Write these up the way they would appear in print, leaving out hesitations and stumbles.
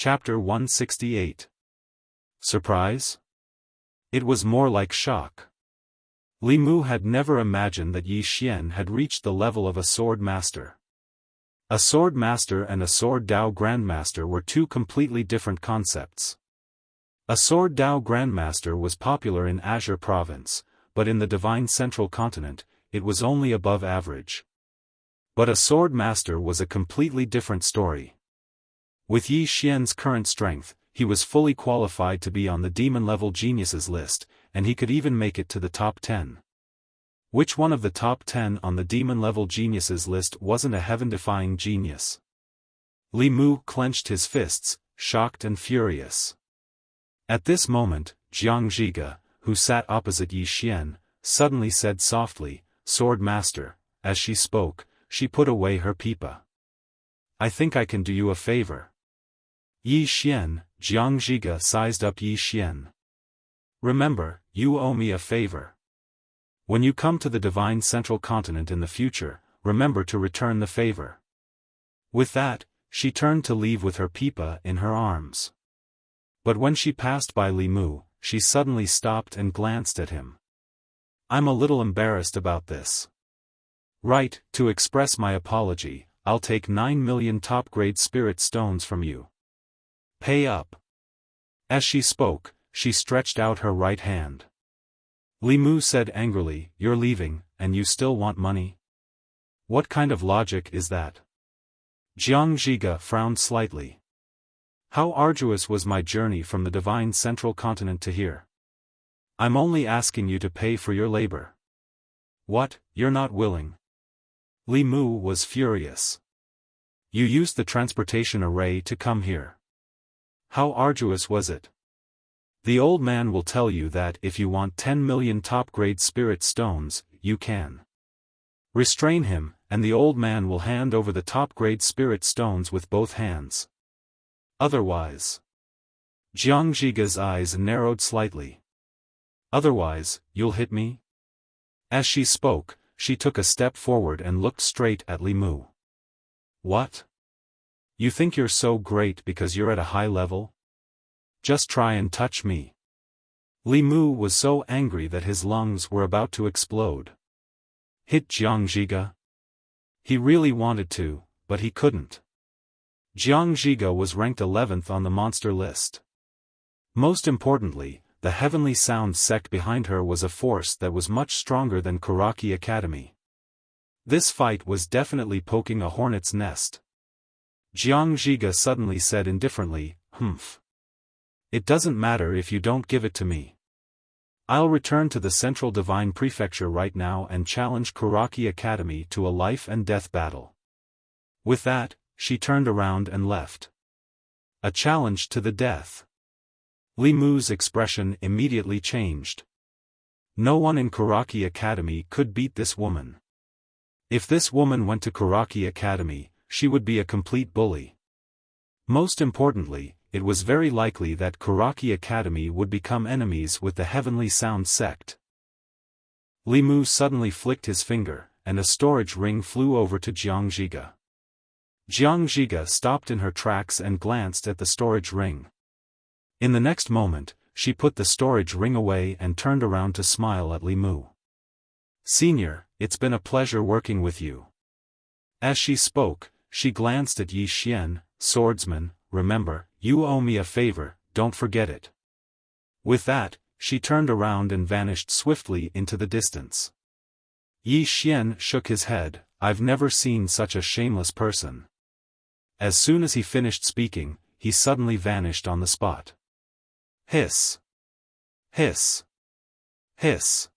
Chapter 168. Surprise? It was more like shock. Li Mu had never imagined that Yi Xian had reached the level of a sword master. A sword master and a sword Dao grandmaster were two completely different concepts. A sword Dao grandmaster was popular in Azure province, but in the divine central continent, it was only above average. But a sword master was a completely different story. With Yi Xian's current strength, he was fully qualified to be on the demon-level geniuses list, and he could even make it to the top 10. Which one of the top 10 on the demon-level geniuses list wasn't a heaven-defying genius? Li Mu clenched his fists, shocked and furious. At this moment, Jiang Zhiga, who sat opposite Yi Xian, suddenly said softly, "Swordmaster." As she spoke, she put away her pipa. "I think I can do you a favor." Yi Xian, Jiang Zhiga sized up Yi Xian. "Remember, you owe me a favor. When you come to the divine central continent in the future, remember to return the favor." With that, she turned to leave with her pipa in her arms. But when she passed by Li Mu, she suddenly stopped and glanced at him. "I'm a little embarrassed about this. Right, to express my apology, I'll take 9 million top-grade spirit stones from you. Pay up." As she spoke, she stretched out her right hand. Li Mu said angrily, "You're leaving, and you still want money? What kind of logic is that?" Jiang Zhiga frowned slightly. "How arduous was my journey from the divine central continent to here? I'm only asking you to pay for your labor." "What, you're not willing?" Li Mu was furious. "You used the transportation array to come here. How arduous was it? The old man will tell you that if you want 10 million top-grade spirit stones, you can. Restrain him, and the old man will hand over the top-grade spirit stones with both hands. Otherwise..." Jiang Zhiga's eyes narrowed slightly. "Otherwise, you'll hit me?" As she spoke, she took a step forward and looked straight at Li Mu. "What? You think you're so great because you're at a high level? Just try and touch me." Li Mu was so angry that his lungs were about to explode. Hit Jiang Zhiga? He really wanted to, but he couldn't. Jiang Zhiga was ranked 11th on the monster list. Most importantly, the Heavenly Sound sect behind her was a force that was much stronger than Kuraki Academy. This fight was definitely poking a hornet's nest. Jiang Zhiga suddenly said indifferently, "Humph. It doesn't matter if you don't give it to me. I'll return to the Central Divine Prefecture right now and challenge Kuraki Academy to a life-and-death battle." With that, she turned around and left. A challenge to the death. Li Mu's expression immediately changed. No one in Kuraki Academy could beat this woman. If this woman went to Kuraki Academy, she would be a complete bully. Most importantly, it was very likely that Kuraki Academy would become enemies with the Heavenly Sound sect. Li Mu suddenly flicked his finger, and a storage ring flew over to Jiang Zhiga. Jiang Zhiga stopped in her tracks and glanced at the storage ring. In the next moment, she put the storage ring away and turned around to smile at Li Mu. "Senior, it's been a pleasure working with you." As she spoke, she glanced at Yi Xian, "Swordsman, remember, you owe me a favor, don't forget it." With that, she turned around and vanished swiftly into the distance. Yi Xian shook his head, "I've never seen such a shameless person." As soon as he finished speaking, he suddenly vanished on the spot. Hiss! Hiss! Hiss!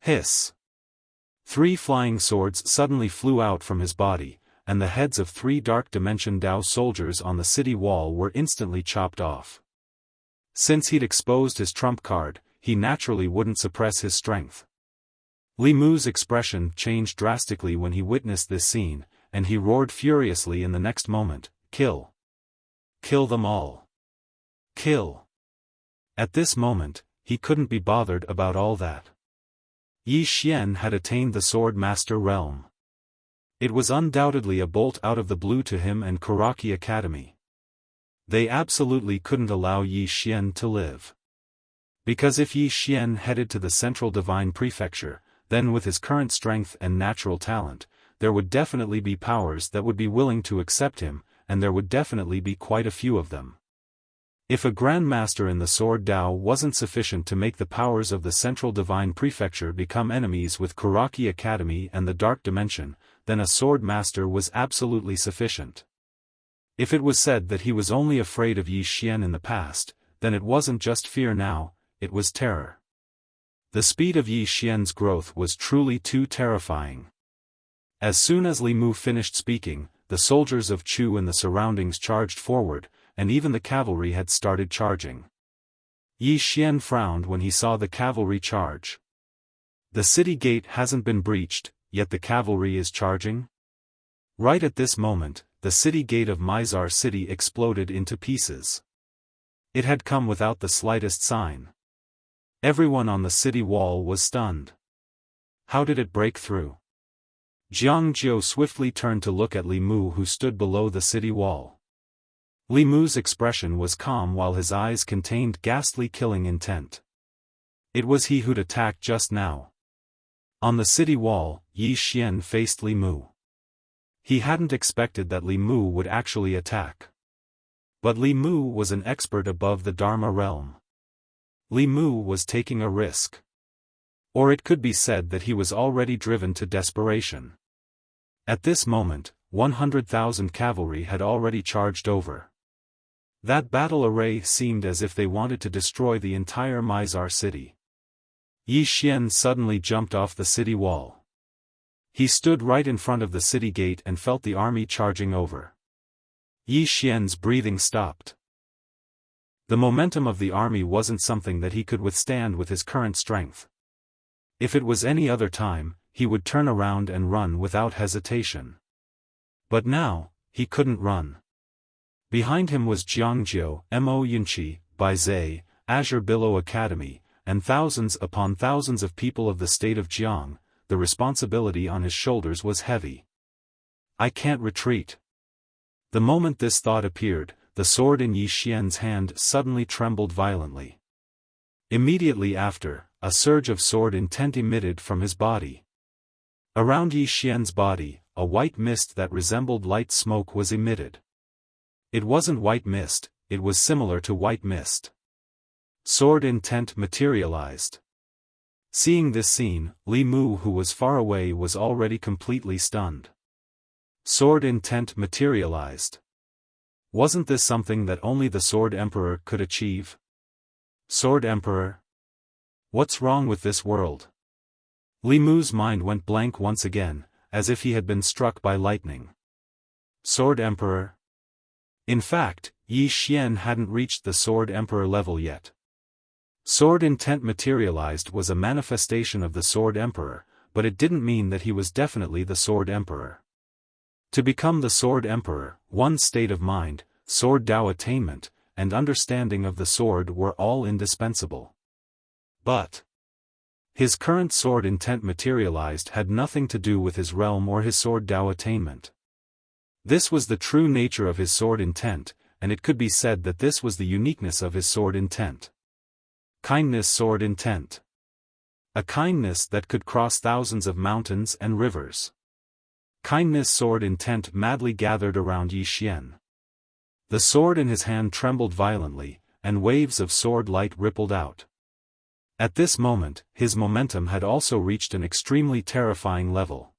Hiss! 3 flying swords suddenly flew out from his body, and the heads of 3 Dark Dimension Dao soldiers on the city wall were instantly chopped off. Since he'd exposed his trump card, he naturally wouldn't suppress his strength. Li Mu's expression changed drastically when he witnessed this scene, and he roared furiously in the next moment, "Kill! Kill them all! Kill!" At this moment, he couldn't be bothered about all that. Yi Xian had attained the Swordmaster realm. It was undoubtedly a bolt out of the blue to him and Kuraki Academy. They absolutely couldn't allow Yi Xian to live. Because if Yi Xian headed to the Central Divine Prefecture, then with his current strength and natural talent, there would definitely be powers that would be willing to accept him, and there would definitely be quite a few of them. If a Grandmaster in the Sword Dao wasn't sufficient to make the powers of the Central Divine Prefecture become enemies with Kuraki Academy and the Dark Dimension, then a Swordmaster was absolutely sufficient. If it was said that he was only afraid of Yi Xian in the past, then it wasn't just fear now, it was terror. The speed of Yi Xian's growth was truly too terrifying. As soon as Li Mu finished speaking, the soldiers of Chu and the surroundings charged forward, and even the cavalry had started charging. Yi Xian frowned when he saw the cavalry charge. The city gate hasn't been breached, yet the cavalry is charging? Right at this moment, the city gate of Mizar City exploded into pieces. It had come without the slightest sign. Everyone on the city wall was stunned. How did it break through? Jiang Jiu swiftly turned to look at Li Mu, who stood below the city wall. Li Mu's expression was calm while his eyes contained ghastly killing intent. It was he who'd attacked just now. On the city wall, Yi Xian faced Li Mu. He hadn't expected that Li Mu would actually attack. But Li Mu was an expert above the Dharma realm. Li Mu was taking a risk. Or it could be said that he was already driven to desperation. At this moment, 100,000 cavalry had already charged over. That battle array seemed as if they wanted to destroy the entire Mizar city. Yi Xian suddenly jumped off the city wall. He stood right in front of the city gate and felt the army charging over. Yi Xian's breathing stopped. The momentum of the army wasn't something that he could withstand with his current strength. If it was any other time, he would turn around and run without hesitation. But now, he couldn't run. Behind him was Jiangjiu, Mo Yunqi, Baizhe, Azure Billow Academy, and thousands upon thousands of people of the state of Jiang. The responsibility on his shoulders was heavy. I can't retreat. The moment this thought appeared, the sword in Yi Xian's hand suddenly trembled violently. Immediately after, a surge of sword intent emitted from his body. Around Yi Xian's body, a white mist that resembled light smoke was emitted. It wasn't white mist, it was similar to white mist. Sword intent materialized. Seeing this scene, Li Mu, who was far away, was already completely stunned. Sword intent materialized. Wasn't this something that only the Sword Emperor could achieve? Sword Emperor? What's wrong with this world? Li Mu's mind went blank once again, as if he had been struck by lightning. Sword Emperor? In fact, Yi Xian hadn't reached the Sword Emperor level yet. Sword intent materialized was a manifestation of the Sword Emperor, but it didn't mean that he was definitely the Sword Emperor. To become the Sword Emperor, one's state of mind, Sword Dao attainment, and understanding of the sword were all indispensable. But his current sword intent materialized had nothing to do with his realm or his Sword Dao attainment. This was the true nature of his sword intent, and it could be said that this was the uniqueness of his sword intent. Kindness sword intent. A kindness that could cross thousands of mountains and rivers. Kindness sword intent madly gathered around Yi Xian. The sword in his hand trembled violently, and waves of sword light rippled out. At this moment, his momentum had also reached an extremely terrifying level.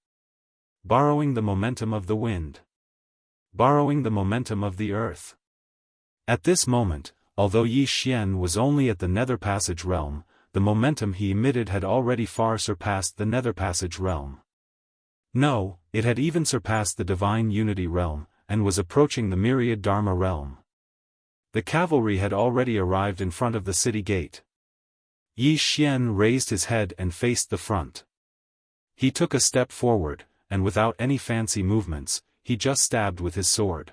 Borrowing the momentum of the wind. Borrowing the momentum of the earth. At this moment, although Yi Xian was only at the Nether Passage realm, the momentum he emitted had already far surpassed the Nether Passage realm. No, it had even surpassed the Divine Unity realm, and was approaching the Myriad Dharma realm. The cavalry had already arrived in front of the city gate. Yi Xian raised his head and faced the front. He took a step forward, and without any fancy movements, he just stabbed with his sword.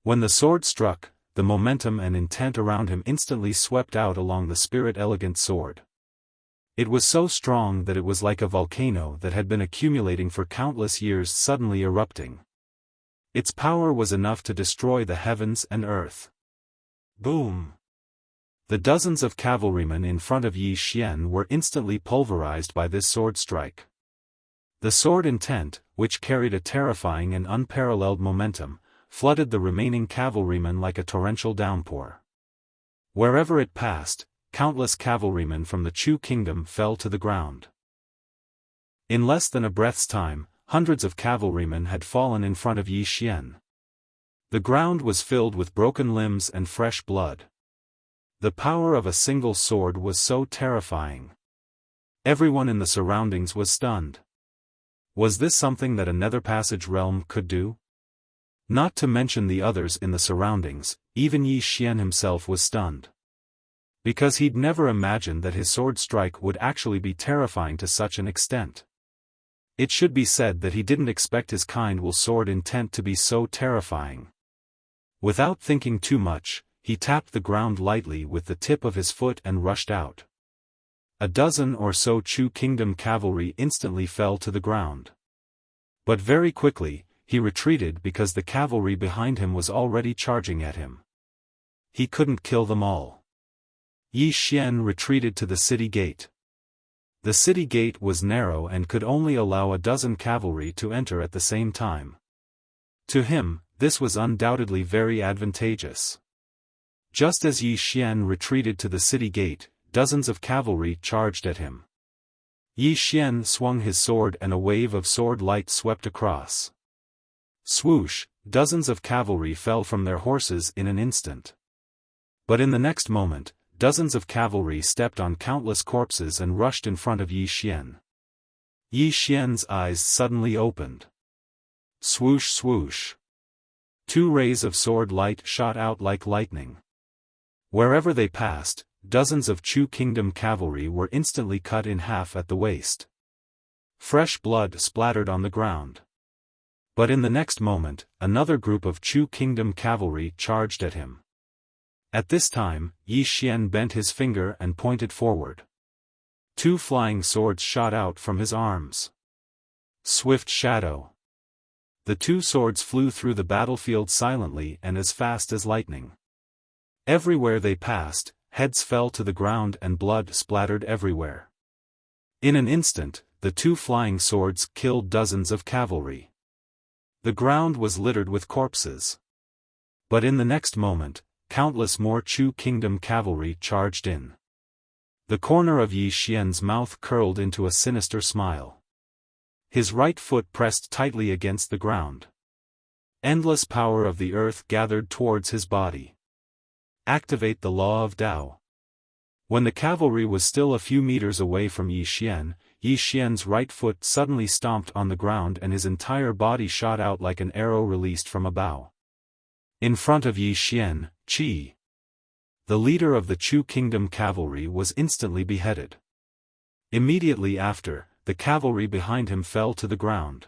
When the sword struck, the momentum and intent around him instantly swept out along the spirit elegant sword. It was so strong that it was like a volcano that had been accumulating for countless years suddenly erupting. Its power was enough to destroy the heavens and earth. Boom! The dozens of cavalrymen in front of Yi Xian were instantly pulverized by this sword strike. The sword intent, which carried a terrifying and unparalleled momentum, flooded the remaining cavalrymen like a torrential downpour. Wherever it passed, countless cavalrymen from the Chu kingdom fell to the ground. In less than a breath's time, hundreds of cavalrymen had fallen in front of Yi Xian. The ground was filled with broken limbs and fresh blood. The power of a single sword was so terrifying. Everyone in the surroundings was stunned. Was this something that a nether passage realm could do? Not to mention the others in the surroundings, even Yi Xian himself was stunned. Because he'd never imagined that his sword strike would actually be terrifying to such an extent. It should be said that he didn't expect his kind sword intent to be so terrifying. Without thinking too much, he tapped the ground lightly with the tip of his foot and rushed out. A dozen or so Chu kingdom cavalry instantly fell to the ground. But very quickly, he retreated because the cavalry behind him was already charging at him. He couldn't kill them all. Yi Xian retreated to the city gate. The city gate was narrow and could only allow a dozen cavalry to enter at the same time. To him, this was undoubtedly very advantageous. Just as Yi Xian retreated to the city gate, dozens of cavalry charged at him. Yi Xian swung his sword and a wave of sword light swept across. Swoosh, dozens of cavalry fell from their horses in an instant. But in the next moment, dozens of cavalry stepped on countless corpses and rushed in front of Yi Xian. Yi Xian's eyes suddenly opened. Swoosh swoosh. Two rays of sword light shot out like lightning. Wherever they passed, dozens of Chu kingdom cavalry were instantly cut in half at the waist. Fresh blood splattered on the ground. But in the next moment, another group of Chu kingdom cavalry charged at him. At this time, Yi Xian bent his finger and pointed forward. Two flying swords shot out from his arms. Swift shadow. The two swords flew through the battlefield silently and as fast as lightning. Everywhere they passed, heads fell to the ground and blood splattered everywhere. In an instant, the two flying swords killed dozens of cavalry. The ground was littered with corpses. But in the next moment, countless more Chu kingdom cavalry charged in. The corner of Yi Xian's mouth curled into a sinister smile. His right foot pressed tightly against the ground. Endless power of the earth gathered towards his body. Activate the law of Tao. When the cavalry was still a few meters away from Yi Xian's right foot suddenly stomped on the ground and his entire body shot out like an arrow released from a bow. In front of Yi Xian, Qi, the leader of the Chu kingdom cavalry, was instantly beheaded. Immediately after, the cavalry behind him fell to the ground.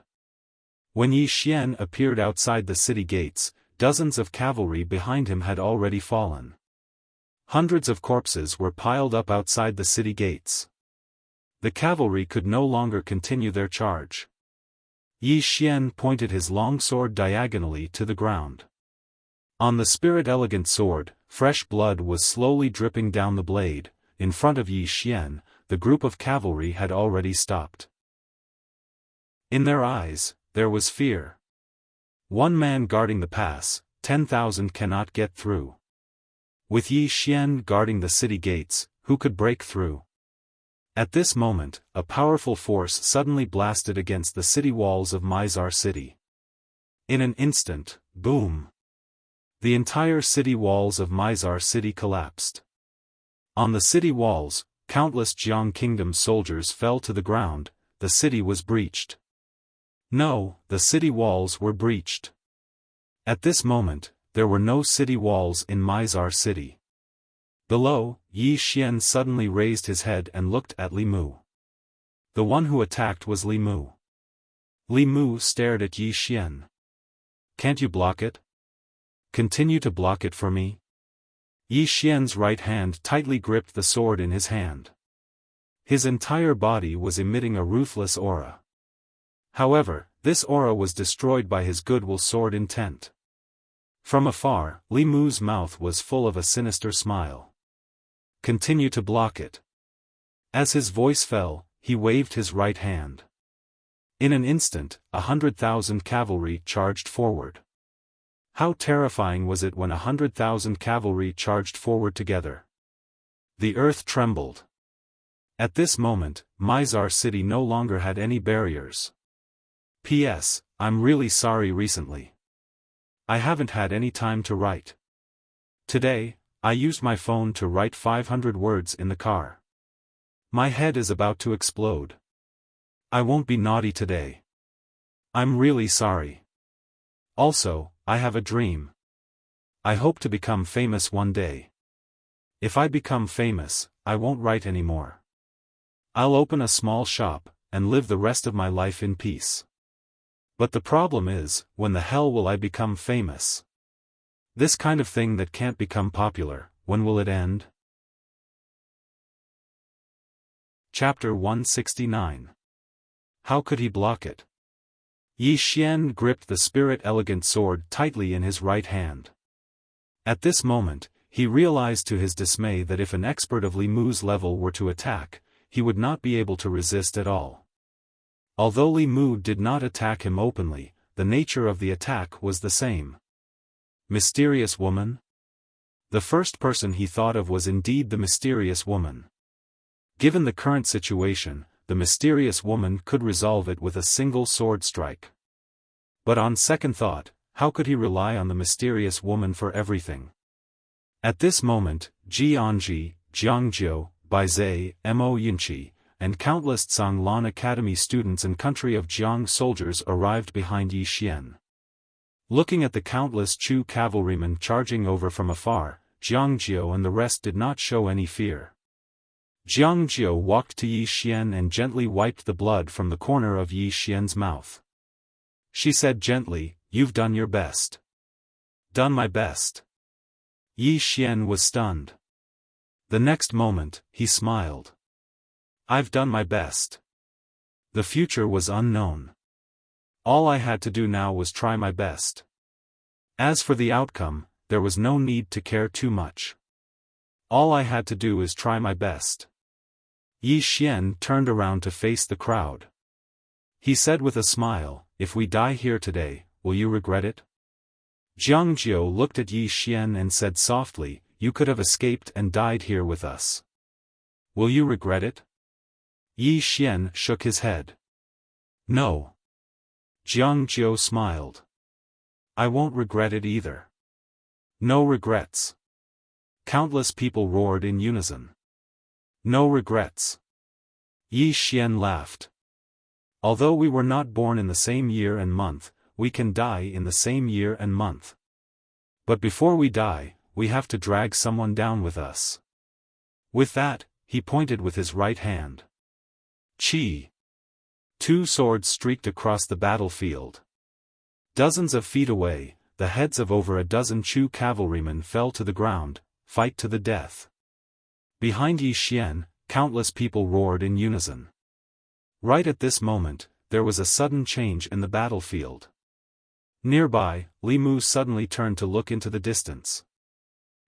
When Yi Xian appeared outside the city gates, dozens of cavalry behind him had already fallen. Hundreds of corpses were piled up outside the city gates. The cavalry could no longer continue their charge. Yi Xian pointed his long sword diagonally to the ground. On the spirit elegant sword, fresh blood was slowly dripping down the blade. In front of Yi Xian, the group of cavalry had already stopped. In their eyes, there was fear. One man guarding the pass, 10,000 cannot get through. With Yi Xian guarding the city gates, who could break through? At this moment, a powerful force suddenly blasted against the city walls of Mizar city. In an instant, boom! The entire city walls of Mizar city collapsed. On the city walls, countless Jiang kingdom soldiers fell to the ground. The city was breached. No, the city walls were breached. At this moment, there were no city walls in Mizar city. Below, Yi Xian suddenly raised his head and looked at Li Mu. The one who attacked was Li Mu. Li Mu stared at Yi Xian. Can't you block it? Continue to block it for me? Yi Xian's right hand tightly gripped the sword in his hand. His entire body was emitting a ruthless aura. However, this aura was destroyed by his goodwill sword intent. From afar, Li Mu's mouth was full of a sinister smile. Continue to block it. As his voice fell, he waved his right hand. In an instant, 100,000 cavalry charged forward. How terrifying was it when 100,000 cavalry charged forward together. The earth trembled. At this moment, Mizar City no longer had any barriers. P.S. I'm really sorry recently. I haven't had any time to write. Today, I used my phone to write 500 words in the car. My head is about to explode. I won't be naughty today. I'm really sorry. Also, I have a dream. I hope to become famous one day. If I become famous, I won't write anymore. I'll open a small shop, and live the rest of my life in peace. But the problem is, when the hell will I become famous? This kind of thing that can't become popular, when will it end? Chapter 169. How could he block it? Yi Xian gripped the spirit-elegant sword tightly in his right hand. At this moment, he realized to his dismay that if an expert of Li Mu's level were to attack, he would not be able to resist at all. Although Li Mu did not attack him openly, the nature of the attack was the same. Mysterious woman? The first person he thought of was indeed the mysterious woman. Given the current situation, the mysterious woman could resolve it with a single sword strike. But on second thought, how could he rely on the mysterious woman for everything? At this moment, Jiangji, Jiangjiu, Baizhe, Mo Yinqi, and countless Zhanglan Academy students and country of Jiang soldiers arrived behind Yi Xian. Looking at the countless Chu cavalrymen charging over from afar, Jiangjiu and the rest did not show any fear. Jiangjiu walked to Yi Xian and gently wiped the blood from the corner of Yi Xian's mouth. She said gently, "You've done your best." "Done my best." Yi Xian was stunned. The next moment, he smiled. "I've done my best." The future was unknown. All I had to do now was try my best. As for the outcome, there was no need to care too much. All I had to do is try my best. Yi Xian turned around to face the crowd. He said with a smile, "If we die here today, will you regret it?" Jiangjiu looked at Yi Xian and said softly, "You could have escaped and died here with us. Will you regret it?" Yi Xian shook his head. "No." Jiangjiu smiled. "I won't regret it either." "No regrets." Countless people roared in unison. "No regrets." Yi Xian laughed. "Although we were not born in the same year and month, we can die in the same year and month. But before we die, we have to drag someone down with us." With that, he pointed with his right hand. Chi! Two swords streaked across the battlefield. Dozens of feet away, the heads of over a dozen Chu cavalrymen fell to the ground, fight to the death. Behind Yi Xian, countless people roared in unison. Right at this moment, there was a sudden change in the battlefield. Nearby, Li Mu suddenly turned to look into the distance.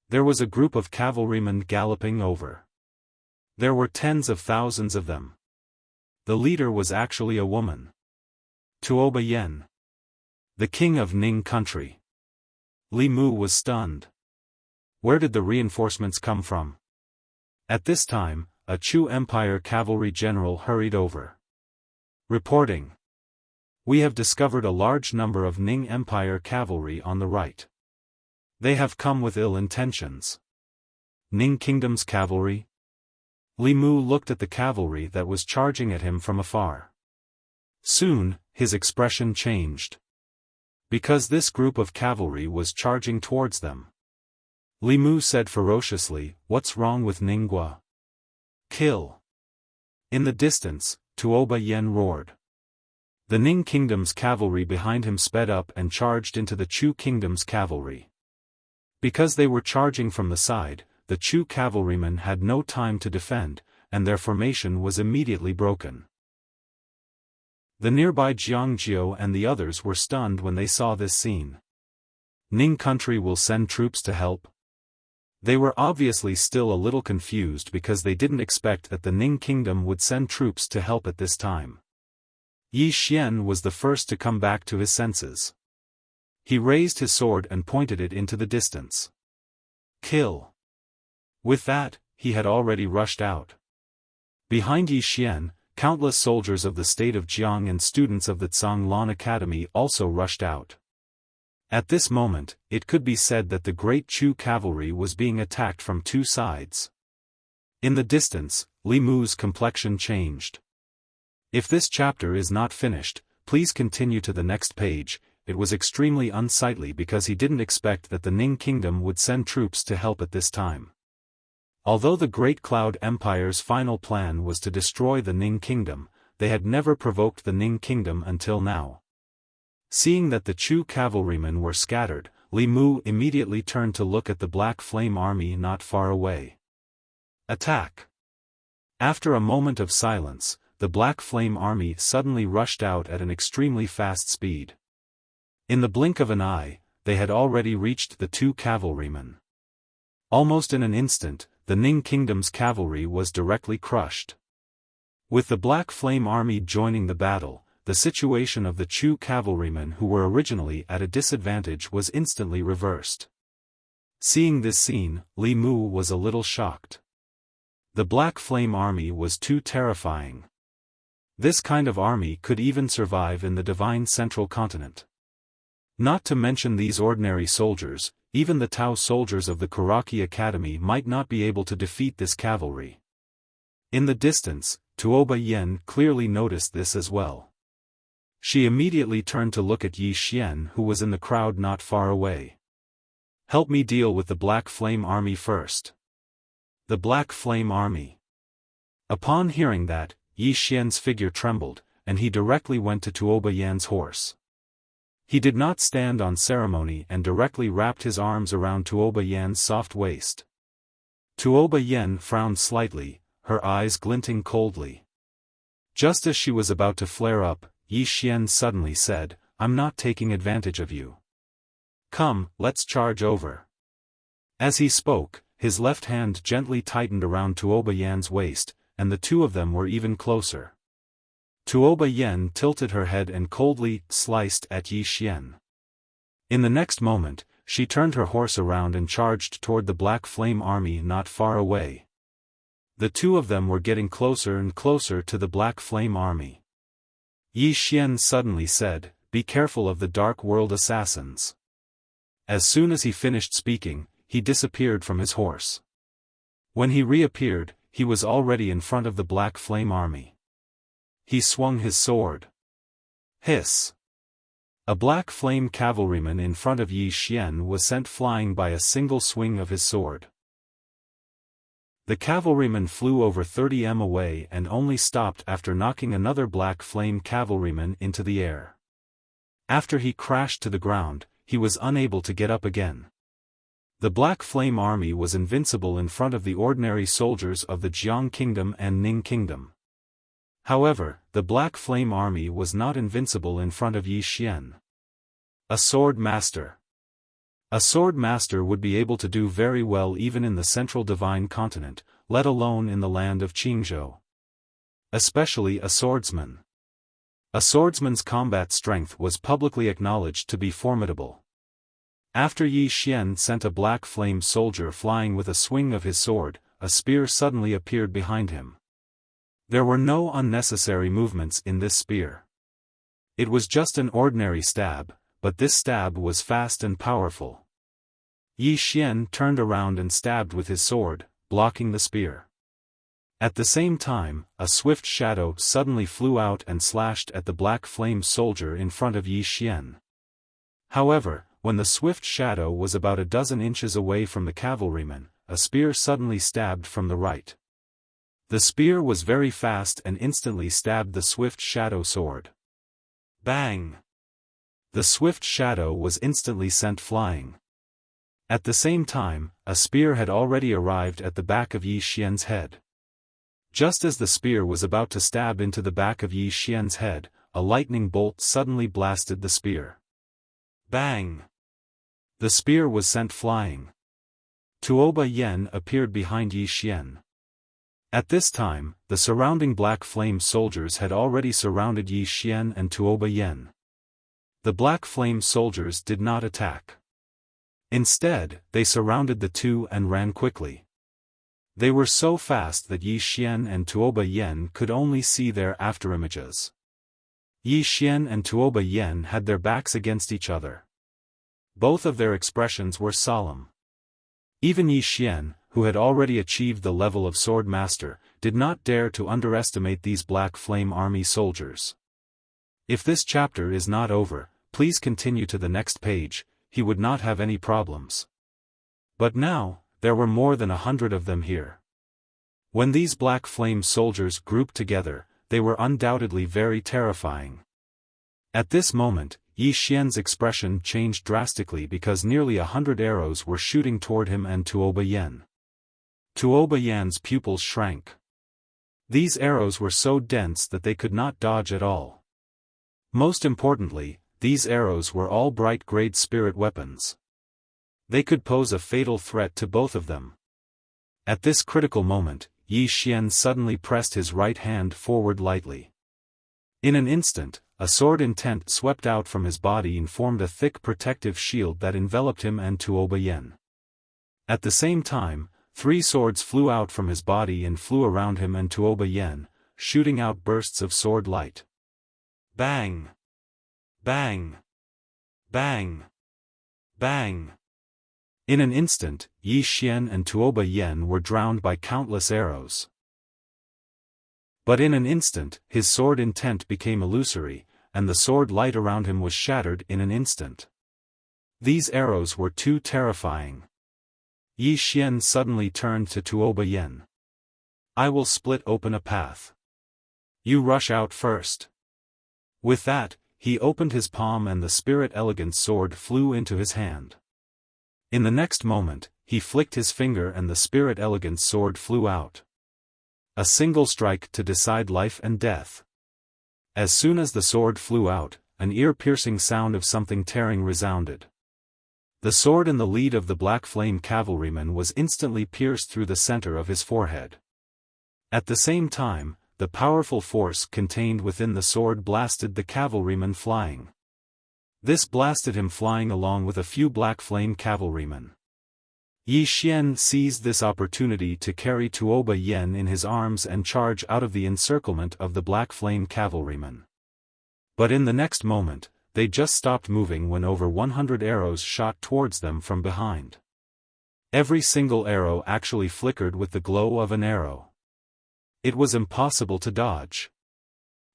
There was a group of cavalrymen galloping over. There were tens of thousands of them. The leader was actually a woman. Tuoba Yen. The king of Ning country. Li Mu was stunned. Where did the reinforcements come from? At this time, a Chu Empire cavalry general hurried over. Reporting. We have discovered a large number of Ning Empire cavalry on the right. They have come with ill intentions. Ning Kingdom's cavalry? Li Mu looked at the cavalry that was charging at him from afar. Soon, his expression changed. Because this group of cavalry was charging towards them. Li Mu said ferociously, "What's wrong with Ningguo? Kill!" In the distance, Tuoba Yen roared. The Ning Kingdom's cavalry behind him sped up and charged into the Chu Kingdom's cavalry. Because they were charging from the side, the Chu cavalrymen had no time to defend, and their formation was immediately broken. The nearby Jiangjiu and the others were stunned when they saw this scene. Ning country will send troops to help? They were obviously still a little confused because they didn't expect that the Ning kingdom would send troops to help at this time. Yi Xian was the first to come back to his senses. He raised his sword and pointed it into the distance. Kill! With that, he had already rushed out. Behind Yi Xian, countless soldiers of the state of Jiang and students of the Zhanglan Academy also rushed out. At this moment, it could be said that the great Chu cavalry was being attacked from two sides. In the distance, Li Mu's complexion changed. If this chapter is not finished, please continue to the next page. It was extremely unsightly because he didn't expect that the Ning kingdom would send troops to help at this time. Although the Great Cloud Empire's final plan was to destroy the Ning kingdom, they had never provoked the Ning kingdom until now. Seeing that the Chu cavalrymen were scattered, Li Mu immediately turned to look at the Black Flame army not far away. Attack! After a moment of silence, the Black Flame army suddenly rushed out at an extremely fast speed. In the blink of an eye, they had already reached the two cavalrymen. Almost in an instant, the Ning kingdom's cavalry was directly crushed. With the Black Flame army joining the battle, the situation of the Chu cavalrymen who were originally at a disadvantage was instantly reversed. Seeing this scene, Li Mu was a little shocked. The Black Flame army was too terrifying. This kind of army could even survive in the divine Central Continent. Not to mention these ordinary soldiers, even the Tao soldiers of the Kuraki Academy might not be able to defeat this cavalry. In the distance, Tuoba Yen clearly noticed this as well. She immediately turned to look at Yi Xian who was in the crowd not far away. Help me deal with the Black Flame army first. The Black Flame army. Upon hearing that, Yi Xian's figure trembled, and he directly went to Tuoba Yan's horse. He did not stand on ceremony and directly wrapped his arms around Tuoba Yan's soft waist. Tuoba Yan frowned slightly, her eyes glinting coldly. Just as she was about to flare up, Yi Xian suddenly said, "I'm not taking advantage of you. Come, let's charge over." As he spoke, his left hand gently tightened around Tuoba Yan's waist, and the two of them were even closer. Tuoba Yan tilted her head and coldly sliced at Yi Xian. In the next moment, she turned her horse around and charged toward the Black Flame army not far away. The two of them were getting closer and closer to the Black Flame army. Yi Xian suddenly said, "Be careful of the Dark World assassins." As soon as he finished speaking, he disappeared from his horse. When he reappeared, he was already in front of the Black Flame army. He swung his sword. Hiss! A Black Flame cavalryman in front of Yi Xian was sent flying by a single swing of his sword. The cavalryman flew over 30 m away and only stopped after knocking another Black Flame cavalryman into the air. After he crashed to the ground, he was unable to get up again. The Black Flame army was invincible in front of the ordinary soldiers of the Jiang Kingdom and Ning Kingdom. However, the Black Flame army was not invincible in front of Yi Xian. A Swordmaster. A Swordmaster would be able to do very well even in the Central Divine Continent, let alone in the land of Qingzhou. Especially a swordsman. A swordsman's combat strength was publicly acknowledged to be formidable. After Yi Xian sent a Black Flame soldier flying with a swing of his sword, a spear suddenly appeared behind him. There were no unnecessary movements in this spear. It was just an ordinary stab, but this stab was fast and powerful. Yi Xian turned around and stabbed with his sword, blocking the spear. At the same time, a swift shadow suddenly flew out and slashed at the Black Flame soldier in front of Yi Xian. However, when the swift shadow was about a dozen inches away from the cavalryman, a spear suddenly stabbed from the right. The spear was very fast and instantly stabbed the swift shadow sword. Bang! The swift shadow was instantly sent flying. At the same time, a spear had already arrived at the back of Yi Xian's head. Just as the spear was about to stab into the back of Yi Xian's head, a lightning bolt suddenly blasted the spear. Bang! The spear was sent flying. Tuoba Yen appeared behind Yi Xian. At this time, the surrounding black flame soldiers had already surrounded Yi Xian and Tuoba Yen. The black flame soldiers did not attack. Instead, they surrounded the two and ran quickly. They were so fast that Yi Xian and Tuoba Yen could only see their afterimages. Yi Xian and Tuoba Yen had their backs against each other. Both of their expressions were solemn. Even Yi Xian, who had already achieved the level of Swordmaster, did not dare to underestimate these Black Flame Army soldiers. If this chapter is not over, please continue to the next page, he would not have any problems. But now, there were more than 100 of them here. When these Black Flame soldiers grouped together, they were undoubtedly very terrifying. At this moment, Yi Xian's expression changed drastically because nearly 100 arrows were shooting toward him and Tuoba Yen. Tuoba Yen's pupils shrank. These arrows were so dense that they could not dodge at all. Most importantly, these arrows were all bright-grade spirit weapons. They could pose a fatal threat to both of them. At this critical moment, Yi Xian suddenly pressed his right hand forward lightly. In an instant, a sword intent swept out from his body and formed a thick protective shield that enveloped him and Tuoba Yen. At the same time, 3 swords flew out from his body and flew around him and Tuoba Yen, shooting out bursts of sword light. Bang! Bang! Bang! Bang! In an instant, Yi Xian and Tuoba Yen were drowned by countless arrows. But in an instant, his sword intent became illusory, and the sword light around him was shattered in an instant. These arrows were too terrifying. Yi Xian suddenly turned to Tuoba Yen. I will split open a path. You rush out first. With that, he opened his palm and the spirit elegant sword flew into his hand. In the next moment, he flicked his finger and the spirit elegant sword flew out. A single strike to decide life and death. As soon as the sword flew out, an ear-piercing sound of something tearing resounded. The sword in the lead of the Black Flame cavalryman was instantly pierced through the center of his forehead. At the same time, the powerful force contained within the sword blasted the cavalryman flying. This blasted him flying along with a few Black Flame cavalrymen. Yi Xian seized this opportunity to carry Tuoba Yen in his arms and charge out of the encirclement of the Black Flame cavalrymen. But in the next moment, they just stopped moving when over 100 arrows shot towards them from behind. Every single arrow actually flickered with the glow of an arrow. It was impossible to dodge.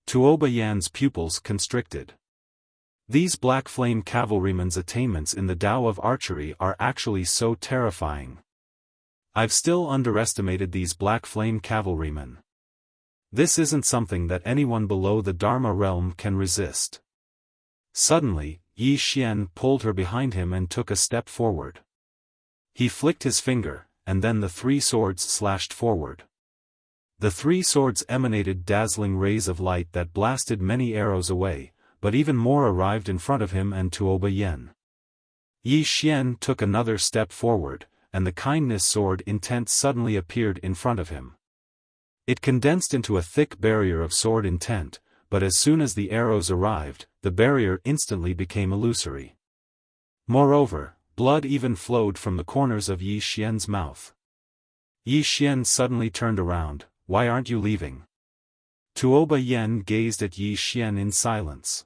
Tuoba Yan's pupils constricted. These Black Flame cavalrymen's attainments in the Tao of archery are actually so terrifying. I've still underestimated these Black Flame cavalrymen. This isn't something that anyone below the Dharma realm can resist. Suddenly, Yi Xian pulled her behind him and took a step forward. He flicked his finger, and then the 3 swords slashed forward. The 3 swords emanated dazzling rays of light that blasted many arrows away, but even more arrived in front of him and Tuoba Yen. Yi Xian took another step forward, and the kindness sword intent suddenly appeared in front of him. It condensed into a thick barrier of sword intent, but as soon as the arrows arrived, the barrier instantly became illusory. Moreover, blood even flowed from the corners of Yi Xian's mouth. Yi Xian suddenly turned around. Why aren't you leaving? Tuoba Yen gazed at Yi Xian in silence.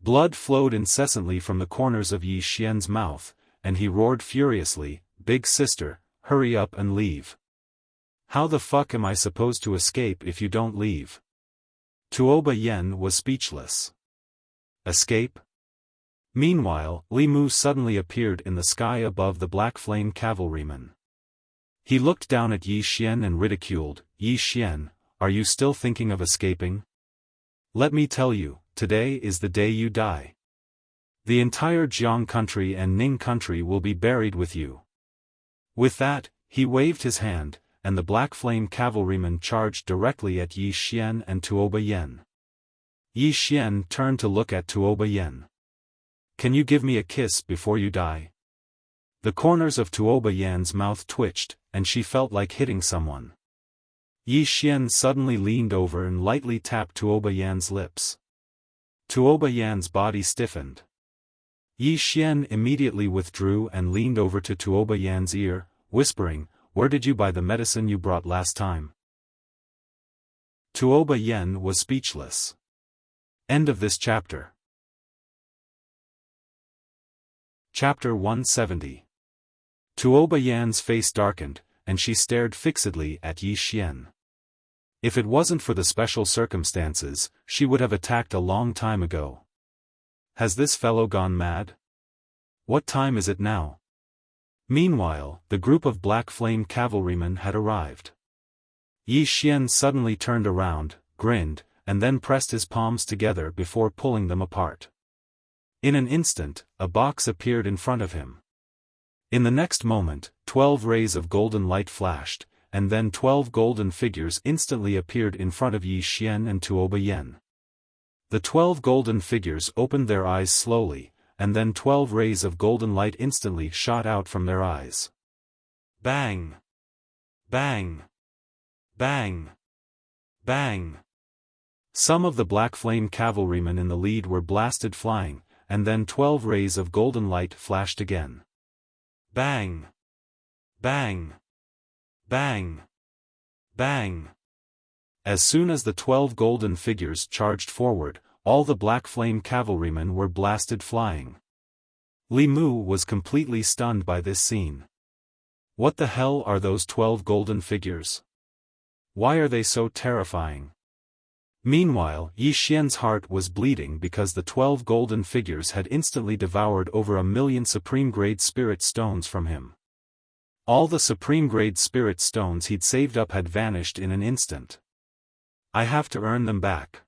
Blood flowed incessantly from the corners of Yi Xian's mouth, and he roared furiously, Big sister, hurry up and leave. How the fuck am I supposed to escape if you don't leave? Tuoba Yen was speechless. Escape? Meanwhile, Li Mu suddenly appeared in the sky above the Black Flame cavalryman. He looked down at Yi Xian and ridiculed, Yi Xian, are you still thinking of escaping? Let me tell you, today is the day you die. The entire Jiang country and Ning country will be buried with you. With that, he waved his hand, and the Black Flame cavalryman charged directly at Yi Xian and Tuoba Yen. Yi Xian turned to look at Tuoba Yen. Can you give me a kiss before you die? The corners of Tuoba Yan's mouth twitched, and she felt like hitting someone. Yi Xian suddenly leaned over and lightly tapped Tuoba Yan's lips. Tuoba Yan's body stiffened. Yi Xian immediately withdrew and leaned over to Tuoba Yan's ear, whispering, "Where did you buy the medicine you brought last time?" Tuoba Yan was speechless. End of this chapter. Chapter 170. Tuoba Yan's face darkened, and she stared fixedly at Yi Xian. If it wasn't for the special circumstances, she would have attacked a long time ago. Has this fellow gone mad? What time is it now? Meanwhile, the group of Black Flame cavalrymen had arrived. Yi Xian suddenly turned around, grinned, and then pressed his palms together before pulling them apart. In an instant, a box appeared in front of him. In the next moment, 12 rays of golden light flashed, and then 12 golden figures instantly appeared in front of Yi Xian and Tuoba Yan. The 12 golden figures opened their eyes slowly, and then 12 rays of golden light instantly shot out from their eyes. Bang! Bang! Bang! Bang! Some of the Black Flame cavalrymen in the lead were blasted flying, and then 12 rays of golden light flashed again. Bang! Bang! Bang! Bang! As soon as the 12 golden figures charged forward, all the Black Flame cavalrymen were blasted flying. Li Mu was completely stunned by this scene. What the hell are those 12 golden figures? Why are they so terrifying? Meanwhile, Yi Xian's heart was bleeding because the 12 golden figures had instantly devoured over 1,000,000 supreme-grade spirit stones from him. All the supreme-grade spirit stones he'd saved up had vanished in an instant. I have to earn them back.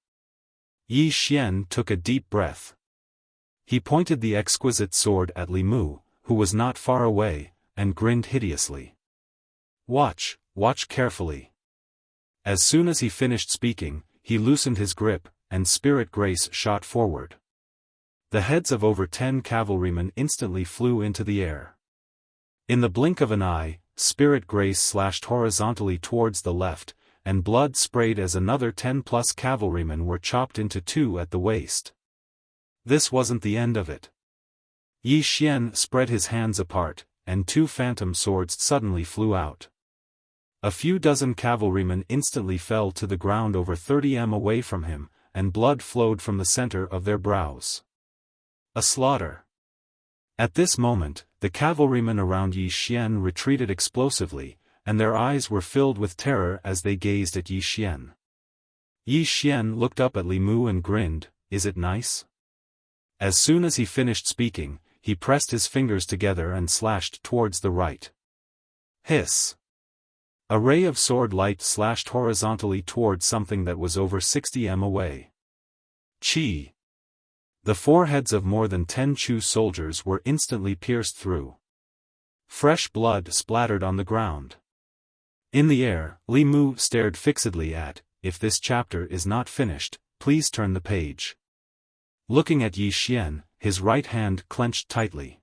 Yi Xian took a deep breath. He pointed the exquisite sword at Li Mu, who was not far away, and grinned hideously. Watch carefully. As soon as he finished speaking, he loosened his grip, and Spirit Grace shot forward. The heads of over 10 cavalrymen instantly flew into the air. In the blink of an eye, Spirit Grace slashed horizontally towards the left, and blood sprayed as another 10+ cavalrymen were chopped into two at the waist. This wasn't the end of it. Yi Xian spread his hands apart, and 2 phantom swords suddenly flew out. A few dozen cavalrymen instantly fell to the ground over 30 m away from him, and blood flowed from the center of their brows. A slaughter. At this moment, the cavalrymen around Yi Xian retreated explosively, and their eyes were filled with terror as they gazed at Yi Xian. Yi Xian looked up at Li Mu and grinned, "Is it nice?" As soon as he finished speaking, he pressed his fingers together and slashed towards the right. Hiss! A ray of sword light slashed horizontally towards something that was over 60 m away. Chi! The foreheads of more than 10 Chu soldiers were instantly pierced through. Fresh blood splattered on the ground. In the air, Li Mu stared fixedly at, "If this chapter is not finished, please turn the page." Looking at Yi Xian, his right hand clenched tightly.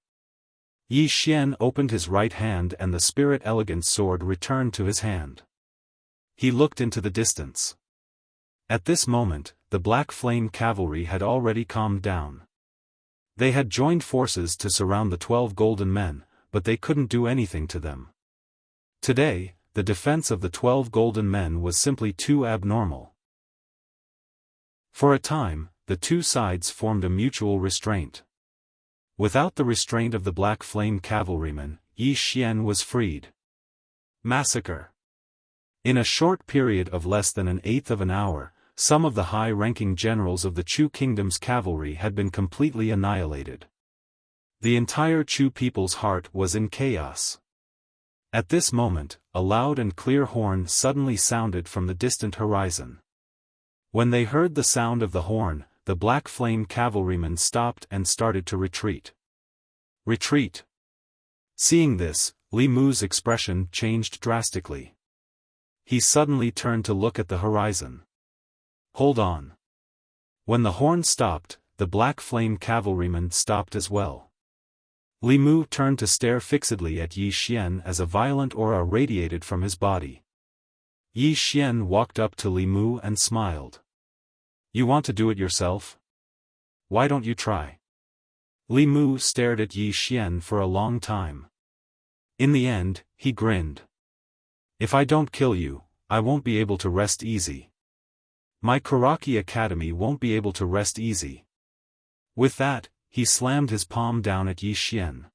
Yi Xian opened his right hand and the spirit elegant sword returned to his hand. He looked into the distance. At this moment, the Black Flame cavalry had already calmed down. They had joined forces to surround the 12 golden men, but they couldn't do anything to them. Today, the defense of the 12 golden men was simply too abnormal. For a time, the two sides formed a mutual restraint. Without the restraint of the Black Flame cavalrymen, Yi Xian was freed. Massacre. In a short period of less than an eighth of an hour, some of the high-ranking generals of the Chu Kingdom's cavalry had been completely annihilated. The entire Chu people's heart was in chaos. At this moment, a loud and clear horn suddenly sounded from the distant horizon. When they heard the sound of the horn, the Black Flame cavalrymen stopped and started to retreat. Retreat! Seeing this, Li Mu's expression changed drastically. He suddenly turned to look at the horizon. Hold on. When the horn stopped, the Black Flame cavalrymen stopped as well. Li Mu turned to stare fixedly at Yi Xian as a violent aura radiated from his body. Yi Xian walked up to Li Mu and smiled. You want to do it yourself? Why don't you try? Li Mu stared at Yi Xian for a long time. In the end, he grinned. If I don't kill you, I won't be able to rest easy. My Karaki Academy won't be able to rest easy. With that, he slammed his palm down at Yi Xian.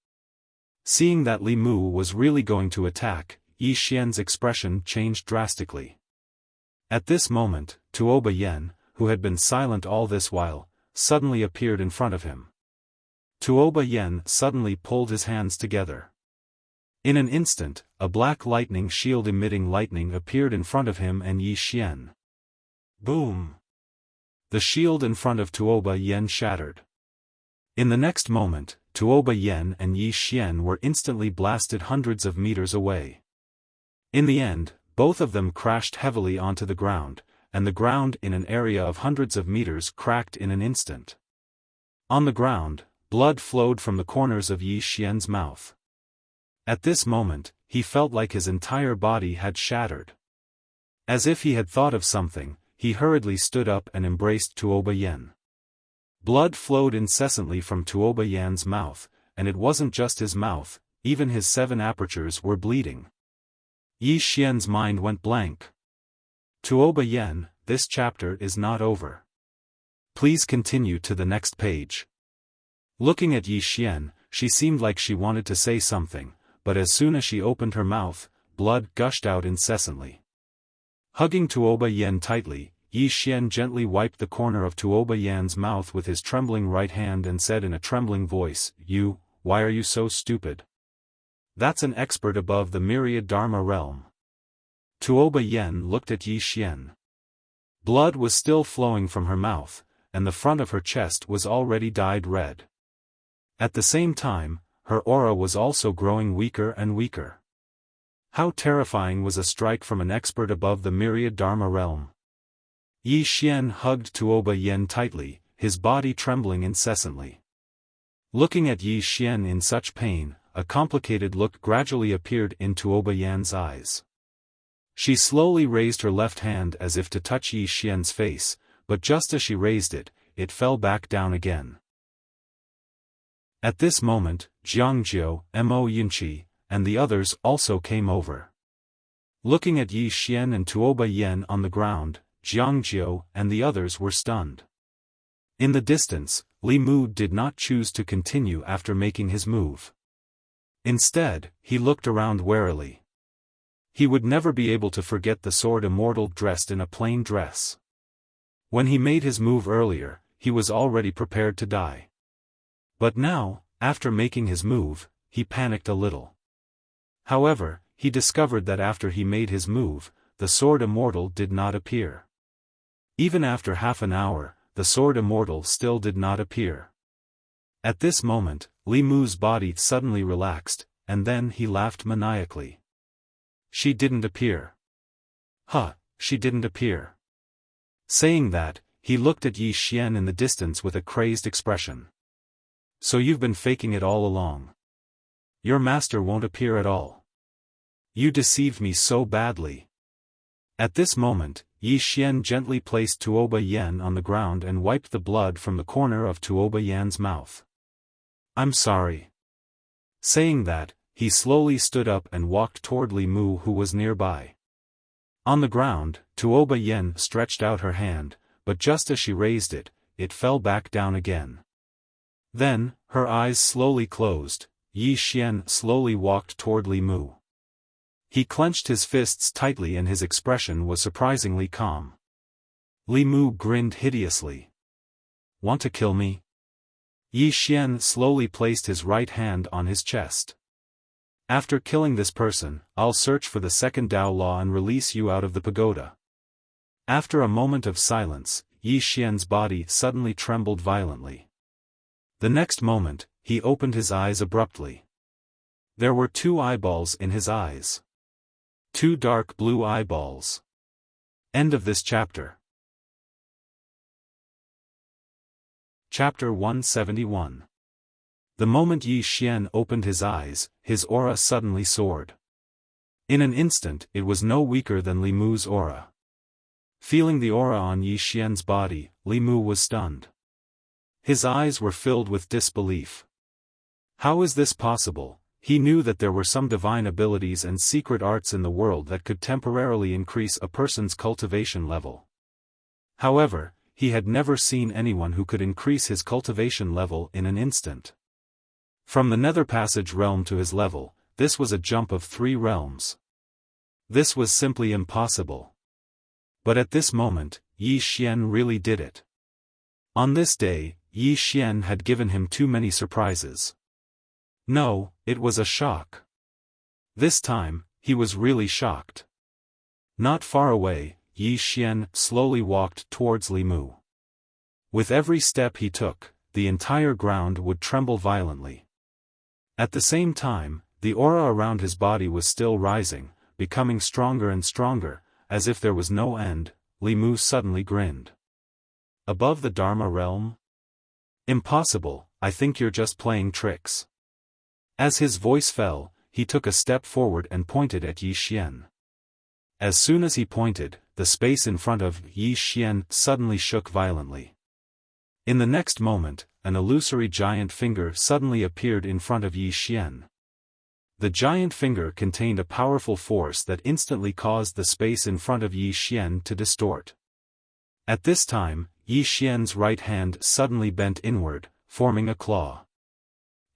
Seeing that Li Mu was really going to attack, Yi Xian's expression changed drastically. At this moment, Tuoba Yen, who had been silent all this while, suddenly appeared in front of him. Tuoba Yen suddenly pulled his hands together. In an instant, a black lightning shield emitting lightning appeared in front of him and Yi Xian. Boom! The shield in front of Tuoba Yen shattered. In the next moment, Tuoba Yen and Yi Xian were instantly blasted hundreds of meters away. In the end, both of them crashed heavily onto the ground, and the ground in an area of hundreds of meters cracked in an instant. On the ground, blood flowed from the corners of Yi Xian's mouth. At this moment, he felt like his entire body had shattered. As if he had thought of something, he hurriedly stood up and embraced Tuoba Yen. Blood flowed incessantly from Tuoba Yen's mouth, and it wasn't just his mouth, even his 7 apertures were bleeding. Yi Xian's mind went blank. Tuoba Yen, this chapter is not over. Please continue to the next page. Looking at Yi Xian, she seemed like she wanted to say something, but as soon as she opened her mouth, blood gushed out incessantly. Hugging Tuoba Yen tightly, Yi Xian gently wiped the corner of Tuoba Yan's mouth with his trembling right hand and said in a trembling voice, Why are you so stupid? That's an expert above the myriad Dharma realm. Tuoba Yen looked at Yi Xian. Blood was still flowing from her mouth, and the front of her chest was already dyed red. At the same time, her aura was also growing weaker and weaker. How terrifying was a strike from an expert above the myriad Dharma realm. Yi Xian hugged Tuoba Yen tightly, his body trembling incessantly. Looking at Yi Xian in such pain, a complicated look gradually appeared in Tuoba Yan's eyes. She slowly raised her left hand as if to touch Yi Xian's face, but just as she raised it, it fell back down again. At this moment, Jiangjiu, Mo Yunqi, and the others also came over. Looking at Yi Xian and Tuoba Yen on the ground, Jiangjiu and the others were stunned. In the distance, Li Mu did not choose to continue after making his move. Instead, he looked around warily. He would never be able to forget the sword immortal dressed in a plain dress. When he made his move earlier, he was already prepared to die. But now, after making his move, he panicked a little. However, he discovered that after he made his move, the sword immortal did not appear. Even after half an hour, the sword immortal still did not appear. At this moment, Li Mu's body suddenly relaxed, and then he laughed maniacally. She didn't appear. She didn't appear. Saying that, he looked at Yi Xian in the distance with a crazed expression. So you've been faking it all along. Your master won't appear at all. You deceived me so badly. At this moment, Yi Xian gently placed Tuoba Yen on the ground and wiped the blood from the corner of Tuoba Yan's mouth. I'm sorry. Saying that, he slowly stood up and walked toward Li Mu who was nearby. On the ground, Tuoba Yen stretched out her hand, but just as she raised it, it fell back down again. Then, her eyes slowly closed. Yi Xian slowly walked toward Li Mu. He clenched his fists tightly and his expression was surprisingly calm. Li Mu grinned hideously. Want to kill me? Yi Xian slowly placed his right hand on his chest. After killing this person, I'll search for the second Dao Law and release you out of the pagoda. After a moment of silence, Yi Xian's body suddenly trembled violently. The next moment, he opened his eyes abruptly. There were 2 eyeballs in his eyes. 2 dark blue eyeballs. End of this chapter. Chapter 171. The moment Yi Xian opened his eyes, his aura suddenly soared. In an instant it was no weaker than Li Mu's aura. Feeling the aura on Yi Xian's body, Li Mu was stunned. His eyes were filled with disbelief. How is this possible? He knew that there were some divine abilities and secret arts in the world that could temporarily increase a person's cultivation level. However, he had never seen anyone who could increase his cultivation level in an instant. From the Nether Passage realm to his level, this was a jump of 3 realms. This was simply impossible. But at this moment, Yi Xian really did it. On this day, Yi Xian had given him too many surprises. No, it was a shock. This time, he was really shocked. Not far away, Yi Xian slowly walked towards Li Mu. With every step he took, the entire ground would tremble violently. At the same time, the aura around his body was still rising, becoming stronger and stronger, as if there was no end. Li Mu suddenly grinned. Above the Dharma realm? Impossible, I think you're just playing tricks. As his voice fell, he took a step forward and pointed at Yi Xian. As soon as he pointed, the space in front of Yi Xian suddenly shook violently. In the next moment, an illusory giant finger suddenly appeared in front of Yi Xian. The giant finger contained a powerful force that instantly caused the space in front of Yi Xian to distort. At this time, Yi Xian's right hand suddenly bent inward, forming a claw.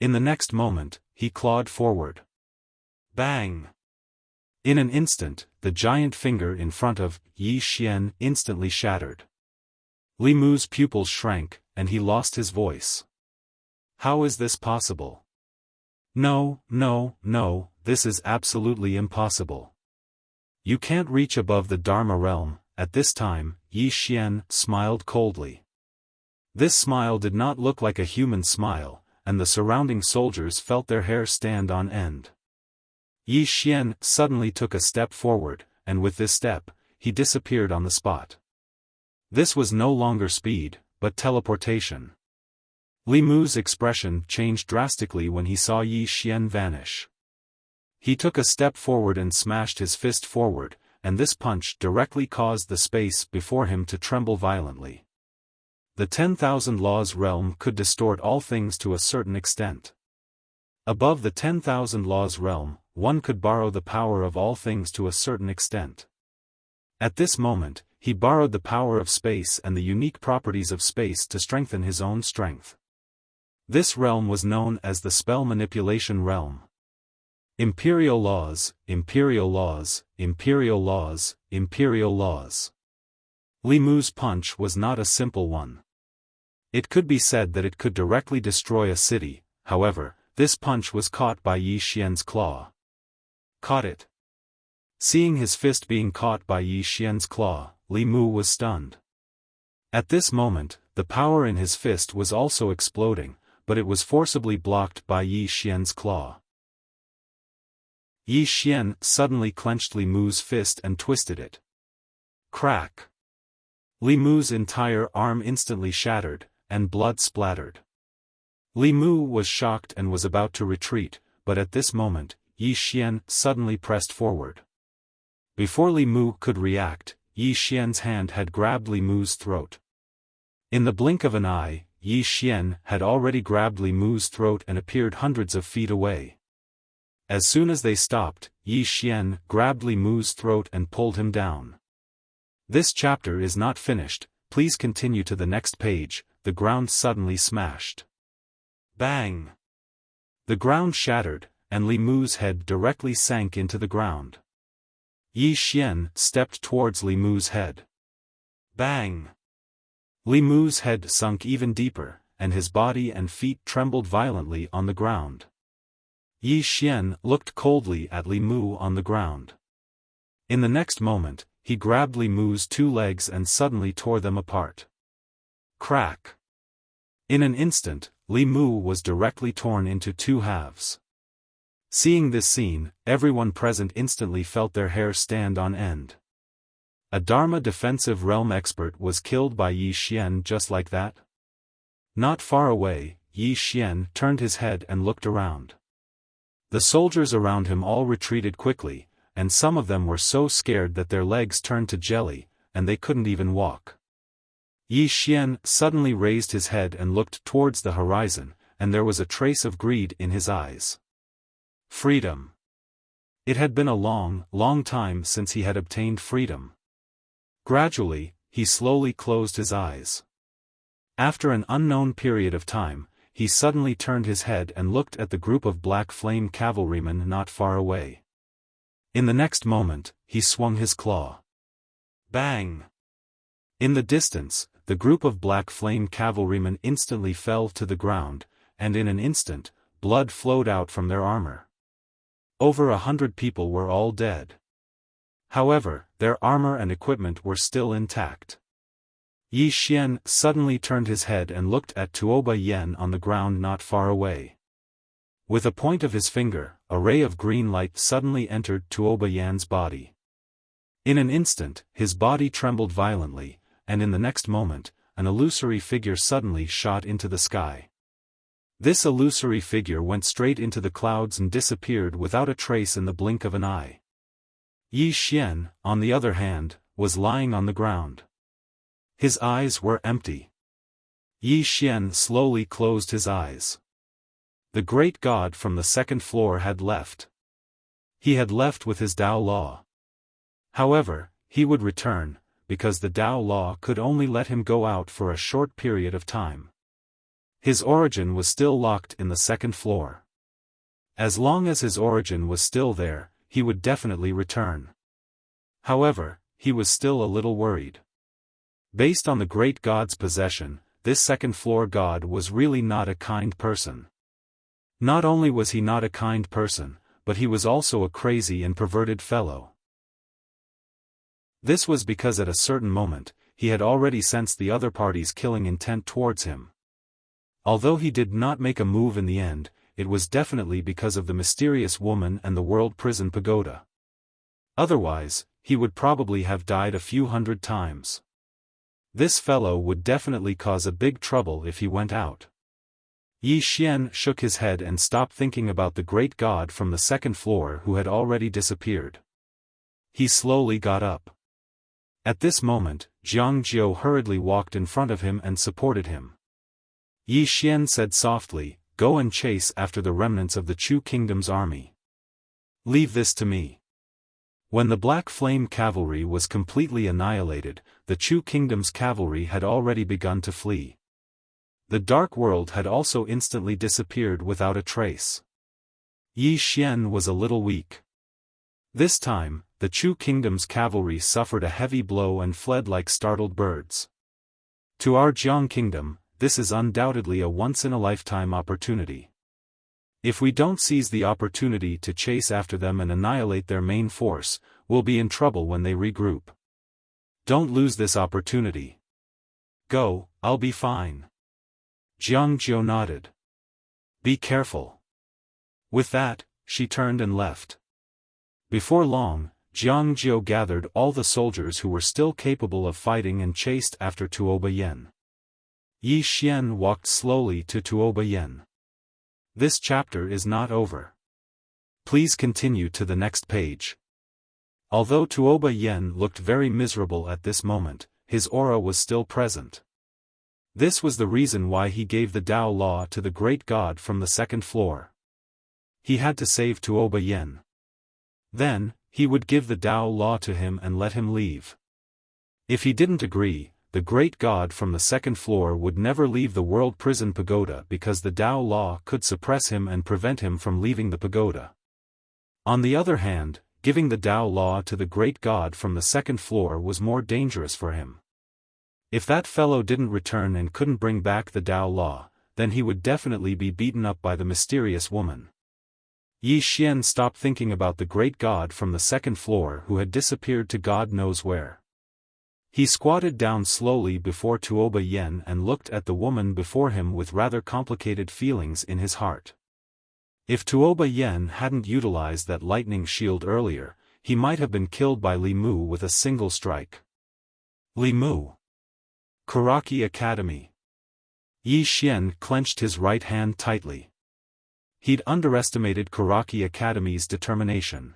In the next moment, he clawed forward. Bang! In an instant, the giant finger in front of Yi Xian instantly shattered. Li Mu's pupils shrank, and he lost his voice. How is this possible? No, no, no, this is absolutely impossible. You can't reach above the Dharma realm. At this time, Yi Xian smiled coldly. This smile did not look like a human smile, and the surrounding soldiers felt their hair stand on end. Yi Xian suddenly took a step forward, and with this step, he disappeared on the spot. This was no longer speed, but teleportation. Li Mu's expression changed drastically when he saw Yi Xian vanish. He took a step forward and smashed his fist forward, and this punch directly caused the space before him to tremble violently. The 10,000 laws realm could distort all things to a certain extent. Above the 10,000 laws realm, one could borrow the power of all things to a certain extent. At this moment, he borrowed the power of space and the unique properties of space to strengthen his own strength. This realm was known as the spell manipulation realm. Imperial laws, imperial laws, imperial laws, imperial laws. Li Mu's punch was not a simple one. It could be said that it could directly destroy a city. However, this punch was caught by Yi Xian's claw. Caught it. Seeing his fist being caught by Yi Xian's claw, Li Mu was stunned. At this moment, the power in his fist was also exploding, but it was forcibly blocked by Yi Xian's claw. Yi Xian suddenly clenched Li Mu's fist and twisted it. Crack! Li Mu's entire arm instantly shattered, and blood splattered. Li Mu was shocked and was about to retreat, but at this moment, Yi Xian suddenly pressed forward. Before Li Mu could react, Yi Xian's hand had grabbed Li Mu's throat. In the blink of an eye, Yi Xian had already grabbed Li Mu's throat and appeared hundreds of feet away. As soon as they stopped, Yi Xian grabbed Li Mu's throat and pulled him down. This chapter is not finished, please continue to the next page. The ground suddenly smashed. Bang! The ground shattered, and Li Mu's head directly sank into the ground. Yi Xian stepped towards Li Mu's head. Bang! Li Mu's head sunk even deeper, and his body and feet trembled violently on the ground. Yi Xian looked coldly at Li Mu on the ground. In the next moment, he grabbed Li Mu's 2 legs and suddenly tore them apart. Crack! In an instant, Li Mu was directly torn into 2 halves. Seeing this scene, everyone present instantly felt their hair stand on end. A Dharma defensive realm expert was killed by Yi Xian just like that? Not far away, Yi Xian turned his head and looked around. The soldiers around him all retreated quickly, and some of them were so scared that their legs turned to jelly, and they couldn't even walk. Yi Xian suddenly raised his head and looked towards the horizon, and there was a trace of greed in his eyes. Freedom. It had been a long, long time since he had obtained freedom. Gradually, he slowly closed his eyes. After an unknown period of time, he suddenly turned his head and looked at the group of black flame cavalrymen not far away. In the next moment, he swung his claw. Bang! In the distance, the group of black flame cavalrymen instantly fell to the ground, and in an instant, blood flowed out from their armor. Over 100 people were all dead. However, their armor and equipment were still intact. Yi Xian suddenly turned his head and looked at Tuoba Yen on the ground not far away. With a point of his finger, a ray of green light suddenly entered Tuoba Yan's body. In an instant, his body trembled violently, and in the next moment, an illusory figure suddenly shot into the sky. This illusory figure went straight into the clouds and disappeared without a trace in the blink of an eye. Yi Xian, on the other hand, was lying on the ground. His eyes were empty. Yi Xian slowly closed his eyes. The great god from the second floor had left. He had left with his Tao Law. However, he would return, because the Tao Law could only let him go out for a short period of time. His origin was still locked in the second floor. As long as his origin was still there, he would definitely return. However, he was still a little worried. Based on the great god's possession, this second-floor god was really not a kind person. Not only was he not a kind person, but he was also a crazy and perverted fellow. This was because at a certain moment, he had already sensed the other party's killing intent towards him. Although he did not make a move in the end, it was definitely because of the mysterious woman and the world prison pagoda. Otherwise, he would probably have died a few hundred times. This fellow would definitely cause a big trouble if he went out. Yi Xian shook his head and stopped thinking about the great god from the second floor who had already disappeared. He slowly got up. At this moment, Jiang Jiu hurriedly walked in front of him and supported him. Yi Xian said softly, "Go and chase after the remnants of the Chu Kingdom's army. Leave this to me." When the Black Flame cavalry was completely annihilated, the Chu Kingdom's cavalry had already begun to flee. The Dark World had also instantly disappeared without a trace. Yi Xian was a little weak. This time, the Chu Kingdom's cavalry suffered a heavy blow and fled like startled birds. To our Jiang Kingdom, this is undoubtedly a once-in-a-lifetime opportunity. If we don't seize the opportunity to chase after them and annihilate their main force, we'll be in trouble when they regroup. Don't lose this opportunity. Go, I'll be fine. Jiang Jiu nodded. Be careful. With that, she turned and left. Before long, Jiang Jiu gathered all the soldiers who were still capable of fighting and chased after Tuoba Yen. Yi Xian walked slowly to Tuoba Yen. This chapter is not over. Please continue to the next page. Although Tuoba Yen looked very miserable at this moment, his aura was still present. This was the reason why he gave the Tao Law to the great god from the second floor. He had to save Tuoba Yen. Then, he would give the Tao Law to him and let him leave. If he didn't agree, the great god from the second floor would never leave the world prison pagoda because the Tao Law could suppress him and prevent him from leaving the pagoda. On the other hand, giving the Tao Law to the great god from the second floor was more dangerous for him. If that fellow didn't return and couldn't bring back the Tao Law, then he would definitely be beaten up by the mysterious woman. Yi Xian stopped thinking about the great god from the second floor who had disappeared to God knows where. He squatted down slowly before Tuoba Yen and looked at the woman before him with rather complicated feelings in his heart. If Tuoba Yen hadn't utilized that lightning shield earlier, he might have been killed by Li Mu with a single strike. Li Mu. Kuraki Academy. Yi Xian clenched his right hand tightly. He'd underestimated Karaki Academy's determination.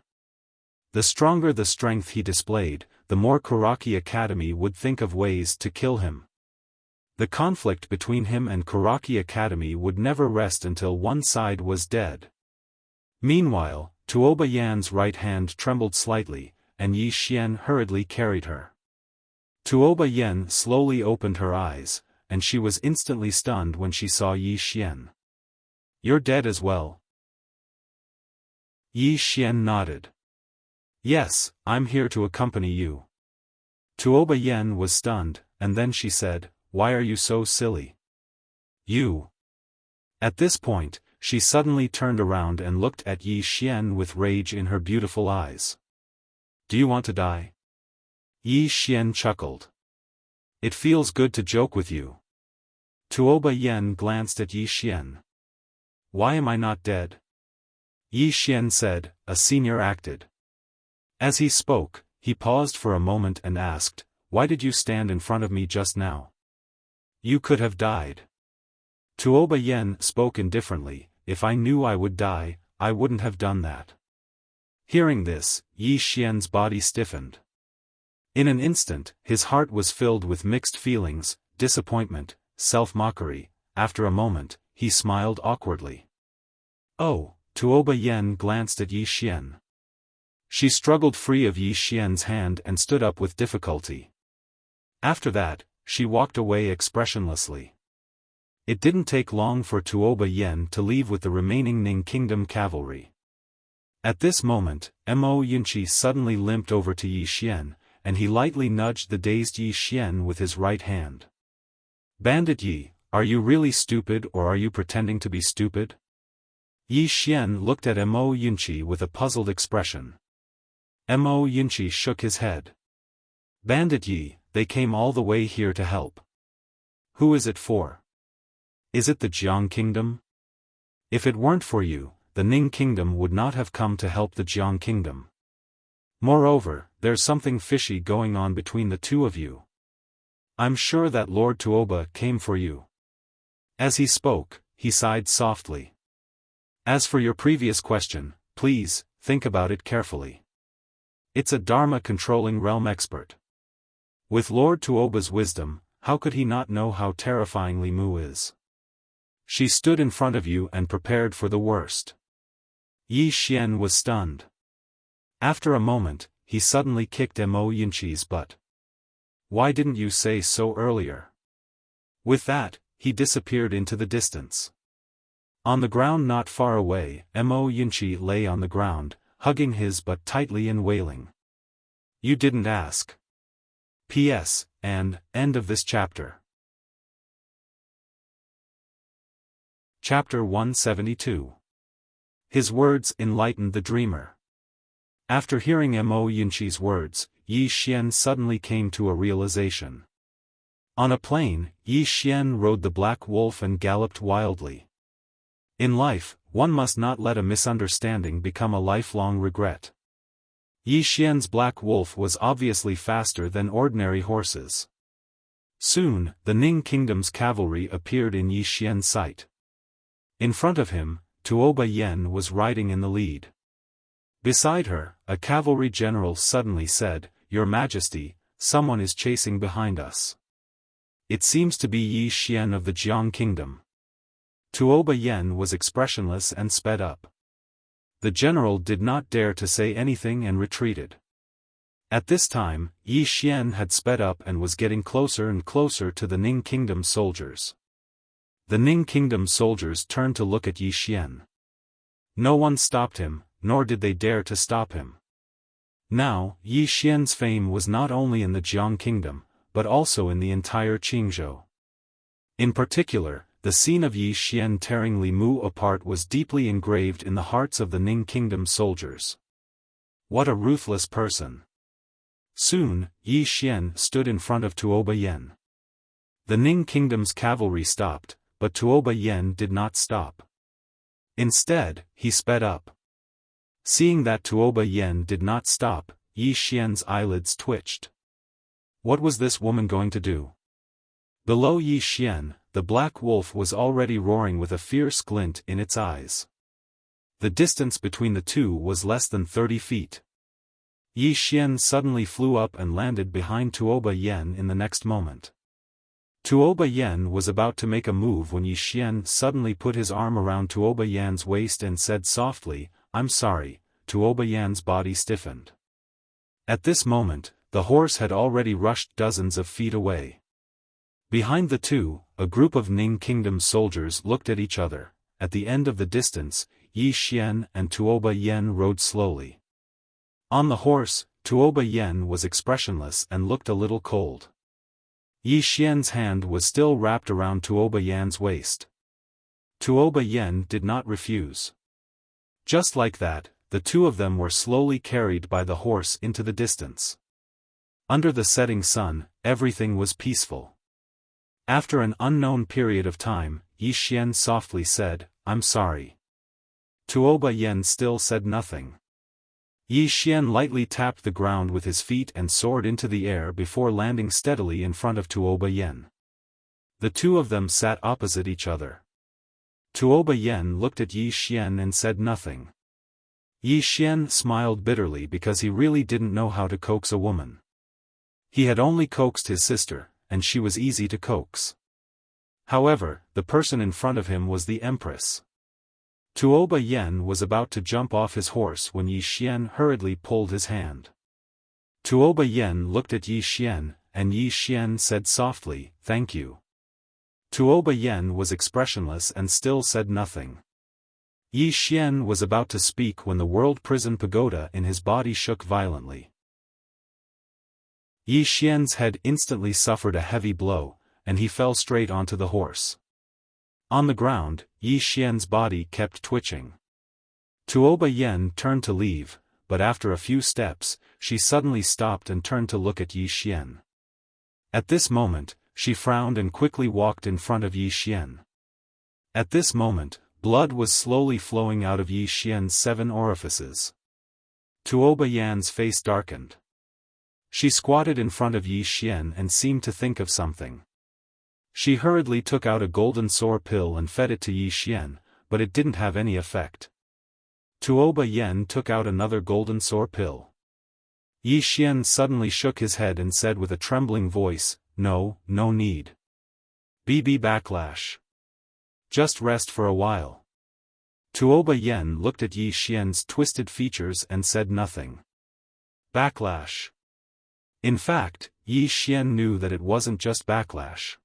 The stronger the strength he displayed, the more Karaki Academy would think of ways to kill him. The conflict between him and Karaki Academy would never rest until one side was dead. Meanwhile, Tuoba Yan's right hand trembled slightly, and Yi Xian hurriedly carried her. Tuoba Yan slowly opened her eyes, and she was instantly stunned when she saw Yi Xian. "You're dead as well?" Yi Xian nodded. "Yes, I'm here to accompany you." Tuoba Yan was stunned, and then she said, "Why are you so silly? You." At this point, she suddenly turned around and looked at Yi Xian with rage in her beautiful eyes. "Do you want to die?" Yi Xian chuckled. "It feels good to joke with you." Tuoba Yan glanced at Yi Xian. "Why am I not dead?" Yi Xian said, "A senior acted." As he spoke, he paused for a moment and asked, "Why did you stand in front of me just now? You could have died." Tuoba Yan spoke indifferently, "If I knew I would die, I wouldn't have done that." Hearing this, Yi Xian's body stiffened. In an instant, his heart was filled with mixed feelings, disappointment, self-mockery. After a moment, he smiled awkwardly. "Oh," Tuoba Yan glanced at Yi Xian. She struggled free of Yi Xian's hand and stood up with difficulty. After that, she walked away expressionlessly. It didn't take long for Tuoba Yan to leave with the remaining Ning Kingdom cavalry. At this moment, Mo Yunqi suddenly limped over to Yi Xian, and he lightly nudged the dazed Yi Xian with his right hand. "Bandit Yi, are you really stupid or are you pretending to be stupid?" Yi Xian looked at Mo Yunqi with a puzzled expression. Mo Yunqi shook his head. "Bandit Yi, they came all the way here to help. Who is it for? Is it the Jiang Kingdom? If it weren't for you, the Ning Kingdom would not have come to help the Jiang Kingdom. Moreover, there's something fishy going on between the two of you. I'm sure that Lord Tuoba came for you." As he spoke, he sighed softly. "As for your previous question, please, think about it carefully. It's a Dharma-controlling realm expert. With Lord Tuoba's wisdom, how could he not know how terrifying Li Mu is? She stood in front of you and prepared for the worst." Yi Xian was stunned. After a moment, he suddenly kicked Mo Yunqi's butt. "Why didn't you say so earlier?" With that, he disappeared into the distance. On the ground not far away, Mo Yunqi lay on the ground, hugging his butt tightly and wailing. "You didn't ask. P.S. and end of this chapter." Chapter 172. His words enlightened the dreamer. After hearing Mo Yunqi's words, Yi Xian suddenly came to a realization. On a plain, Yi Xian rode the black wolf and galloped wildly. In life, one must not let a misunderstanding become a lifelong regret. Yi Xian's black wolf was obviously faster than ordinary horses. Soon, the Ning Kingdom's cavalry appeared in Yi Xian's sight. In front of him, Tuoba Yan was riding in the lead. Beside her, a cavalry general suddenly said, "Your Majesty, someone is chasing behind us. It seems to be Yi Xian of the Jiang Kingdom." Tuoba Yan was expressionless and sped up. The general did not dare to say anything and retreated. At this time, Yi Xian had sped up and was getting closer and closer to the Ning Kingdom soldiers. The Ning Kingdom soldiers turned to look at Yi Xian. No one stopped him, nor did they dare to stop him. Now, Yi Xian's fame was not only in the Jiang Kingdom, but also in the entire Qingzhou. In particular, the scene of Yi Xian tearing Li Mu apart was deeply engraved in the hearts of the Ning Kingdom soldiers. What a ruthless person! Soon, Yi Xian stood in front of Tuoba Yan. The Ning Kingdom's cavalry stopped, but Tuoba Yan did not stop. Instead, he sped up. Seeing that Tuoba Yan did not stop, Yi Xian's eyelids twitched. What was this woman going to do? Below Yi Xian, the black wolf was already roaring with a fierce glint in its eyes. The distance between the two was less than 30 feet. Yi Xian suddenly flew up and landed behind Tuoba Yen in the next moment. Tuoba Yen was about to make a move when Yi Xian suddenly put his arm around Tuoba Yan's waist and said softly, "I'm sorry." Tuoba Yan's body stiffened. At this moment, the horse had already rushed dozens of feet away. Behind the two, a group of Ning Kingdom soldiers looked at each other. At the end of the distance, Yi Xian and Tuoba Yen rode slowly. On the horse, Tuoba Yen was expressionless and looked a little cold. Yi Xian's hand was still wrapped around Tuoba Yan's waist. Tuoba Yen did not refuse. Just like that, the two of them were slowly carried by the horse into the distance. Under the setting sun, everything was peaceful. After an unknown period of time, Yi Xian softly said, "I'm sorry." Tuoba Yen still said nothing. Yi Xian lightly tapped the ground with his feet and soared into the air before landing steadily in front of Tuoba Yen. The two of them sat opposite each other. Tuoba Yen looked at Yi Xian and said nothing. Yi Xian smiled bitterly because he really didn't know how to coax a woman. He had only coaxed his sister, and she was easy to coax. However, the person in front of him was the Empress. Tuoba Yen was about to jump off his horse when Yi Xian hurriedly pulled his hand. Tuoba Yen looked at Yi Xian, and Yi Xian said softly, "Thank you." Tuoba Yen was expressionless and still said nothing. Yi Xian was about to speak when the world prison pagoda in his body shook violently. Yi Xian's head instantly suffered a heavy blow, and he fell straight onto the horse. On the ground, Yi Xian's body kept twitching. Tuoba Yen turned to leave, but after a few steps, she suddenly stopped and turned to look at Yi Xian. At this moment, she frowned and quickly walked in front of Yi Xian. At this moment, blood was slowly flowing out of Yi Xian's 7 orifices. Tuoba Yan's face darkened. She squatted in front of Yi Xian and seemed to think of something. She hurriedly took out a golden sore pill and fed it to Yi Xian, but it didn't have any effect. Tuoba Yen took out another golden sore pill. Yi Xian suddenly shook his head and said with a trembling voice, "No need. BB backlash. Just rest for a while." Tuoba Yen looked at Yi Xian's twisted features and said nothing. Backlash. In fact, Yi Xian knew that it wasn't just backlash.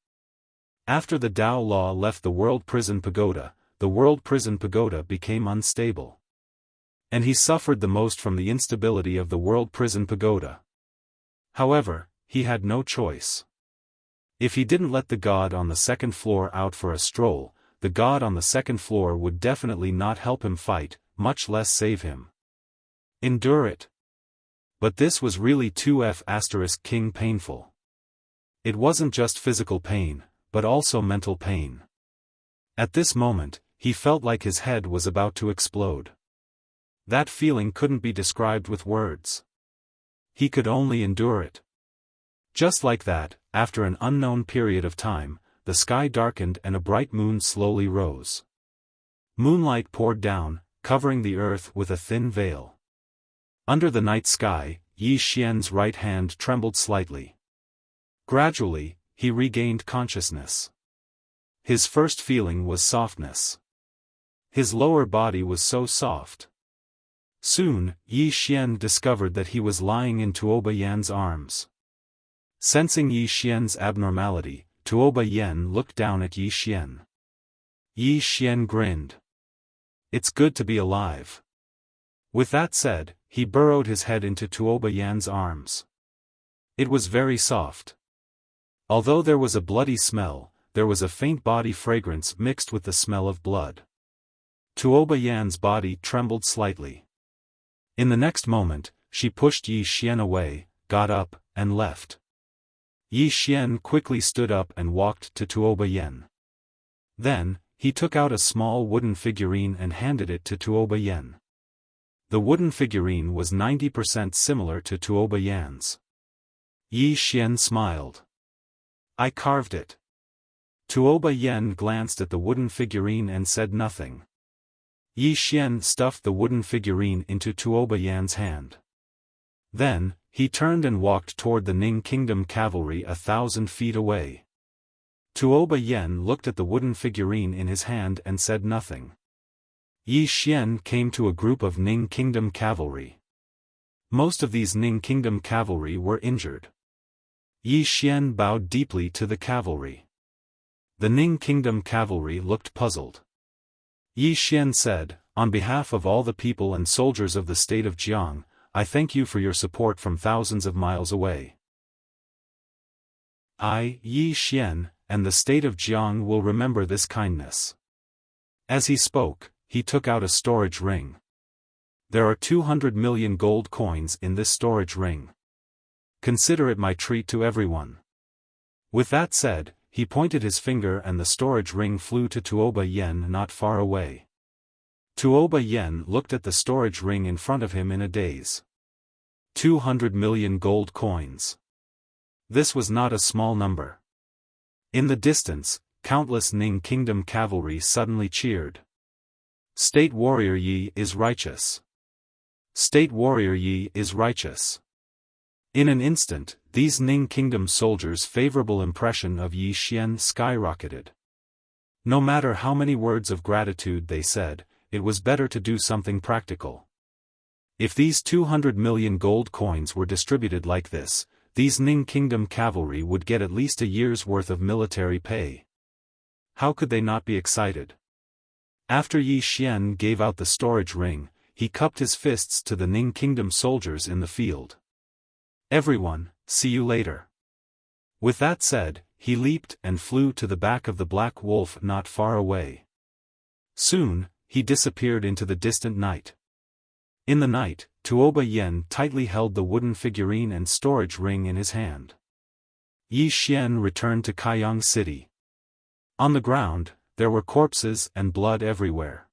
After the Dao Law left the World Prison Pagoda, the World Prison Pagoda became unstable. And he suffered the most from the instability of the World Prison Pagoda. However, he had no choice. If he didn't let the god on the second floor out for a stroll, the god on the second floor would definitely not help him fight, much less save him. Endure it. But this was really 2F** king painful. It wasn't just physical pain, but also mental pain. At this moment, he felt like his head was about to explode. That feeling couldn't be described with words. He could only endure it. Just like that, after an unknown period of time, the sky darkened and a bright moon slowly rose. Moonlight poured down, covering the earth with a thin veil. Under the night sky, Yi Xian's right hand trembled slightly. Gradually, he regained consciousness. His first feeling was softness. His lower body was so soft. Soon, Yi Xian discovered that he was lying in Tuoba Yan's arms. Sensing Yi Xian's abnormality, Tuoba Yan looked down at Yi Xian. Yi Xian grinned. "It's good to be alive." With that said, he burrowed his head into Tuoba Yan's arms. It was very soft. Although there was a bloody smell, there was a faint body fragrance mixed with the smell of blood. Tuoba Yan's body trembled slightly. In the next moment, she pushed Yi Xian away, got up, and left. Yi Xian quickly stood up and walked to Tuoba Yan. Then, he took out a small wooden figurine and handed it to Tuoba Yan. The wooden figurine was 90% similar to Tuoba Yan's. Yi Xian smiled. "I carved it." Tuoba Yen glanced at the wooden figurine and said nothing. Yi Xian stuffed the wooden figurine into Tuoba Yan's hand. Then, he turned and walked toward the Ning Kingdom cavalry 1,000 feet away. Tuoba Yen looked at the wooden figurine in his hand and said nothing. Yi Xian came to a group of Ning Kingdom cavalry. Most of these Ning Kingdom cavalry were injured. Yi Xian bowed deeply to the cavalry. The Ning Kingdom cavalry looked puzzled. Yi Xian said, "On behalf of all the people and soldiers of the state of Jiang, I thank you for your support from thousands of miles away. I, Yi Xian, and the state of Jiang will remember this kindness." As he spoke, he took out a storage ring. There are 200 million gold coins in this storage ring. Consider it my treat to everyone. With that said, he pointed his finger and the storage ring flew to Tuoba Yen not far away. Tuoba Yen looked at the storage ring in front of him in a daze. 200 million gold coins. This was not a small number. In the distance, countless Ning Kingdom cavalry suddenly cheered. State Warrior Yi is righteous. State Warrior Yi is righteous. In an instant, these Ning Kingdom soldiers' favorable impression of Yi Xian skyrocketed. No matter how many words of gratitude they said, it was better to do something practical. If these 200 million gold coins were distributed like this, these Ning Kingdom cavalry would get at least a year's worth of military pay. How could they not be excited? After Yi Xian gave out the storage ring, he cupped his fists to the Ning Kingdom soldiers in the field. "Everyone, see you later." With that said, he leaped and flew to the back of the black wolf not far away. Soon, he disappeared into the distant night. In the night, Tuoba Yen tightly held the wooden figurine and storage ring in his hand. Yi Xian returned to Kaiyang City. On the ground, there were corpses and blood everywhere.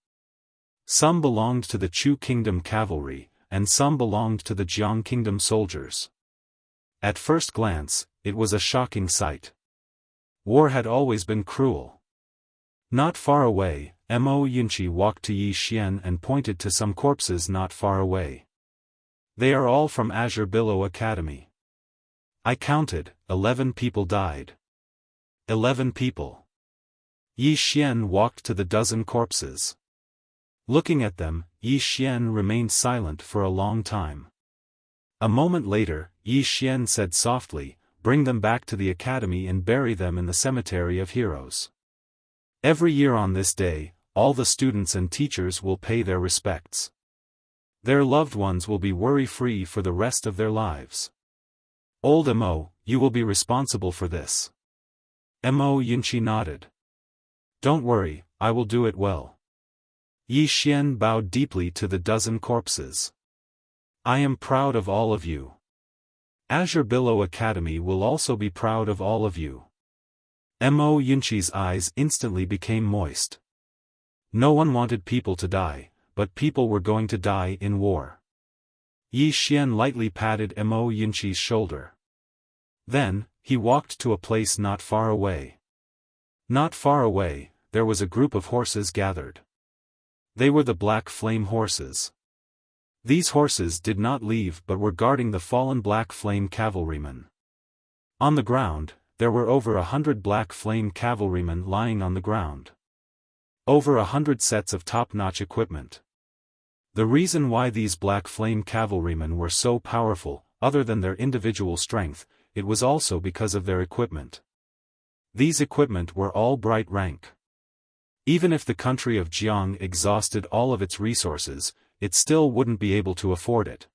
Some belonged to the Chu Kingdom cavalry, and some belonged to the Jiang Kingdom soldiers. At first glance, it was a shocking sight. War had always been cruel. Not far away, Mo Yunqi walked to Yi Xian and pointed to some corpses not far away. "They are all from Azure Billow Academy. I counted, 11 people died. 11 people." Yi Xian walked to the dozen corpses. Looking at them, Yi Xian remained silent for a long time. A moment later, Yi Xian said softly, "Bring them back to the academy and bury them in the cemetery of heroes. Every year on this day, all the students and teachers will pay their respects. Their loved ones will be worry-free for the rest of their lives. Old Mo, you will be responsible for this." Mo Yunqi nodded. "Don't worry, I will do it well." Yi Xian bowed deeply to the dozen corpses. "I am proud of all of you. Azure Billow Academy will also be proud of all of you." Mo Yunqi's eyes instantly became moist. No one wanted people to die, but people were going to die in war. Yi Xian lightly patted Mo Yunqi's shoulder. Then, he walked to a place not far away. Not far away, there was a group of horses gathered. They were the Black Flame horses. These horses did not leave but were guarding the fallen Black Flame cavalrymen. On the ground, there were over 100 Black Flame cavalrymen lying on the ground. Over 100 sets of top-notch equipment. The reason why these Black Flame cavalrymen were so powerful, other than their individual strength, it was also because of their equipment. These equipment were all bright rank. Even if the country of Jiang exhausted all of its resources, it still wouldn't be able to afford it.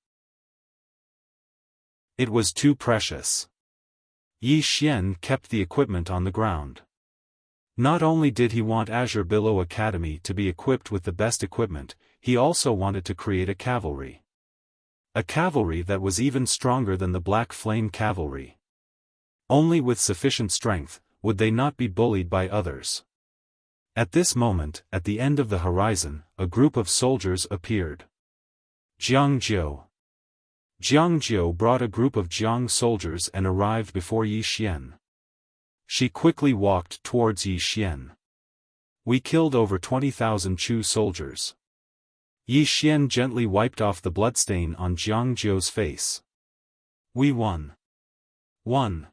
It was too precious. Yi Xian kept the equipment on the ground. Not only did he want Azure Billow Academy to be equipped with the best equipment, he also wanted to create a cavalry. A cavalry that was even stronger than the Black Flame cavalry. Only with sufficient strength, would they not be bullied by others. At this moment, at the end of the horizon, a group of soldiers appeared. Jiang Jiu. Jiang Jiu brought a group of Jiang soldiers and arrived before Yi Xian. She quickly walked towards Yi Xian. We killed over 20,000 Chu soldiers. Yi Xian gently wiped off the bloodstain on Jiang Zhou's face. We won. Won.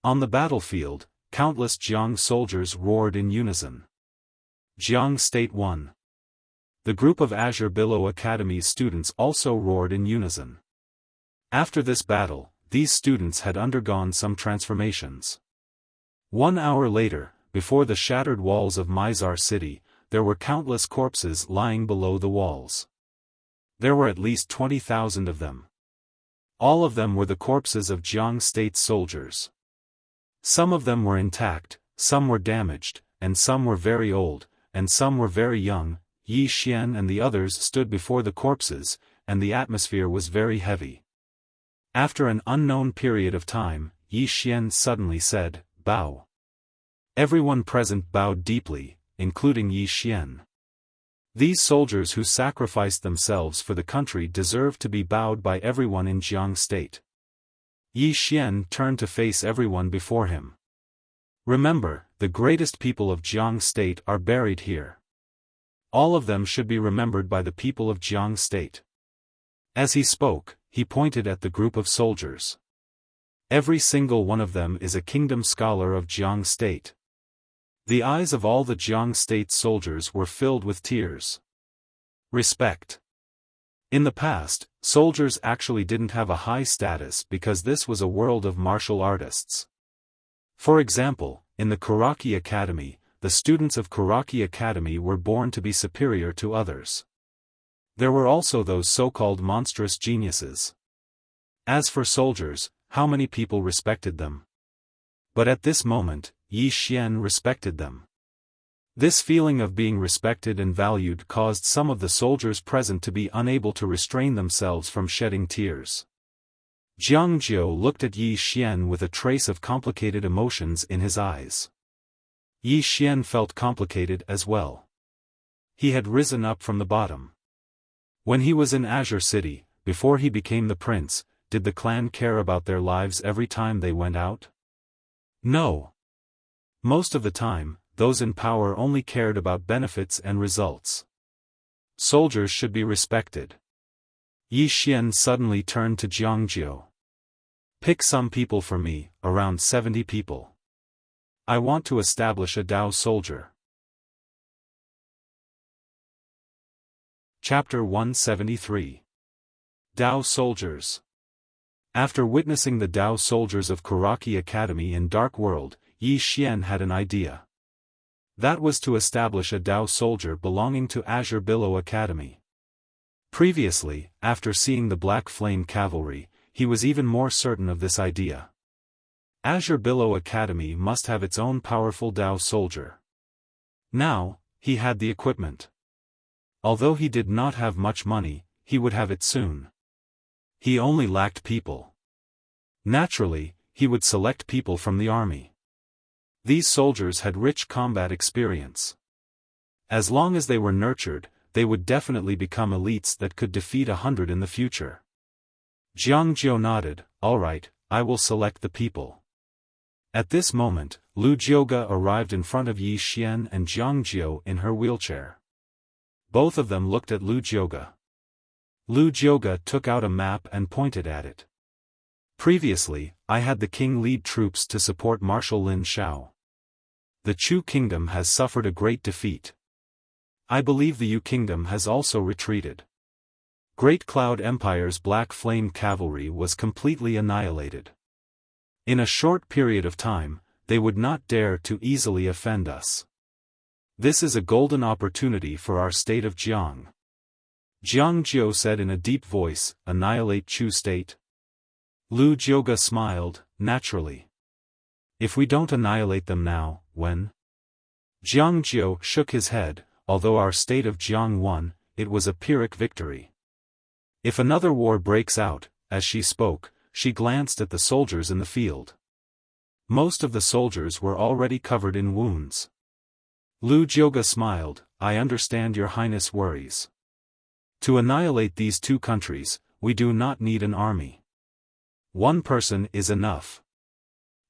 On the battlefield, countless Jiang soldiers roared in unison. Jiang State won. The group of Azure Billow Academy's students also roared in unison. After this battle, these students had undergone some transformations. 1 hour later, before the shattered walls of Mizar City, there were countless corpses lying below the walls. There were at least 20,000 of them. All of them were the corpses of Jiang State's soldiers. Some of them were intact, some were damaged, and some were very old, and some were very young. Yi Xian and the others stood before the corpses, and the atmosphere was very heavy. After an unknown period of time, Yi Xian suddenly said, "Bow." Everyone present bowed deeply, including Yi Xian. These soldiers who sacrificed themselves for the country deserve to be bowed by everyone in Jiang State. Yi Xian turned to face everyone before him. Remember, the greatest people of Jiang State are buried here. All of them should be remembered by the people of Jiang State. As he spoke, he pointed at the group of soldiers. Every single one of them is a kingdom scholar of Jiang State. The eyes of all the Jiang State soldiers were filled with tears. Respect. In the past, soldiers actually didn't have a high status because this was a world of martial artists. For example, in the Karaki Academy, the students of Karaki Academy were born to be superior to others. There were also those so-called monstrous geniuses. As for soldiers, how many people respected them? But at this moment, Yi Xian respected them. This feeling of being respected and valued caused some of the soldiers present to be unable to restrain themselves from shedding tears. Jiang Zhou looked at Yi Xian with a trace of complicated emotions in his eyes. Yi Xian felt complicated as well. He had risen up from the bottom. When he was in Azure City, before he became the prince, did the clan care about their lives every time they went out? No. Most of the time, those in power only cared about benefits and results. Soldiers should be respected. Yi Xian suddenly turned to Jiang Zhou. Pick some people for me, around 70 people. I want to establish a Dao soldier. Chapter 173. Dao Soldiers. After witnessing the Dao soldiers of Karaki Academy in Dark World, Yi Xian had an idea. That was to establish a Dao soldier belonging to Azure Billow Academy. Previously, after seeing the Black Flame Cavalry, he was even more certain of this idea. Azure Billow Academy must have its own powerful Dao soldier. Now, he had the equipment. Although he did not have much money, he would have it soon. He only lacked people. Naturally, he would select people from the army. These soldiers had rich combat experience. As long as they were nurtured, they would definitely become elites that could defeat 100 in the future. Jiang Zhou nodded, "All right, I will select the people." At this moment, Lu Jiuge arrived in front of Yi Xian and Jiang Zhou in her wheelchair. Both of them looked at Lu Jiuge. Lu Jiuge took out a map and pointed at it. Previously, I had the king lead troops to support Marshal Lin Shao. The Chu kingdom has suffered a great defeat. I believe the Yu kingdom has also retreated. Great Cloud Empire's Black Flame Cavalry was completely annihilated. In a short period of time, they would not dare to easily offend us. This is a golden opportunity for our state of Jiang. Jiang Zhou said in a deep voice, "Annihilate Chu state?" Lu Jiuge smiled, "Naturally. If we don't annihilate them now, when?" Jiang Zhou shook his head, "Although our state of Jiang won, it was a Pyrrhic victory. If another war breaks out," as she spoke, she glanced at the soldiers in the field. Most of the soldiers were already covered in wounds. Lu Jiuge smiled, "I understand your highness' worries. To annihilate these two countries, we do not need an army. One person is enough."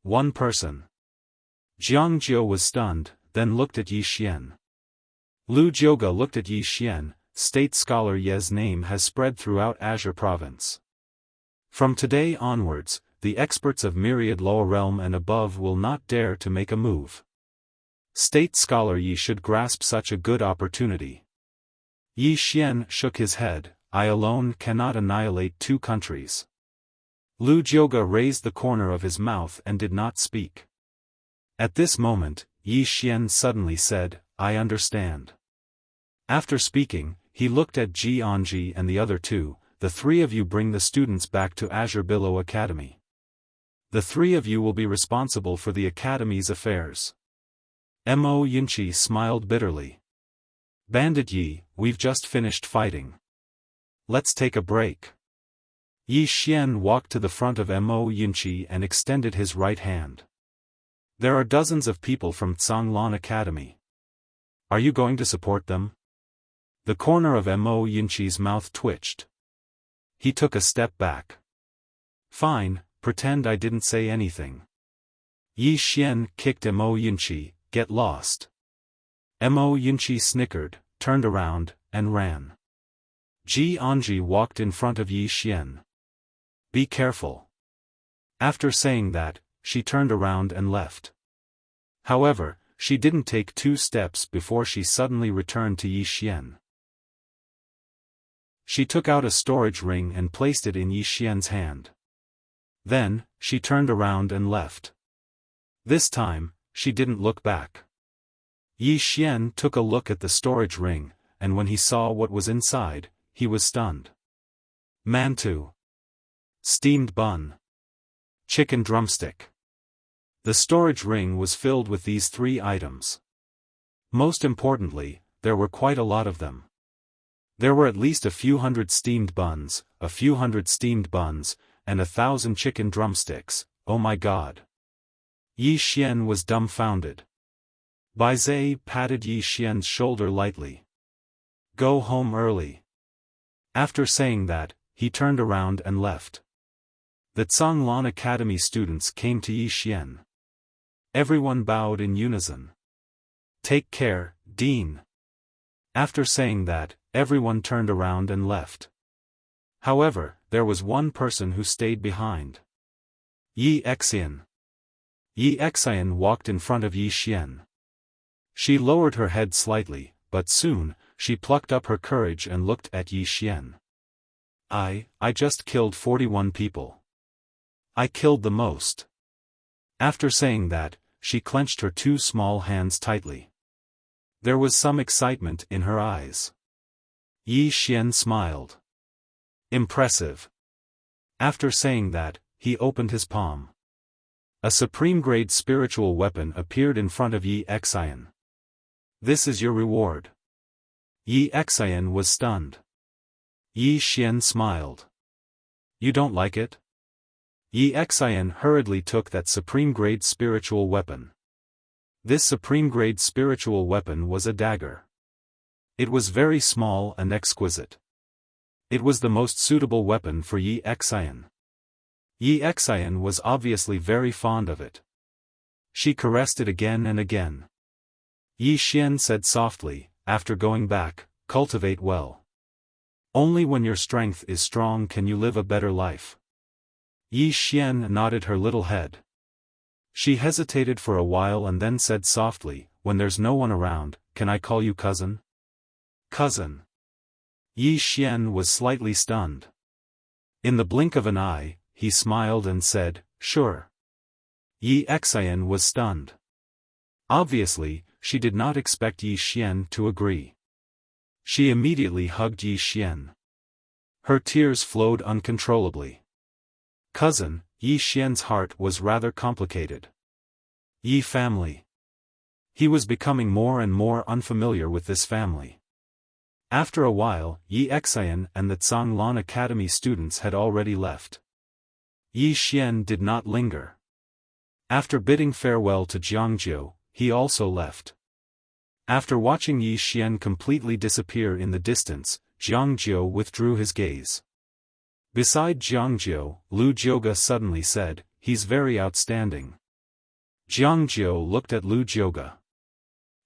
One person. Jiangjiu was stunned, then looked at Yi Xian. Lu Jiuge looked at Yi Xian. State scholar Ye's name has spread throughout Azure province. From today onwards, the experts of Myriad Lower Realm and above will not dare to make a move. State scholar Yi should grasp such a good opportunity. Yi Xian shook his head. I alone cannot annihilate 2 countries. Lu Jiuge raised the corner of his mouth and did not speak. At this moment, Yi Xian suddenly said, I understand. After speaking, he looked at Ji Anji and the other 2, the 3 of you bring the students back to Azure Billow Academy. The 3 of you will be responsible for the Academy's affairs. Mo Yinchi smiled bitterly. Bandit Yi, we've just finished fighting. Let's take a break. Yi Xian walked to the front of Mo Yinchi and extended his right hand. There are dozens of people from Tsanglan Academy. Are you going to support them? The corner of Mo Yinchi's mouth twitched. He took a step back. Fine, pretend I didn't say anything. Yi Xian kicked Mo Yinchi. Get lost. Mo Yinchi snickered, turned around, and ran. Ji Anji walked in front of Yi Xian. Be careful. After saying that, she turned around and left. However, she didn't take 2 steps before she suddenly returned to Yi Xian. She took out a storage ring and placed it in Yi Xian's hand. Then, she turned around and left. This time, she didn't look back. Yi Xian took a look at the storage ring, and when he saw what was inside, he was stunned. Mantou. Steamed bun. Chicken drumstick. The storage ring was filled with these 3 items. Most importantly, there were quite a lot of them. There were at least a few hundred steamed buns, a few hundred steamed buns, and 1,000 chicken drumsticks. Oh my god. Yi Xian was dumbfounded. Bai Zai patted Yi Xian's shoulder lightly. Go home early. After saying that, he turned around and left. The Tsanglan Academy students came to Yi Xian. Everyone bowed in unison. Take care, Dean. After saying that, everyone turned around and left. However, there was one person who stayed behind. Yi Xian. Yi Xian walked in front of Yi Xian. She lowered her head slightly, but soon, she plucked up her courage and looked at Yi Xian. I just killed 41 people. I killed the most. After saying that, she clenched her 2 small hands tightly. There was some excitement in her eyes. Yi Xian smiled. Impressive. After saying that, he opened his palm. A supreme-grade spiritual weapon appeared in front of Yi Xian. This is your reward. Yi Xian was stunned. Yi Xian smiled. You don't like it? Yi Xian hurriedly took that supreme-grade spiritual weapon. This supreme-grade spiritual weapon was a dagger. It was very small and exquisite. It was the most suitable weapon for Yi Xian. Yi Xian was obviously very fond of it. She caressed it again and again. Yi Xian said softly, after going back, cultivate well. Only when your strength is strong can you live a better life. Yi Xian nodded her little head. She hesitated for a while and then said softly, when there's no one around, can I call you cousin? Cousin. Yi Xian was slightly stunned. In the blink of an eye, he smiled and said, sure. Yi Xian was stunned. Obviously, she did not expect Yi Xian to agree. She immediately hugged Yi Xian. Her tears flowed uncontrollably. Cousin, Yi Xian's heart was rather complicated. Yi family. He was becoming more and more unfamiliar with this family. After a while, Yi Xian and the Tsanglan Academy students had already left. Yi Xian did not linger. After bidding farewell to Jiangjiu, he also left. After watching Yi Xian completely disappear in the distance, Jiangjiu withdrew his gaze. Beside Jiangjiu, Lu Jiuge suddenly said, he's very outstanding. Jiang Jiu looked at Lu Jioge.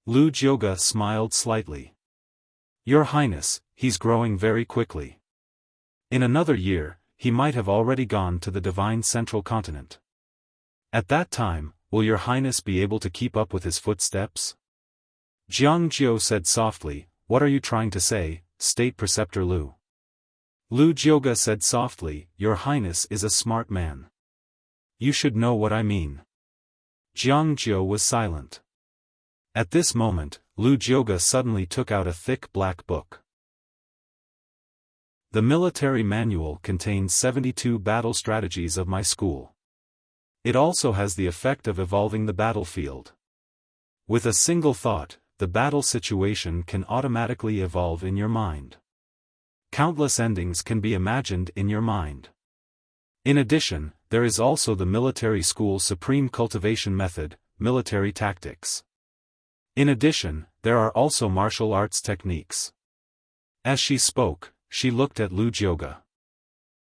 Lu Jioge smiled slightly. Your Highness, he's growing very quickly. In another year, he might have already gone to the divine central continent. At that time, will your Highness be able to keep up with his footsteps? Jiang Jiu said softly, what are you trying to say, State Preceptor Lu? Lu Jioge said softly, Your Highness is a smart man. You should know what I mean. Jiang Jiu was silent. At this moment, Lu Jioge suddenly took out a thick black book. The military manual contains 72 battle strategies of my school. It also has the effect of evolving the battlefield. With a single thought, the battle situation can automatically evolve in your mind. Countless endings can be imagined in your mind. In addition, there is also the military school supreme cultivation method, military tactics. In addition, there are also martial arts techniques. As she spoke, she looked at Lu Jioge.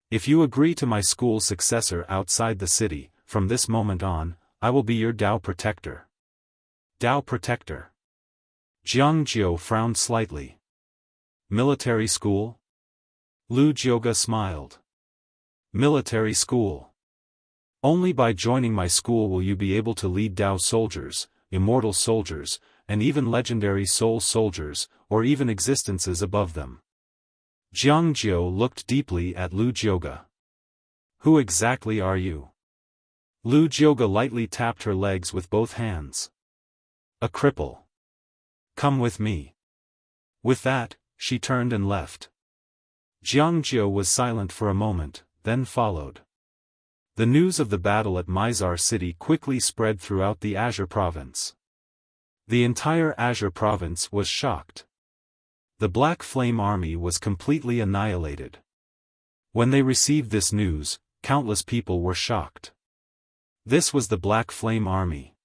If you agree to my school successor outside the city, from this moment on, I will be your Dao protector. Dao protector. Jiang Jiu frowned slightly. Military school? Lu Jioge smiled. Military school. Only by joining my school will you be able to lead Dao soldiers, immortal soldiers, and even legendary soul soldiers, or even existences above them. Jiang Jiu looked deeply at Lu Jioge. Who exactly are you? Lu Jioge lightly tapped her legs with both hands. A cripple. Come with me. With that, she turned and left. Jiang Jiu was silent for a moment, then followed. The news of the battle at Mizar City quickly spread throughout the Azure Province. The entire Azure Province was shocked. The Black Flame Army was completely annihilated. When they received this news, countless people were shocked. This was the Black Flame Army.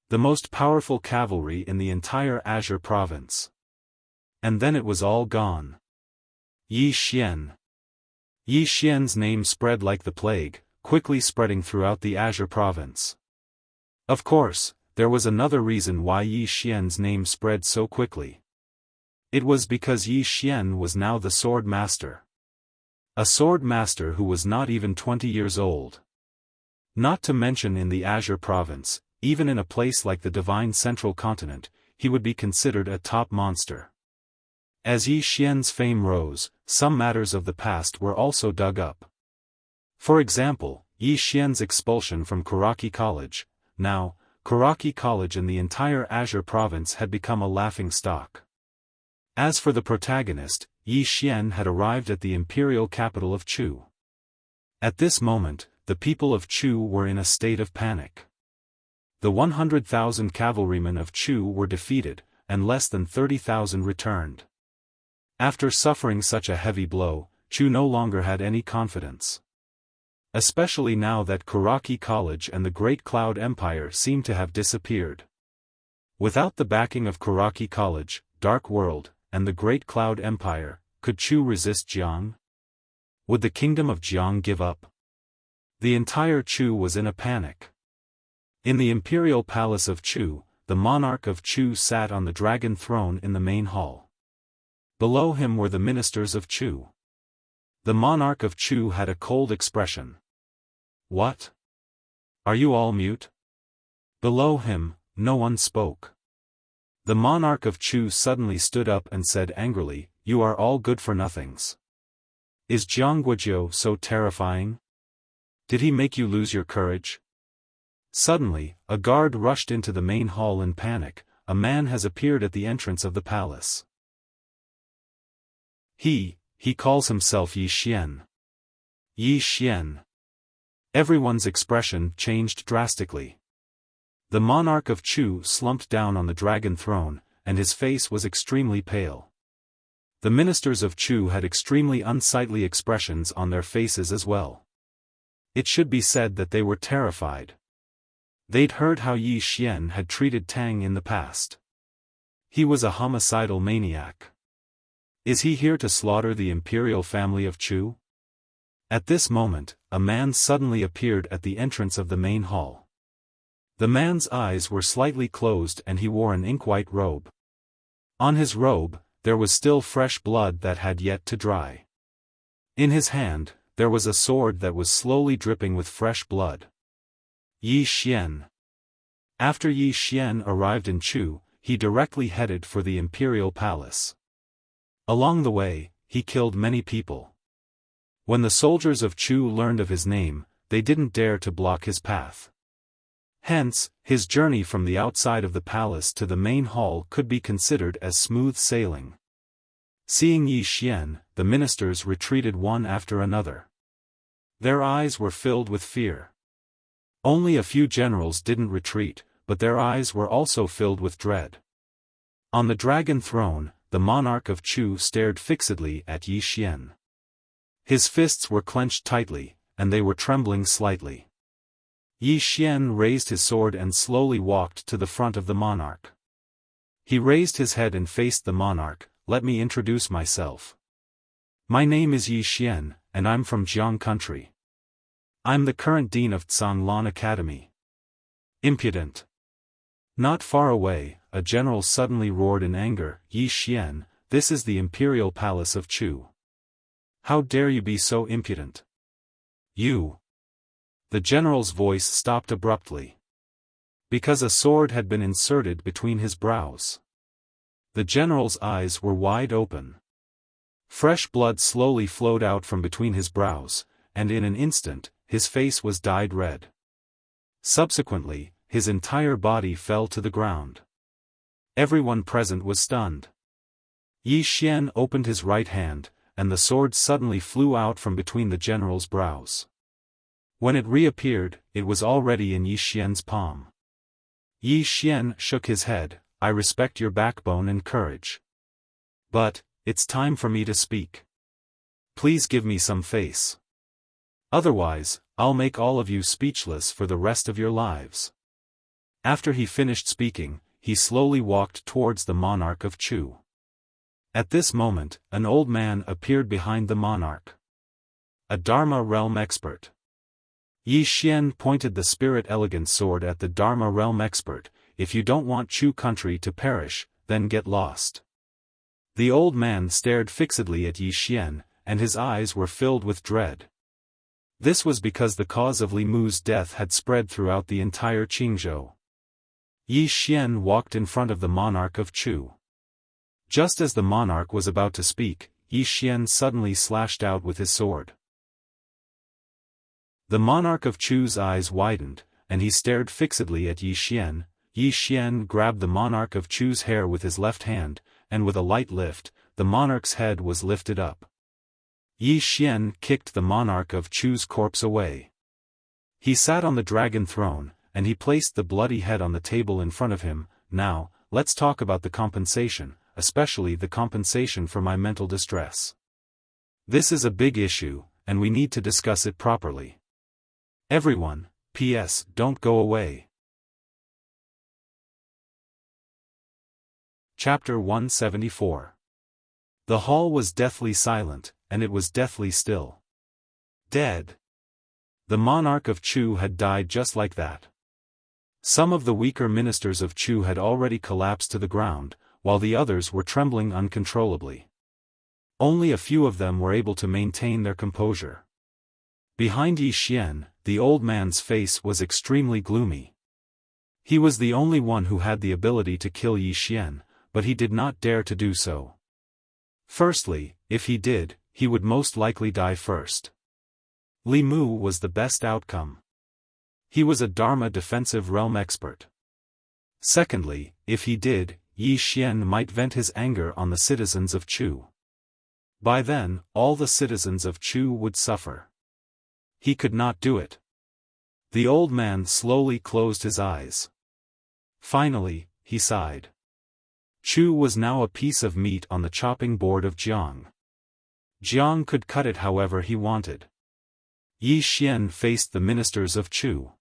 The most powerful cavalry in the entire Azure Province. And then it was all gone. Yi Xian. Yi Xian's name spread like the plague, quickly spreading throughout the Azure Province. Of course, there was another reason why Yi Xian's name spread so quickly. It was because Yi Xian was now the Swordmaster. A Swordmaster who was not even 20 years old. Not to mention in the Azure Province, even in a place like the Divine Central Continent, he would be considered a top monster. As Yi Xian's fame rose, some matters of the past were also dug up. For example, Yi Xian's expulsion from Kuraki College. Now, Kuraki College and the entire Azure Province had become a laughingstock. As for the protagonist, Yi Xian had arrived at the imperial capital of Chu. At this moment, the people of Chu were in a state of panic. The 100,000 cavalrymen of Chu were defeated, and less than 30,000 returned. After suffering such a heavy blow, Chu no longer had any confidence. Especially now that Kuraki College and the Great Cloud Empire seemed to have disappeared. Without the backing of Kuraki College, Dark World, and the Great Cloud Empire, could Chu resist Jiang? Would the kingdom of Jiang give up? The entire Chu was in a panic. In the imperial palace of Chu, the monarch of Chu sat on the dragon throne in the main hall. Below him were the ministers of Chu. The monarch of Chu had a cold expression. What? Are you all mute? Below him, no one spoke. The monarch of Chu suddenly stood up and said angrily, You are all good-for-nothings. Is Jiang Guizhou so terrifying? Did he make you lose your courage? Suddenly, a guard rushed into the main hall in panic. A man has appeared at the entrance of the palace. He calls himself Yi Xian. Yi Xian. Everyone's expression changed drastically. The monarch of Chu slumped down on the dragon throne, and his face was extremely pale. The ministers of Chu had extremely unsightly expressions on their faces as well. It should be said that they were terrified. They'd heard how Yi Xian had treated Tang in the past. He was a homicidal maniac. Is he here to slaughter the imperial family of Chu? At this moment, a man suddenly appeared at the entrance of the main hall. The man's eyes were slightly closed and he wore an ink-white robe. On his robe, there was still fresh blood that had yet to dry. In his hand, there was a sword that was slowly dripping with fresh blood. Yi Xian. After Yi Xian arrived in Chu, he directly headed for the imperial palace. Along the way, he killed many people. When the soldiers of Chu learned of his name, they didn't dare to block his path. Hence, his journey from the outside of the palace to the main hall could be considered as smooth sailing. Seeing Yi Xian, the ministers retreated one after another. Their eyes were filled with fear. Only a few generals didn't retreat, but their eyes were also filled with dread. On the dragon throne, the monarch of Chu stared fixedly at Yi Xian. His fists were clenched tightly, and they were trembling slightly. Yi Xian raised his sword and slowly walked to the front of the monarch. He raised his head and faced the monarch. "Let me introduce myself. My name is Yi Xian, and I'm from Jiang country. I'm the current dean of Tsanglan Academy." Impudent. Not far away, a general suddenly roared in anger, "Yi Xian, this is the imperial palace of Chu. How dare you be so impudent? You!" The general's voice stopped abruptly. Because a sword had been inserted between his brows. The general's eyes were wide open. Fresh blood slowly flowed out from between his brows, and in an instant, his face was dyed red. Subsequently, his entire body fell to the ground. Everyone present was stunned. Yi Xian opened his right hand, and the sword suddenly flew out from between the general's brows. When it reappeared, it was already in Yi Xian's palm. Yi Xian shook his head. "I respect your backbone and courage. But, it's time for me to speak. Please give me some face. Otherwise, I'll make all of you speechless for the rest of your lives." After he finished speaking, he slowly walked towards the monarch of Chu. At this moment, an old man appeared behind the monarch. A Dharma realm expert. Yi Xian pointed the spirit-elegant sword at the Dharma realm expert. "If you don't want Chu country to perish, then get lost." The old man stared fixedly at Yi Xian, and his eyes were filled with dread. This was because the cause of Li Mu's death had spread throughout the entire Qingzhou. Yi Xian walked in front of the monarch of Chu. Just as the monarch was about to speak, Yi Xian suddenly slashed out with his sword. The monarch of Chu's eyes widened, and he stared fixedly at Yi Xian. Yi Xian grabbed the monarch of Chu's hair with his left hand, and with a light lift, the monarch's head was lifted up. Yi Xian kicked the monarch of Chu's corpse away. He sat on the dragon throne, and he placed the bloody head on the table in front of him. "Now, let's talk about the compensation, especially the compensation for my mental distress. This is a big issue, and we need to discuss it properly. Everyone, P.S. don't go away." Chapter 174. The hall was deathly silent, and it was deathly still. Dead. The monarch of Chu had died just like that. Some of the weaker ministers of Chu had already collapsed to the ground, while the others were trembling uncontrollably. Only a few of them were able to maintain their composure. Behind Yi Xian, the old man's face was extremely gloomy. He was the only one who had the ability to kill Yi Xian, but he did not dare to do so. Firstly, if he did, he would most likely die first. Li Mu was the best outcome. He was a Dharma defensive realm expert. Secondly, if he did, Yi Xian might vent his anger on the citizens of Chu. By then, all the citizens of Chu would suffer. He could not do it. The old man slowly closed his eyes. Finally, he sighed. Chu was now a piece of meat on the chopping board of Jiang. Jiang could cut it however he wanted. Yi Xian faced the ministers of Chu.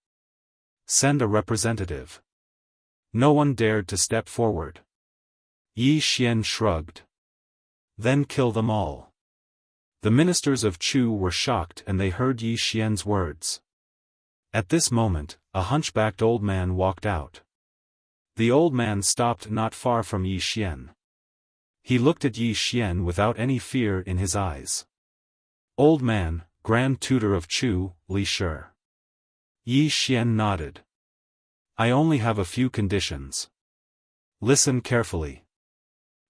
"Send a representative." No one dared to step forward. Yi Xian shrugged. "Then kill them all." The ministers of Chu were shocked and they heard Yi Xian's words. At this moment, a hunchbacked old man walked out. The old man stopped not far from Yi Xian. He looked at Yi Xian without any fear in his eyes. Old man, Grand Tutor of Chu, Li Shi. Yi Xian nodded. I only have a few conditions. Listen carefully.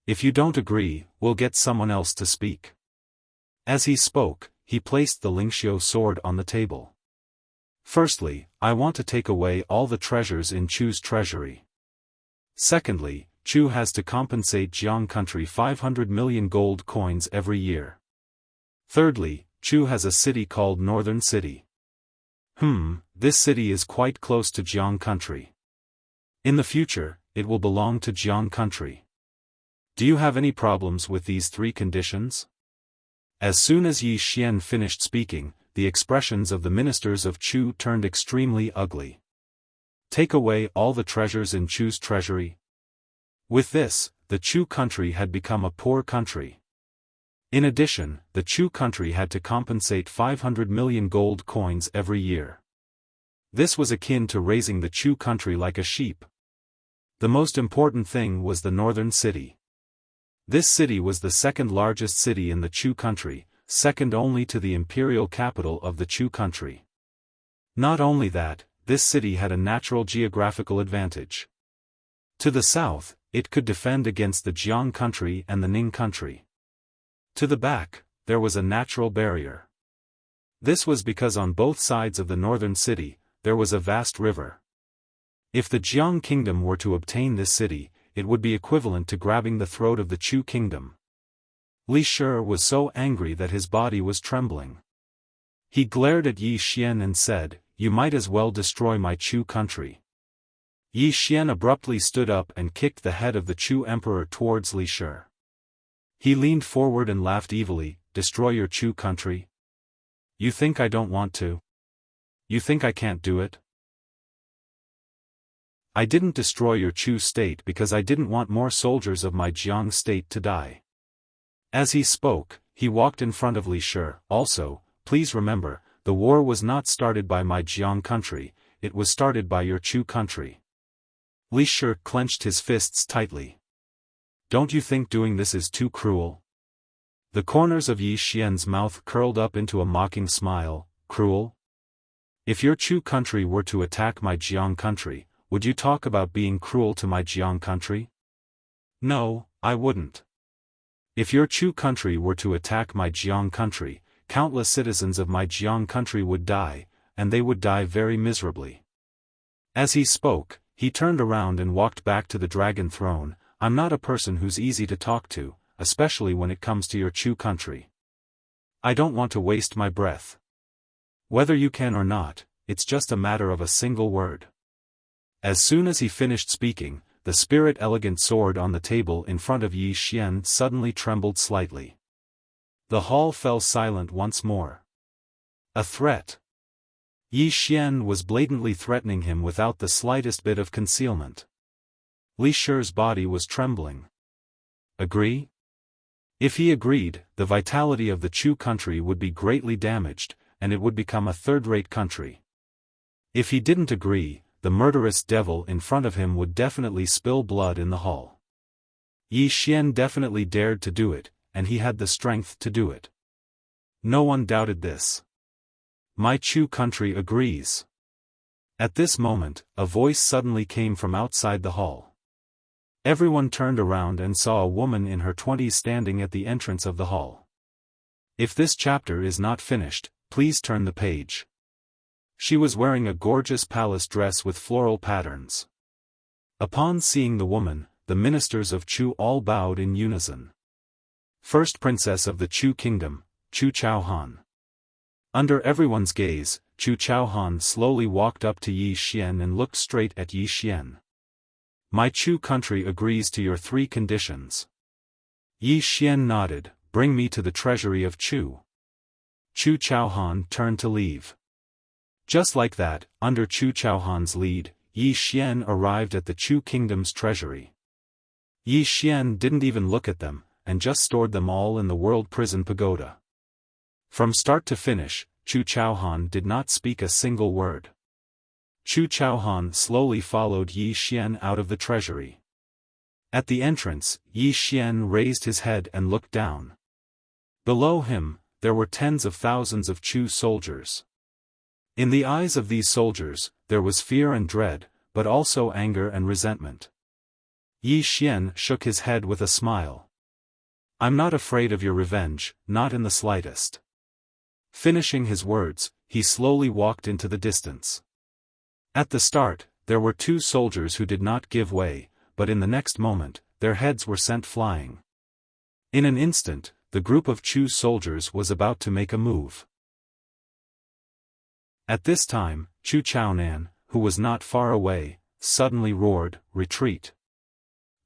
If you don't agree, we'll get someone else to speak. As he spoke, he placed the Lingxiu sword on the table. Firstly, I want to take away all the treasures in Chu's treasury. Secondly, Chu has to compensate Jiang country 500 million gold coins every year. Thirdly, Chu has a city called Northern City. This city is quite close to Jiang country. In the future, it will belong to Jiang country. Do you have any problems with these three conditions? As soon as Yi Xian finished speaking, the expressions of the ministers of Chu turned extremely ugly. Take away all the treasures in Chu's treasury? With this, the Chu country had become a poor country. In addition, the Chu country had to compensate 500 million gold coins every year. This was akin to raising the Chu country like a sheep. The most important thing was the northern city. This city was the second largest city in the Chu country, second only to the imperial capital of the Chu country. Not only that, this city had a natural geographical advantage. To the south, it could defend against the Jiang country and the Ning country. To the back, there was a natural barrier. This was because on both sides of the northern city, there was a vast river. If the Jiang kingdom were to obtain this city, it would be equivalent to grabbing the throat of the Chu kingdom. Li Shi was so angry that his body was trembling. He glared at Yi Xian and said, "You might as well destroy my Chu country." Yi Xian abruptly stood up and kicked the head of the Chu emperor towards Li Shi. He leaned forward and laughed evilly, "Destroy your Chu country? You think I don't want to? You think I can't do it? I didn't destroy your Chu state because I didn't want more soldiers of my Jiang state to die." As he spoke, he walked in front of Li Shi. Also, please remember, the war was not started by my Jiang country, it was started by your Chu country. Li Shi clenched his fists tightly. Don't you think doing this is too cruel? The corners of Yi Xian's mouth curled up into a mocking smile. Cruel? If your Chu country were to attack my Jiang country, would you talk about being cruel to my Jiang country? No, I wouldn't. If your Chu country were to attack my Jiang country, countless citizens of my Jiang country would die, and they would die very miserably. As he spoke, he turned around and walked back to the dragon throne. I'm not a person who's easy to talk to, especially when it comes to your Chu country. I don't want to waste my breath. Whether you can or not, it's just a matter of a single word. As soon as he finished speaking, the spirit-elegant sword on the table in front of Yi Xian suddenly trembled slightly. The hall fell silent once more. A threat. Yi Xian was blatantly threatening him without the slightest bit of concealment. Li Shi's body was trembling. Agree? If he agreed, the vitality of the Chu country would be greatly damaged, and it would become a third-rate country. If he didn't agree, the murderous devil in front of him would definitely spill blood in the hall. Yi Xian definitely dared to do it, and he had the strength to do it. No one doubted this. My Chu country agrees. At this moment, a voice suddenly came from outside the hall. Everyone turned around and saw a woman in her 20s standing at the entrance of the hall. If this chapter is not finished, please turn the page. She was wearing a gorgeous palace dress with floral patterns. Upon seeing the woman, the ministers of Chu all bowed in unison. First princess of the Chu kingdom, Chu Xiaofan. Under everyone's gaze, Chu Xiaofan slowly walked up to Yi Xian and looked straight at Yi Xian. My Chu country agrees to your three conditions. Yi Xian nodded. Bring me to the treasury of Chu. Chu Xiaofan turned to leave. Just like that, under Chu Xiaofan's lead, Yi Xian arrived at the Chu kingdom's treasury. Yi Xian didn't even look at them, and just stored them all in the World Prison Pagoda. From start to finish, Chu Xiaofan did not speak a single word. Chu Xiaofan slowly followed Yi Xian out of the treasury. At the entrance, Yi Xian raised his head and looked down. Below him, there were tens of thousands of Chu soldiers. In the eyes of these soldiers, there was fear and dread, but also anger and resentment. Yi Xian shook his head with a smile. "I'm not afraid of your revenge, not in the slightest." Finishing his words, he slowly walked into the distance. At the start, there were 2 soldiers who did not give way, but in the next moment, their heads were sent flying. In an instant, the group of Chu soldiers was about to make a move. At this time, Chu Chaonan, who was not far away, suddenly roared, "Retreat!"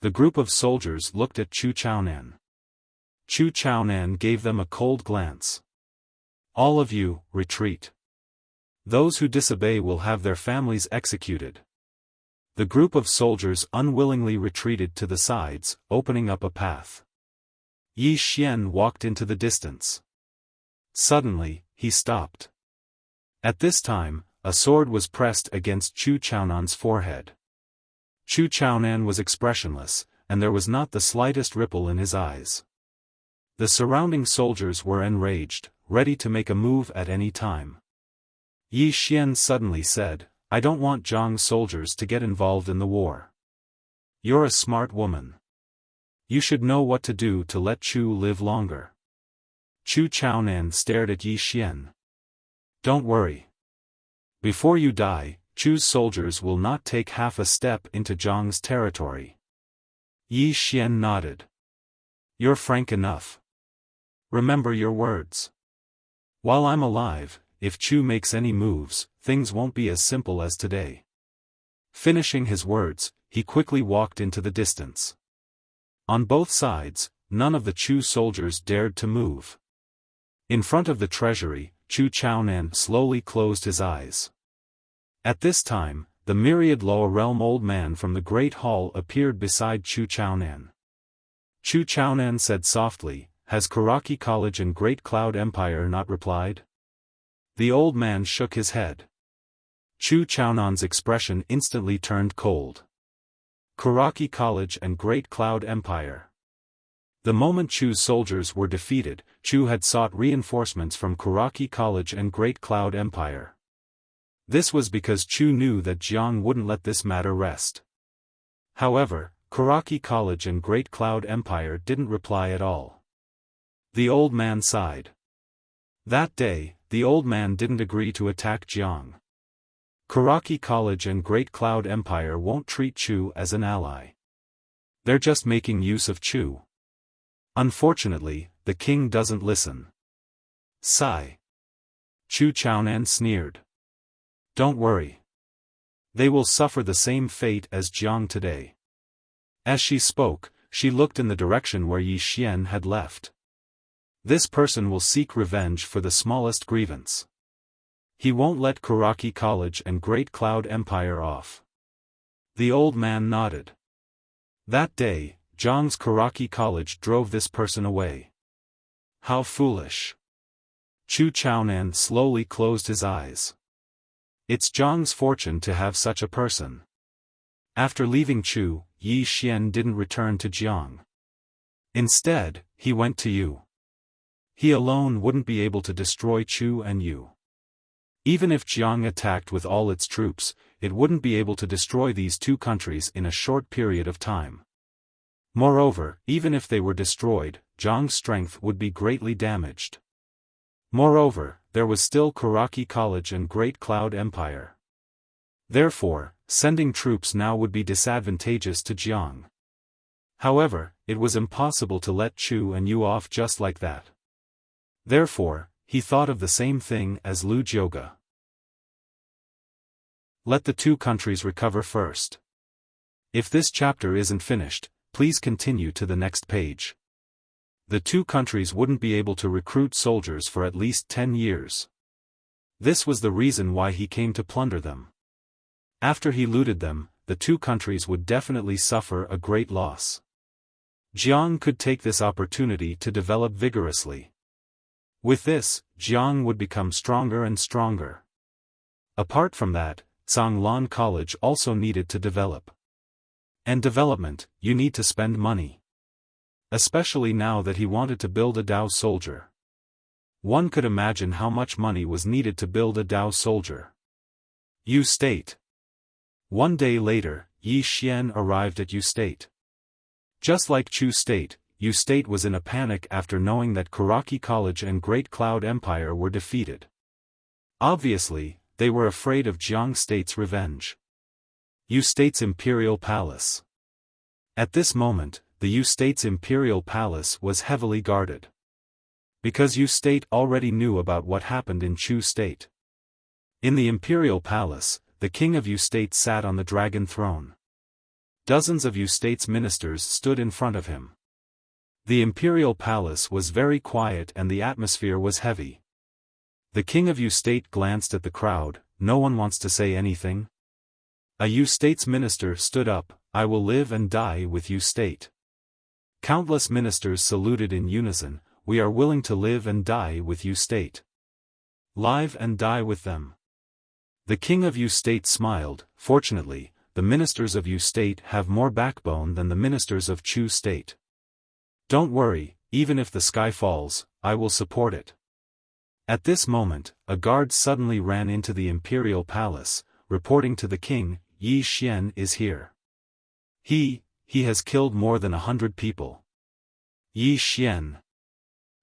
The group of soldiers looked at Chu Chaonan. Chu Chaonan gave them a cold glance. "All of you, retreat. Those who disobey will have their families executed." The group of soldiers unwillingly retreated to the sides, opening up a path. Yi Xian walked into the distance. Suddenly, he stopped. At this time, a sword was pressed against Chu Chaonan's forehead. Chu Chaonan was expressionless, and there was not the slightest ripple in his eyes. The surrounding soldiers were enraged, ready to make a move at any time. Yi Xian suddenly said, "I don't want Zhang's soldiers to get involved in the war. You're a smart woman. You should know what to do to let Chu live longer." Chu Chaonan stared at Yi Xian. "Don't worry. Before you die, Chu's soldiers will not take half a step into Zhang's territory." Yi Xian nodded. "You're frank enough. Remember your words. While I'm alive, if Chu makes any moves, things won't be as simple as today." Finishing his words, he quickly walked into the distance. On both sides, none of the Chu soldiers dared to move. In front of the treasury, Chu Chaonan slowly closed his eyes. At this time, the myriad Lower Realm old man from the Great Hall appeared beside Chu Chaonan. Chu Chaonan said softly, "Has Karaki College and Great Cloud Empire not replied?" The old man shook his head. Chu Chaonan's expression instantly turned cold. Karaki College and Great Cloud Empire. The moment Chu's soldiers were defeated, Chu had sought reinforcements from Karaki College and Great Cloud Empire. This was because Chu knew that Jiang wouldn't let this matter rest. However, Karaki College and Great Cloud Empire didn't reply at all. The old man sighed. That day, the old man didn't agree to attack Jiang. Karaki College and Great Cloud Empire won't treat Chu as an ally. They're just making use of Chu. Unfortunately, the king doesn't listen. Sigh. Chu Chaonan sneered. "Don't worry. They will suffer the same fate as Jiang today." As she spoke, she looked in the direction where Yi Xian had left. This person will seek revenge for the smallest grievance. He won't let Karaki College and Great Cloud Empire off. The old man nodded. That day, Jiang's Karaki College drove this person away. How foolish. Chu Chaonan slowly closed his eyes. It's Jiang's fortune to have such a person. After leaving Chu, Yi Xian didn't return to Jiang. Instead, he went to Yu. He alone wouldn't be able to destroy Chu and Yu. Even if Jiang attacked with all its troops, it wouldn't be able to destroy these 2 countries in a short period of time. Moreover, even if they were destroyed, Jiang's strength would be greatly damaged. Moreover, there was still Karaki College and Great Cloud Empire. Therefore, sending troops now would be disadvantageous to Jiang. However, it was impossible to let Chu and Yu off just like that. Therefore, he thought of the same thing as Lu Jioga. Let the 2 countries recover first. If this chapter isn't finished, please continue to the next page. The 2 countries wouldn't be able to recruit soldiers for at least 10 years. This was the reason why he came to plunder them. After he looted them, the 2 countries would definitely suffer a great loss. Jiang could take this opportunity to develop vigorously. With this, Jiang would become stronger and stronger. Apart from that, Zhanglan College also needed to develop. And development, you need to spend money. Especially now that he wanted to build a Dao soldier. One could imagine how much money was needed to build a Dao soldier. Yu State. One day later, Yi Xian arrived at Yu State. Just like Chu State, Yu State was in a panic after knowing that Kuraki College and Great Cloud Empire were defeated. Obviously, they were afraid of Jiang State's revenge. Yu State's Imperial Palace. At this moment, the Yu State's Imperial Palace was heavily guarded. Because Yu State already knew about what happened in Chu State. In the Imperial Palace, the king of Yu State sat on the dragon throne. Dozens of Yu State's ministers stood in front of him. The Imperial Palace was very quiet and the atmosphere was heavy. The king of Yu State glanced at the crowd. No one wants to say anything? A Yu State's minister stood up. I will live and die with Yu State. Countless ministers saluted in unison. We are willing to live and die with Yu State. Live and die with them. The king of Yu State smiled. Fortunately, the ministers of Yu State have more backbone than the ministers of Chu State. Don't worry, even if the sky falls, I will support it. At this moment, a guard suddenly ran into the Imperial Palace, reporting to the king, Yi Xian is here. He has killed more than 100 people. Yi Xian.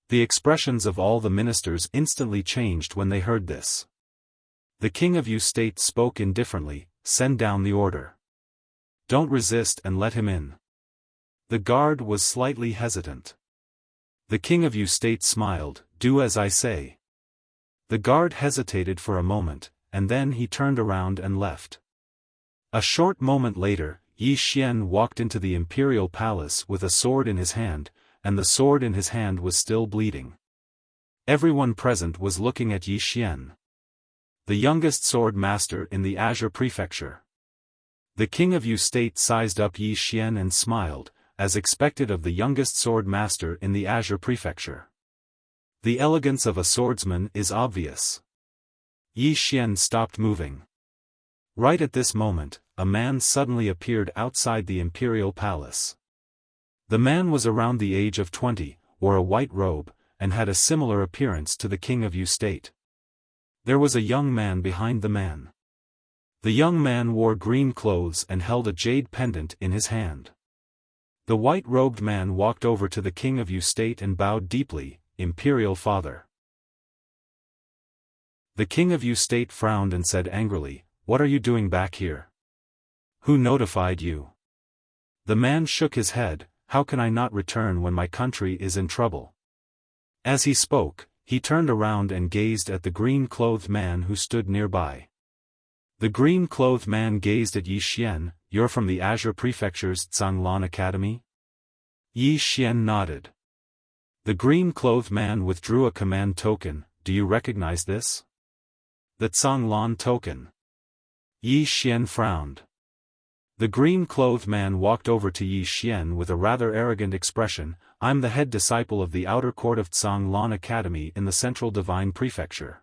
The expressions of all the ministers instantly changed when they heard this. The king of Yu State spoke indifferently, send down the order. Don't resist and let him in. The guard was slightly hesitant. The king of Yu State smiled, do as I say. The guard hesitated for a moment, and then he turned around and left. A short moment later, Yi Xian walked into the Imperial Palace with a sword in his hand, and the sword in his hand was still bleeding. Everyone present was looking at Yi Xian. The youngest Swordmaster in the Azure Prefecture. The king of Yu State sized up Yi Xian and smiled, as expected of the youngest Swordmaster in the Azure Prefecture. The elegance of a swordsman is obvious. Yi Xian stopped moving. Right at this moment, a man suddenly appeared outside the Imperial Palace. The man was around the age of 20, wore a white robe, and had a similar appearance to the king of Yu State. There was a young man behind the man. The young man wore green clothes and held a jade pendant in his hand. The white-robed man walked over to the king of Yu State and bowed deeply, Imperial Father. The king of Yu State frowned and said angrily, what are you doing back here? Who notified you? The man shook his head, how can I not return when my country is in trouble? As he spoke, he turned around and gazed at the green-clothed man who stood nearby. The green-clothed man gazed at Yi Xian, you're from the Azure Prefecture's Zhanglan Academy? Yi Xian nodded. The green-clothed man withdrew a command token, do you recognize this? The Zhanglan token. Yi Xian frowned. The green-clothed man walked over to Yi Xian with a rather arrogant expression, I'm the head disciple of the outer court of Zhanglan Academy in the Central Divine Prefecture.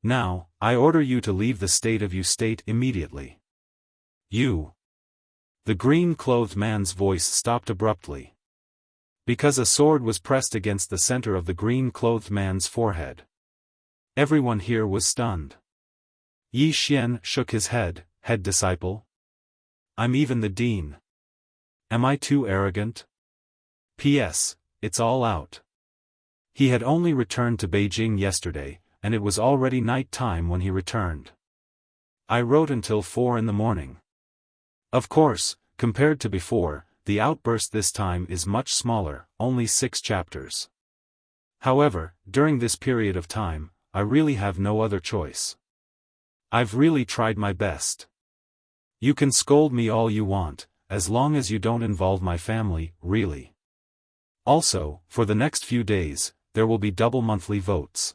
Now, I order you to leave the state of Yu State immediately. You. The green-clothed man's voice stopped abruptly. Because a sword was pressed against the center of the green-clothed man's forehead. Everyone here was stunned. Yi Xian shook his head, head disciple? I'm even the dean. Am I too arrogant? P.S. It's all out. He had only returned to Beijing yesterday, and it was already night time when he returned. I wrote until 4 in the morning. Of course, compared to before, the outburst this time is much smaller, only 6 chapters. However, during this period of time, I really have no other choice. I've really tried my best. You can scold me all you want, as long as you don't involve my family, really. Also, for the next few days, there will be double monthly votes.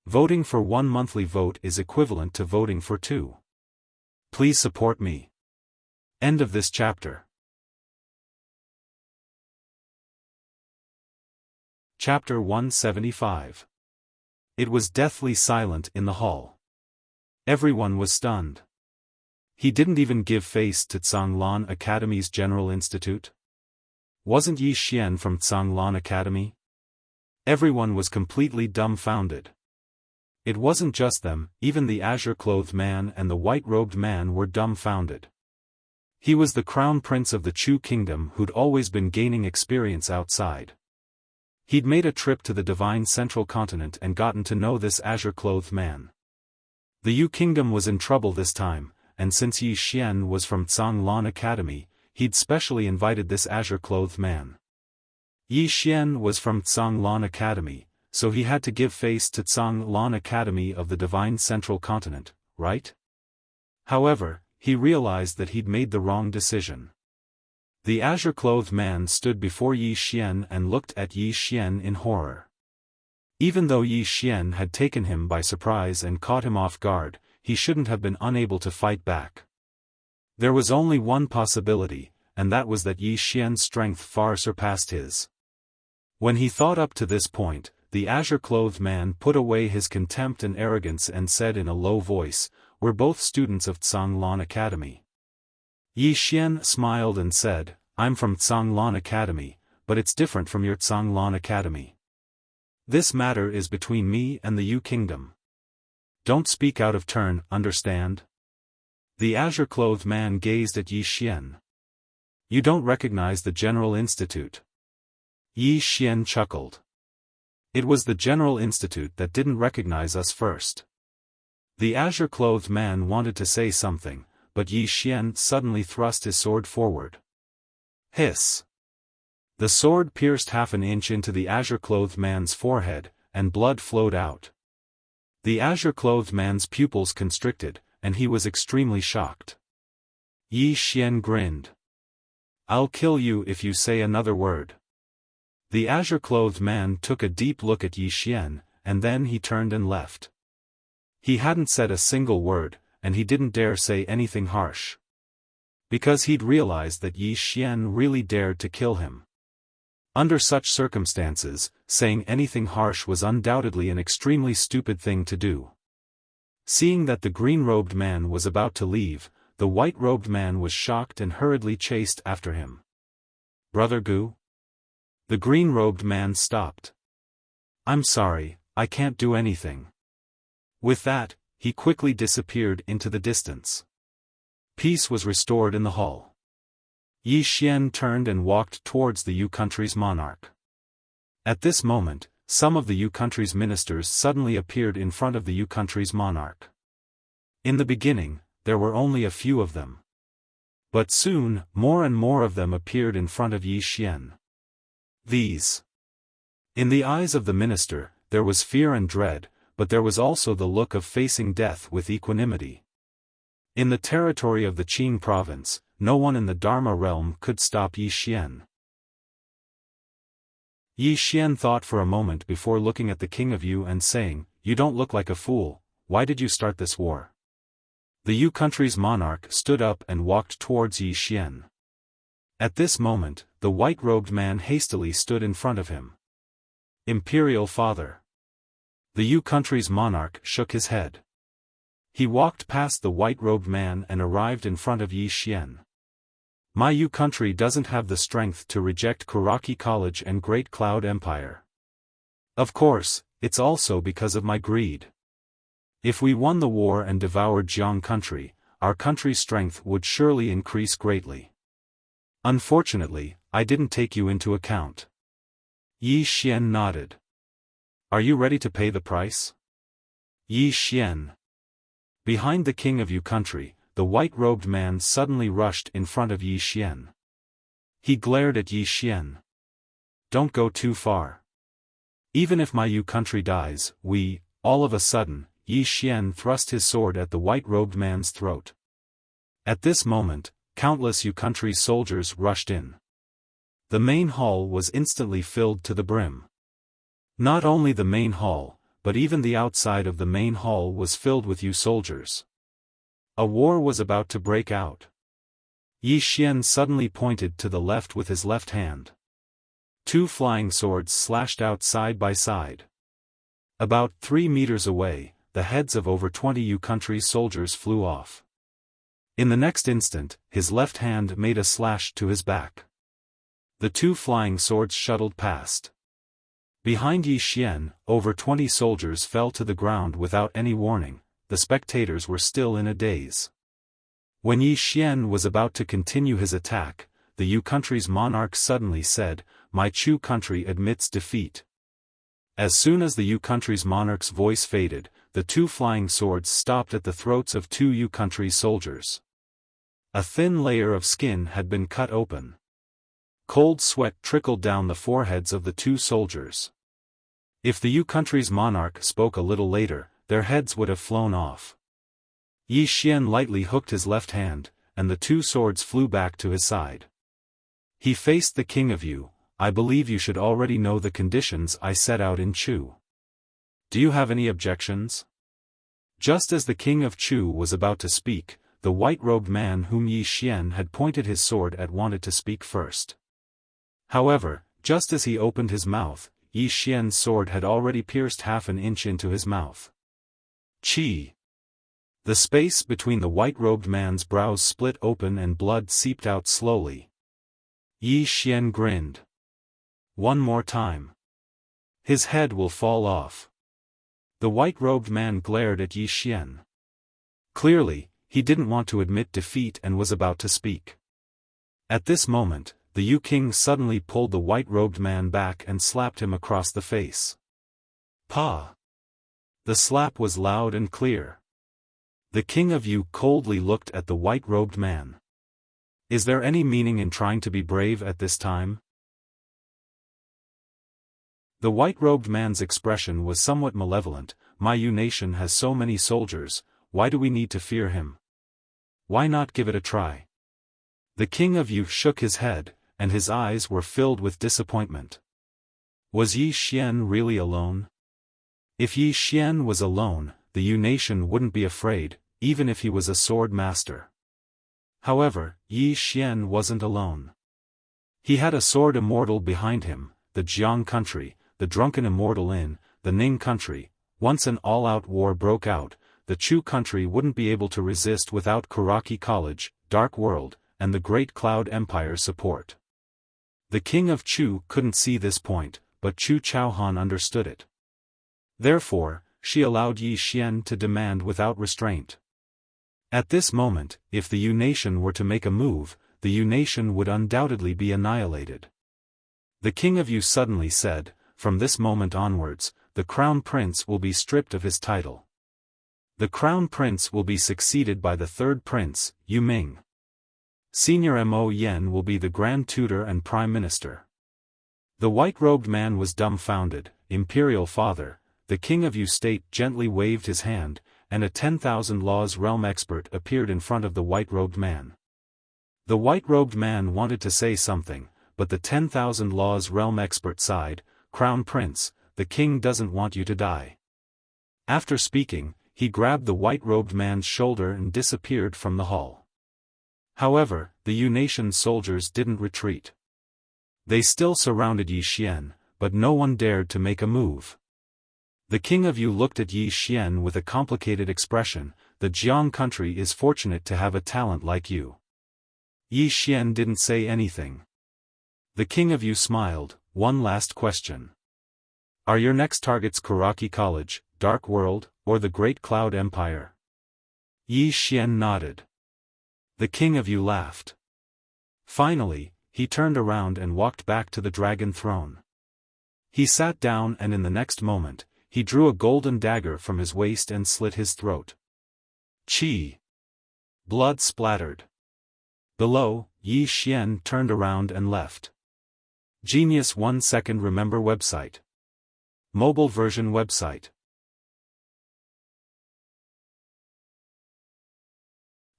Voting for 1 monthly vote is equivalent to voting for 2. Please support me. End of this chapter. Chapter 175. It was deathly silent in the hall. Everyone was stunned. He didn't even give face to Tsanglan Academy's General Institute? Wasn't Yi Xian from Tsanglan Academy? Everyone was completely dumbfounded. It wasn't just them, even the azure-clothed man and the white-robed man were dumbfounded. He was the crown prince of the Chu kingdom who'd always been gaining experience outside. He'd made a trip to the divine central continent and gotten to know this azure-clothed man. The Yu kingdom was in trouble this time, and since Yi Xian was from Tsanglan Academy, he'd specially invited this azure-clothed man. Yi Xian was from Tsanglan Academy, so he had to give face to Tsanglan Academy of the divine central continent, right? However, he realized that he'd made the wrong decision. The azure-clothed man stood before Yi Xian and looked at Yi Xian in horror. Even though Yi Xian had taken him by surprise and caught him off guard, he shouldn't have been unable to fight back. There was only one possibility, and that was that Yi Xian's strength far surpassed his. When he thought up to this point, the azure-clothed man put away his contempt and arrogance and said in a low voice, "We're both students of Tsanglan Academy." Yi Xian smiled and said, "I'm from Tsanglan Academy, but it's different from your Tsanglan Academy. This matter is between me and the Yu kingdom. Don't speak out of turn, understand?" The azure-clothed man gazed at Yi Xian. "You don't recognize the General Institute?" Yi Xian chuckled. "It was the General Institute that didn't recognize us first." The azure-clothed man wanted to say something, but Yi Xian suddenly thrust his sword forward. Hiss! The sword pierced half an inch into the azure-clothed man's forehead, and blood flowed out. The azure-clothed man's pupils constricted, and he was extremely shocked. Yi Xian grinned. "I'll kill you if you say another word." The azure-clothed man took a deep look at Yi Xian, and then he turned and left. He hadn't said a single word, and he didn't dare say anything harsh. Because he'd realized that Yi Xian really dared to kill him. Under such circumstances, saying anything harsh was undoubtedly an extremely stupid thing to do. Seeing that the green-robed man was about to leave, the white-robed man was shocked and hurriedly chased after him. "Brother Gu?" The green-robed man stopped. "I'm sorry, I can't do anything." With that, he quickly disappeared into the distance. Peace was restored in the hall. Yi Xian turned and walked towards the Yu country's monarch. At this moment, some of the Yu country's ministers suddenly appeared in front of the Yu country's monarch. In the beginning, there were only a few of them. But soon, more and more of them appeared in front of Yi Xian. In the eyes of the minister, there was fear and dread, but there was also the look of facing death with equanimity. In the territory of the Qing province, no one in the Dharma realm could stop Yi Xian. Yi Xian thought for a moment before looking at the king of Yu and saying, "You don't look like a fool, why did you start this war?" The Yu country's monarch stood up and walked towards Yi Xian. At this moment, the white-robed man hastily stood in front of him. "Imperial Father." The Yu country's monarch shook his head. He walked past the white-robed man and arrived in front of Yi Xian. "My Yu country doesn't have the strength to reject Kuraki College and Great Cloud Empire. Of course, it's also because of my greed. If we won the war and devoured Jiang country, our country's strength would surely increase greatly. Unfortunately, I didn't take you into account." Yi Xian nodded. "Are you ready to pay the price?" Yi Xian. Behind the king of Yu country, the white-robed man suddenly rushed in front of Yi Xian. He glared at Yi Xian. "Don't go too far. Even if my Yu country dies, all of a sudden, Yi Xian thrust his sword at the white-robed man's throat. At this moment, countless Yu country's soldiers rushed in. The main hall was instantly filled to the brim. Not only the main hall, but even the outside of the main hall was filled with Yu soldiers. A war was about to break out. Yi Xian suddenly pointed to the left with his left hand. Two flying swords slashed out side by side. About 3 meters away, the heads of over 20 Yu country's soldiers flew off. In the next instant, his left hand made a slash to his back. The two flying swords shuttled past. Behind Yi Xian, over 20 soldiers fell to the ground without any warning. The spectators were still in a daze. When Yi Xian was about to continue his attack, the Yu country's monarch suddenly said, "My Chu country admits defeat." As soon as the Yu country's monarch's voice faded, the two flying swords stopped at the throats of two Yu country's soldiers. A thin layer of skin had been cut open. Cold sweat trickled down the foreheads of the two soldiers. If the Yu country's monarch spoke a little later, their heads would have flown off. Yi Xian lightly hooked his left hand, and the two swords flew back to his side. He faced the king of Yu. "I believe you should already know the conditions I set out in Chu. Do you have any objections?" Just as the king of Chu was about to speak, the white-robed man whom Yi Xian had pointed his sword at wanted to speak first. However, just as he opened his mouth, Yi Xian's sword had already pierced half an inch into his mouth. Chi! The space between the white-robed man's brows split open and blood seeped out slowly. Yi Xian grinned. "One more time. His head will fall off." The white-robed man glared at Yi Xian. Clearly, he didn't want to admit defeat and was about to speak. At this moment, the Yu king suddenly pulled the white-robed man back and slapped him across the face. Pa! The slap was loud and clear. The king of Yu coldly looked at the white-robed man. Is there any meaning in trying to be brave at this time? The white-robed man's expression was somewhat malevolent. "My Yu nation has so many soldiers, why do we need to fear him? Why not give it a try?" The king of Yu shook his head, and his eyes were filled with disappointment. Was Yi Xian really alone? If Yi Xian was alone, the Yu nation wouldn't be afraid, even if he was a sword master. However, Yi Xian wasn't alone. He had a sword immortal behind him, the Jiang country, the drunken immortal in the Ning country. Once an all-out war broke out, the Chu country wouldn't be able to resist without Kuraki College, Dark World, and the Great Cloud Empire's support. The king of Chu couldn't see this point, but Chu Chaohan understood it. Therefore, she allowed Yi Xian to demand without restraint. At this moment, if the Yu nation were to make a move, the Yu nation would undoubtedly be annihilated. The king of Yu suddenly said, "From this moment onwards, the crown prince will be stripped of his title. The crown prince will be succeeded by the third prince, Yu Ming. Senior Mo Yen will be the Grand Tutor and Prime Minister." The white-robed man was dumbfounded. "Imperial Father," the king of Yu state gently waved his hand, and a 10,000 laws realm expert appeared in front of the white-robed man. The white-robed man wanted to say something, but the 10,000 laws realm expert sighed, "Crown Prince, the king doesn't want you to die." After speaking, he grabbed the white-robed man's shoulder and disappeared from the hall. However, the Yu nation soldiers didn't retreat. They still surrounded Yi Xian, but no one dared to make a move. The king of Yu looked at Yi Xian with a complicated expression. "The Jiang country is fortunate to have a talent like you." Yi Xian didn't say anything. The king of Yu smiled. "One last question. Are your next targets Kuraki College, Dark World, or the Great Cloud Empire?" Yi Xian nodded. The king of Yu laughed. Finally, he turned around and walked back to the dragon throne. He sat down and in the next moment, he drew a golden dagger from his waist and slit his throat. Chi! Blood splattered. Below, Yi Xian turned around and left. Genius 1 second remember website. Mobile version website.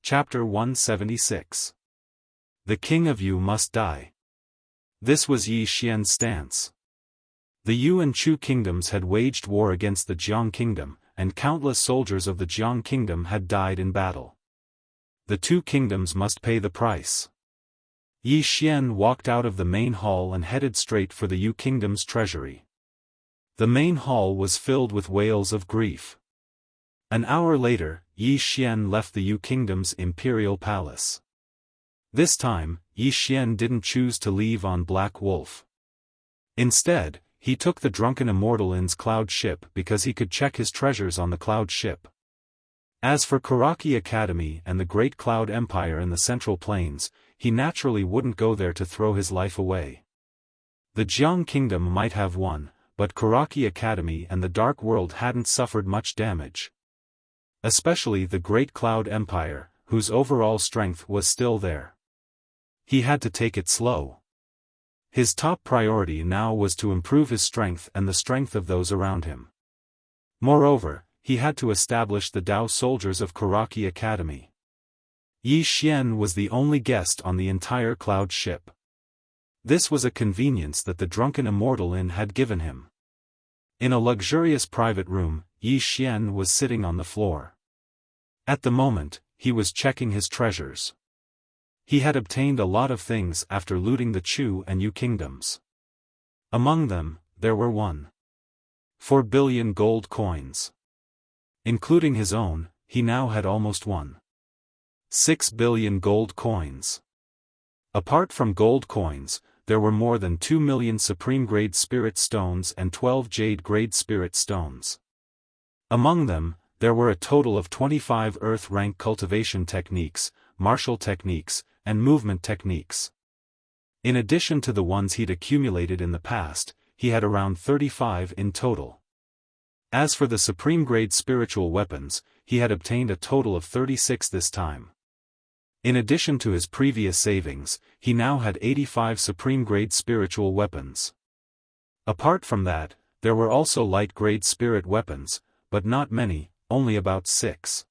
Chapter 176. The King of Yu must die. This was Yi Xian's stance. The Yu and Chu kingdoms had waged war against the Jiang kingdom, and countless soldiers of the Jiang kingdom had died in battle. The two kingdoms must pay the price. Yi Xian walked out of the main hall and headed straight for the Yu kingdom's treasury. The main hall was filled with wails of grief. An hour later, Yi Xian left the Yu Kingdom's imperial palace. This time, Yi Xian didn't choose to leave on Black Wolf. Instead, he took the drunken immortal In's cloud ship because he could check his treasures on the cloud ship. As for Karaki Academy and the Great Cloud Empire in the Central Plains, he naturally wouldn't go there to throw his life away. The Jiang Kingdom might have won, but Karaki Academy and the Dark World hadn't suffered much damage. Especially the Great Cloud Empire, whose overall strength was still there. He had to take it slow. His top priority now was to improve his strength and the strength of those around him. Moreover, he had to establish the Dao soldiers of Karaki Academy. Yi Xian was the only guest on the entire cloud ship. This was a convenience that the drunken immortal Yin had given him. In a luxurious private room, Yi Xian was sitting on the floor. At the moment, he was checking his treasures. He had obtained a lot of things after looting the Chu and Yu kingdoms. Among them, there were 1.4 billion gold coins. Including his own, he now had almost 1.6 billion gold coins. Apart from gold coins, there were more than 2 million supreme-grade spirit stones and 12 jade-grade spirit stones. Among them, there were a total of 25 earth-rank cultivation techniques, martial techniques, and movement techniques. In addition to the ones he'd accumulated in the past, he had around 35 in total. As for the supreme-grade spiritual weapons, he had obtained a total of 36 this time. In addition to his previous savings, he now had 85 supreme-grade spiritual weapons. Apart from that, there were also light-grade spirit weapons, but not many, only about 6.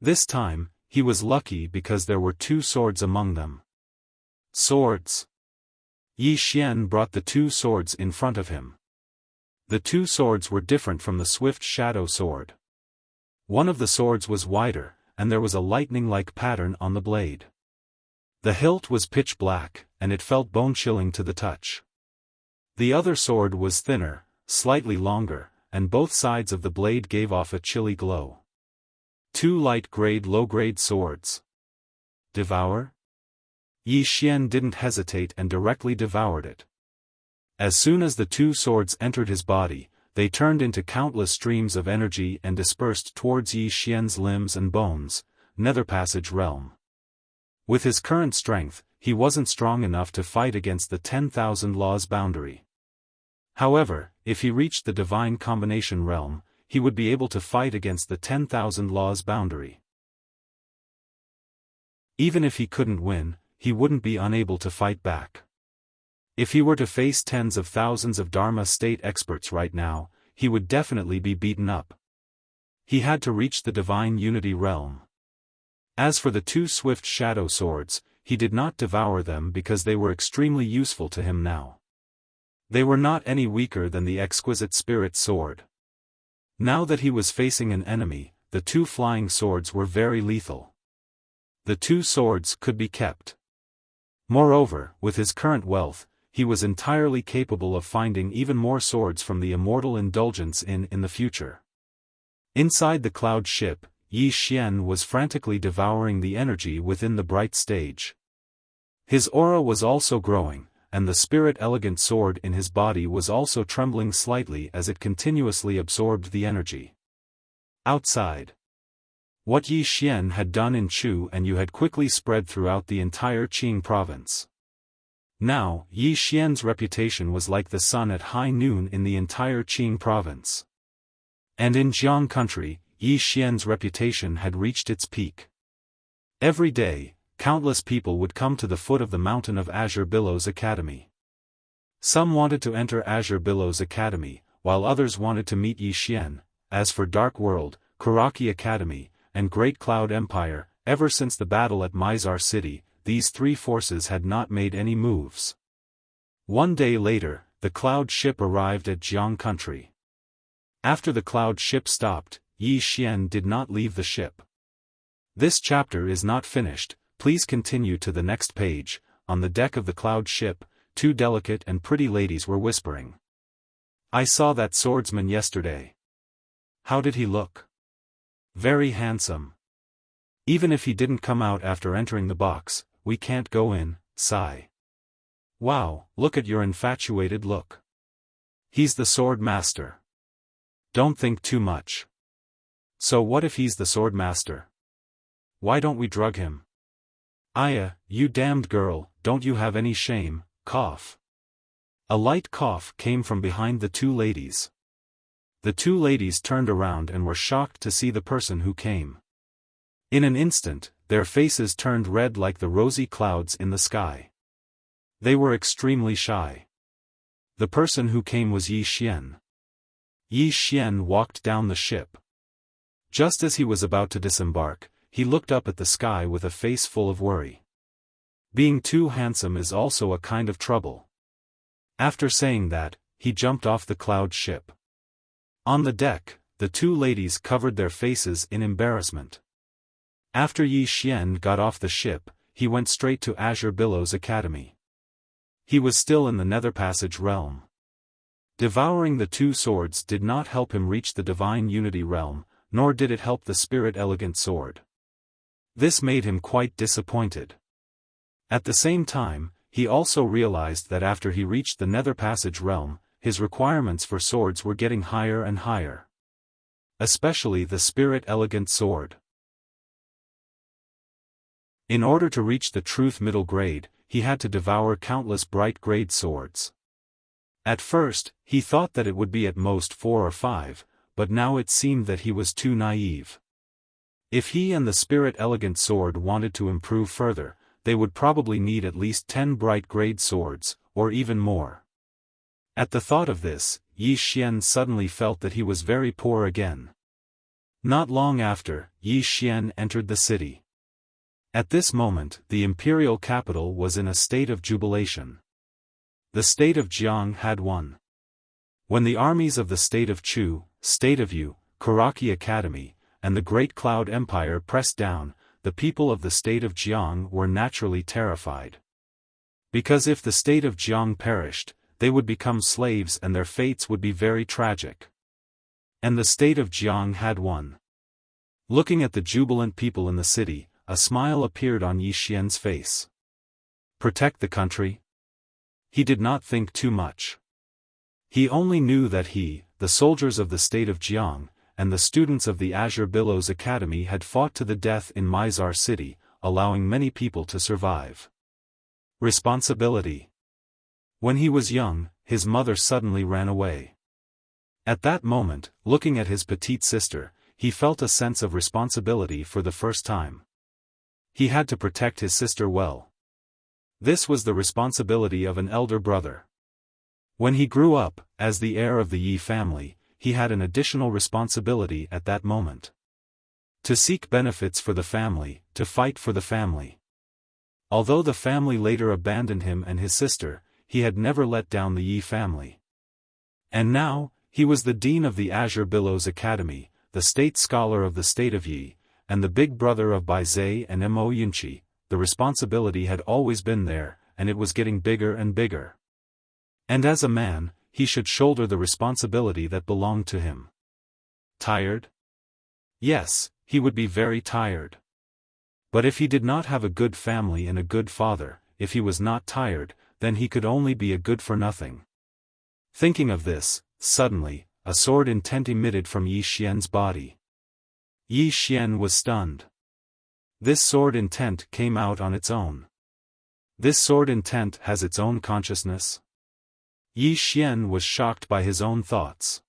This time, he was lucky because there were 2 swords among them. Swords. Yi Xian brought the 2 swords in front of him. The 2 swords were different from the swift shadow sword. One of the swords was wider, and there was a lightning-like pattern on the blade. The hilt was pitch black, and it felt bone-chilling to the touch. The other sword was thinner, slightly longer, and both sides of the blade gave off a chilly glow. 2 light-grade low-grade swords. Devour? Yi Xian didn't hesitate and directly devoured it. As soon as the 2 swords entered his body, they turned into countless streams of energy and dispersed towards Yi Xian's limbs and bones, Nether Passage realm. With his current strength, he wasn't strong enough to fight against the 10,000 laws boundary. However, if he reached the Divine Combination realm, he would be able to fight against the 10,000 laws boundary. Even if he couldn't win, he wouldn't be unable to fight back. If he were to face tens of thousands of Dharma state experts right now, he would definitely be beaten up. He had to reach the Divine Unity realm. As for the 2 swift shadow swords, he did not devour them because they were extremely useful to him now. They were not any weaker than the exquisite spirit sword. Now that he was facing an enemy, the 2 flying swords were very lethal. The 2 swords could be kept. Moreover, with his current wealth, he was entirely capable of finding even more swords from the immortal indulgence in the future. Inside the cloud ship, Yi Xian was frantically devouring the energy within the bright stage. His aura was also growing, and the spirit elegant sword in his body was also trembling slightly as it continuously absorbed the energy. Outside. What Yi Xian had done in Chu and Yu had quickly spread throughout the entire Qing province. Now, Yi Xian's reputation was like the sun at high noon in the entire Qing province. And in Jiang country, Yi Xian's reputation had reached its peak. Every day, countless people would come to the foot of the mountain of Azure Billows Academy. Some wanted to enter Azure Billows Academy, while others wanted to meet Yi Xian. As for Dark World, Karaki Academy, and Great Cloud Empire, ever since the battle at Mizar City, these 3 forces had not made any moves. One day later, the cloud ship arrived at Jiang country. After the cloud ship stopped, Yi Xian did not leave the ship. This chapter is not finished, please continue to the next page. On the deck of the cloud ship, 2 delicate and pretty ladies were whispering. "I saw that swordsman yesterday. How did he look?" Very handsome. Even if he didn't come out after entering the box, we can't go in, sigh. Wow, look at your infatuated look. He's the Swordmaster. Don't think too much. So what if he's the Swordmaster? Why don't we drug him? Aya, you damned girl, don't you have any shame? Cough. A light cough came from behind the two ladies. The two ladies turned around and were shocked to see the person who came. In an instant, their faces turned red like the rosy clouds in the sky. They were extremely shy. The person who came was Yi Xian. Yi Xian walked down the ship. Just as he was about to disembark, he looked up at the sky with a face full of worry. Being too handsome is also a kind of trouble. After saying that, he jumped off the cloud ship. On the deck, the two ladies covered their faces in embarrassment. After Yi Xian got off the ship, he went straight to Azure Billow's academy. He was still in the Nether Passage realm. Devouring the two swords did not help him reach the Divine Unity realm, nor did it help the Spirit Elegant Sword. This made him quite disappointed. At the same time, he also realized that after he reached the Nether Passage realm, his requirements for swords were getting higher and higher. Especially the Spirit Elegant Sword. In order to reach the Truth Middle Grade, he had to devour countless bright grade swords. At first, he thought that it would be at most 4 or 5, but now it seemed that he was too naive. If he and the Spirit Elegant Sword wanted to improve further, they would probably need at least 10 bright grade swords, or even more. At the thought of this, Yi Xian suddenly felt that he was very poor again. Not long after, Yi Xian entered the city. At this moment, the imperial capital was in a state of jubilation. The state of Jiang had won. When the armies of the state of Chu, state of Yu, Karaki Academy, and the Great Cloud Empire pressed down, the people of the state of Jiang were naturally terrified. Because if the state of Jiang perished, they would become slaves and their fates would be very tragic. And the state of Jiang had won. Looking at the jubilant people in the city, a smile appeared on Yi Xian's face. Protect the country? He did not think too much. He only knew that he, the soldiers of the state of Jiang, and the students of the Azure Billows Academy had fought to the death in Mizar City, allowing many people to survive. Responsibility. When he was young, his mother suddenly ran away. At that moment, looking at his petite sister, he felt a sense of responsibility for the first time. He had to protect his sister well. This was the responsibility of an elder brother. When he grew up, as the heir of the Yi family, he had an additional responsibility at that moment. To seek benefits for the family, to fight for the family. Although the family later abandoned him and his sister, he had never let down the Yi family. And now, he was the dean of the Azure Billows Academy, the state scholar of the state of Yi, and the big brother of Bai Zhe and Mo Yunqi. The responsibility had always been there, and it was getting bigger and bigger. And as a man, he should shoulder the responsibility that belonged to him. Tired? Yes, he would be very tired. But if he did not have a good family and a good father, if he was not tired, then he could only be a good-for-nothing. Thinking of this, suddenly, a sword intent emitted from Yi Xian's body. Yi Xian was stunned. This sword intent came out on its own. This sword intent has its own consciousness. Yi Xian was shocked by his own thoughts.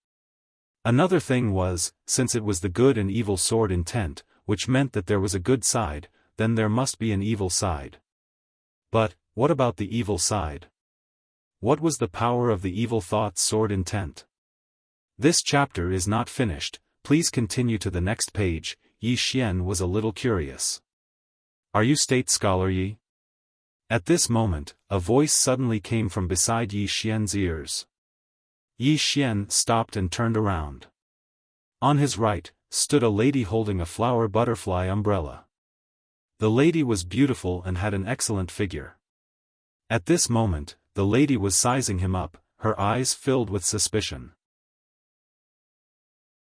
Another thing was, since it was the good and evil sword intent, which meant that there was a good side, then there must be an evil side. But, what about the evil side? What was the power of the evil thought's sword intent? This chapter is not finished, please continue to the next page. Yi Xian was a little curious. Are you state scholar Yi? At this moment, a voice suddenly came from beside Yi Xian's ears. Yi Xian stopped and turned around. On his right, stood a lady holding a flower butterfly umbrella. The lady was beautiful and had an excellent figure. At this moment, the lady was sizing him up, her eyes filled with suspicion.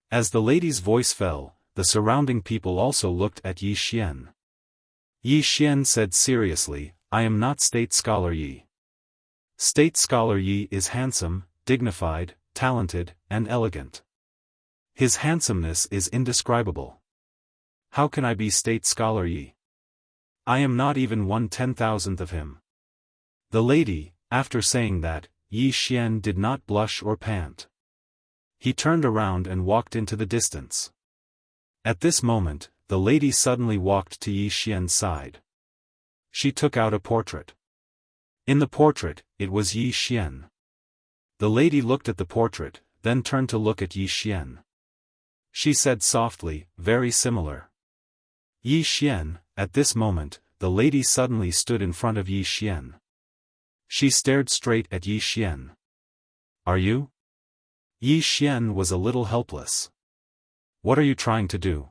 As the lady's voice fell, the surrounding people also looked at Yi Xian. Yi Xian said seriously, I am not State Scholar Yi. State Scholar Yi is handsome, dignified, talented, and elegant. His handsomeness is indescribable. How can I be State Scholar Yi? I am not even 1/10,000th of him. The lady, after saying that, Yi Xian did not blush or pant. He turned around and walked into the distance. At this moment, the lady suddenly walked to Yi Xian's side. She took out a portrait. In the portrait, it was Yi Xian. The lady looked at the portrait, then turned to look at Yi Xian. She said softly, very similar. Yi Xian, at this moment, the lady suddenly stood in front of Yi Xian. She stared straight at Yi Xian. Are you? Yi Xian was a little helpless. What are you trying to do?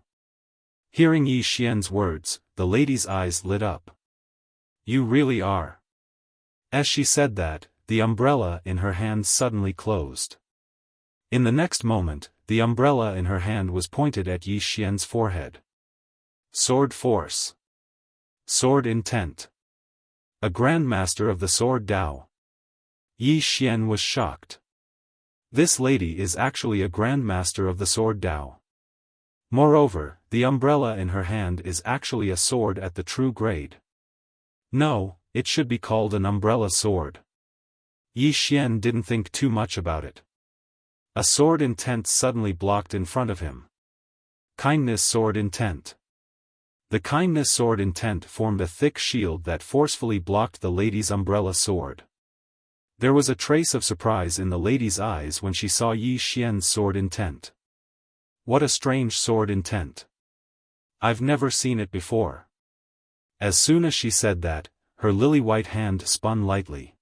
Hearing Yi Xian's words, the lady's eyes lit up. You really are. As she said that, the umbrella in her hand suddenly closed. In the next moment, the umbrella in her hand was pointed at Yi Xian's forehead. Sword force. Sword intent. A grandmaster of the sword Dao. Yi Xian was shocked. This lady is actually a grandmaster of the sword Dao. Moreover, the umbrella in her hand is actually a sword at the true grade. No, it should be called an umbrella sword. Yi Xian didn't think too much about it. A sword intent suddenly blocked in front of him. Kindness sword intent. The kindness sword intent formed a thick shield that forcefully blocked the lady's umbrella sword. There was a trace of surprise in the lady's eyes when she saw Yi Xian's sword intent. What a strange sword intent. I've never seen it before. As soon as she said that, her lily-white hand spun lightly.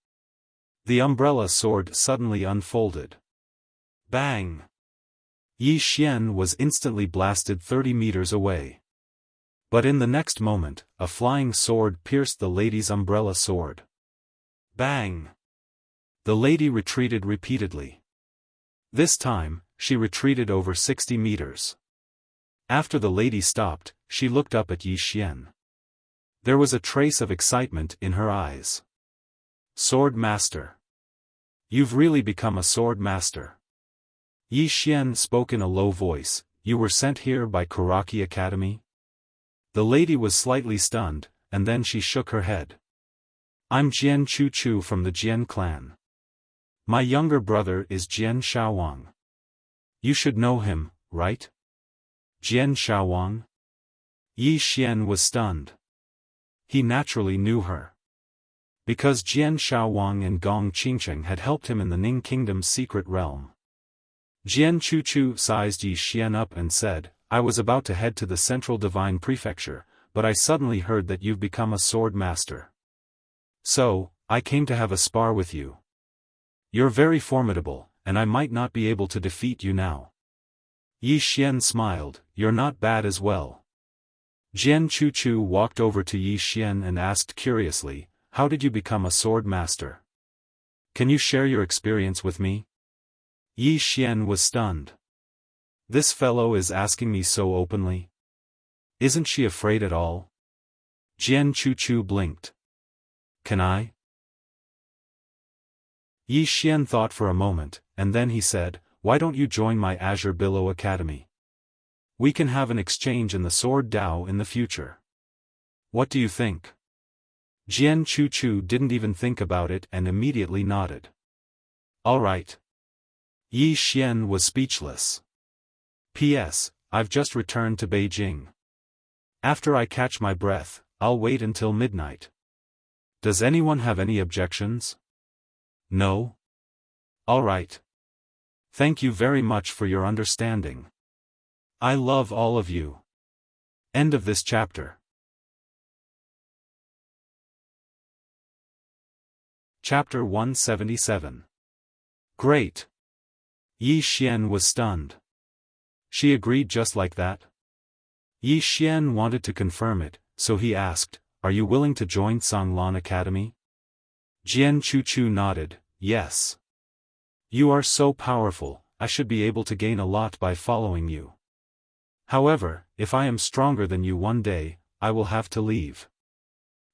The umbrella sword suddenly unfolded. Bang! Yi Xian was instantly blasted 30 meters away. But in the next moment, a flying sword pierced the lady's umbrella sword. Bang! The lady retreated repeatedly. This time, she retreated over 60 meters. After the lady stopped, she looked up at Yi Xian. There was a trace of excitement in her eyes. Swordmaster. You've really become a swordmaster. Yi Xian spoke in a low voice, you were sent here by Kuraki Academy? The lady was slightly stunned, and then she shook her head. I'm Jian Chu from the Jian clan. My younger brother is Jian Xiaowang. You should know him, right? Jian Xiaowang? Yi Xian was stunned. He naturally knew her. Because Jian Xiaowang and Gong Qingcheng had helped him in the Ning Kingdom's secret realm. Jian Chu sized Yi Xian up and said, I was about to head to the Central Divine Prefecture, but I suddenly heard that you've become a sword master. So, I came to have a spar with you. You're very formidable, and I might not be able to defeat you now. Yi Xian smiled, you're not bad as well. Jian Chu walked over to Yi Xian and asked curiously, how did you become a sword master? Can you share your experience with me? Yi Xian was stunned. This fellow is asking me so openly. Isn't she afraid at all? Jian Chu blinked. Can I? Yi Xian thought for a moment, and then he said, why don't you join my Azure Billow Academy? We can have an exchange in the Sword Dao in the future. What do you think? Jian Chu didn't even think about it and immediately nodded. All right. Yi Xian was speechless. P.S. I've just returned to Beijing. After I catch my breath, I'll wait until midnight. Does anyone have any objections? No? All right. Thank you very much for your understanding. I love all of you. End of this chapter. Chapter 177. Great. Yi Xian was stunned. She agreed just like that? Yi Xian wanted to confirm it, so he asked, are you willing to join Sanglan Academy? Jian Chu nodded, yes. You are so powerful, I should be able to gain a lot by following you. However, if I am stronger than you one day, I will have to leave.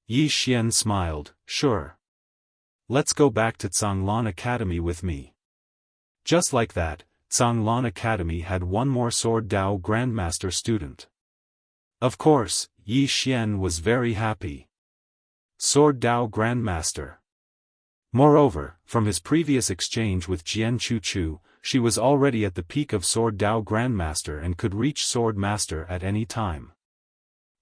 Yi Xian smiled, sure. Let's go back to Zhanglan Academy with me. Just like that, Zhanglan Academy had one more Sword Dao Grandmaster student. Of course, Yi Xian was very happy. Sword Dao Grandmaster. Moreover, from his previous exchange with Jian Chuchu, she was already at the peak of Sword Dao Grandmaster and could reach Swordmaster at any time.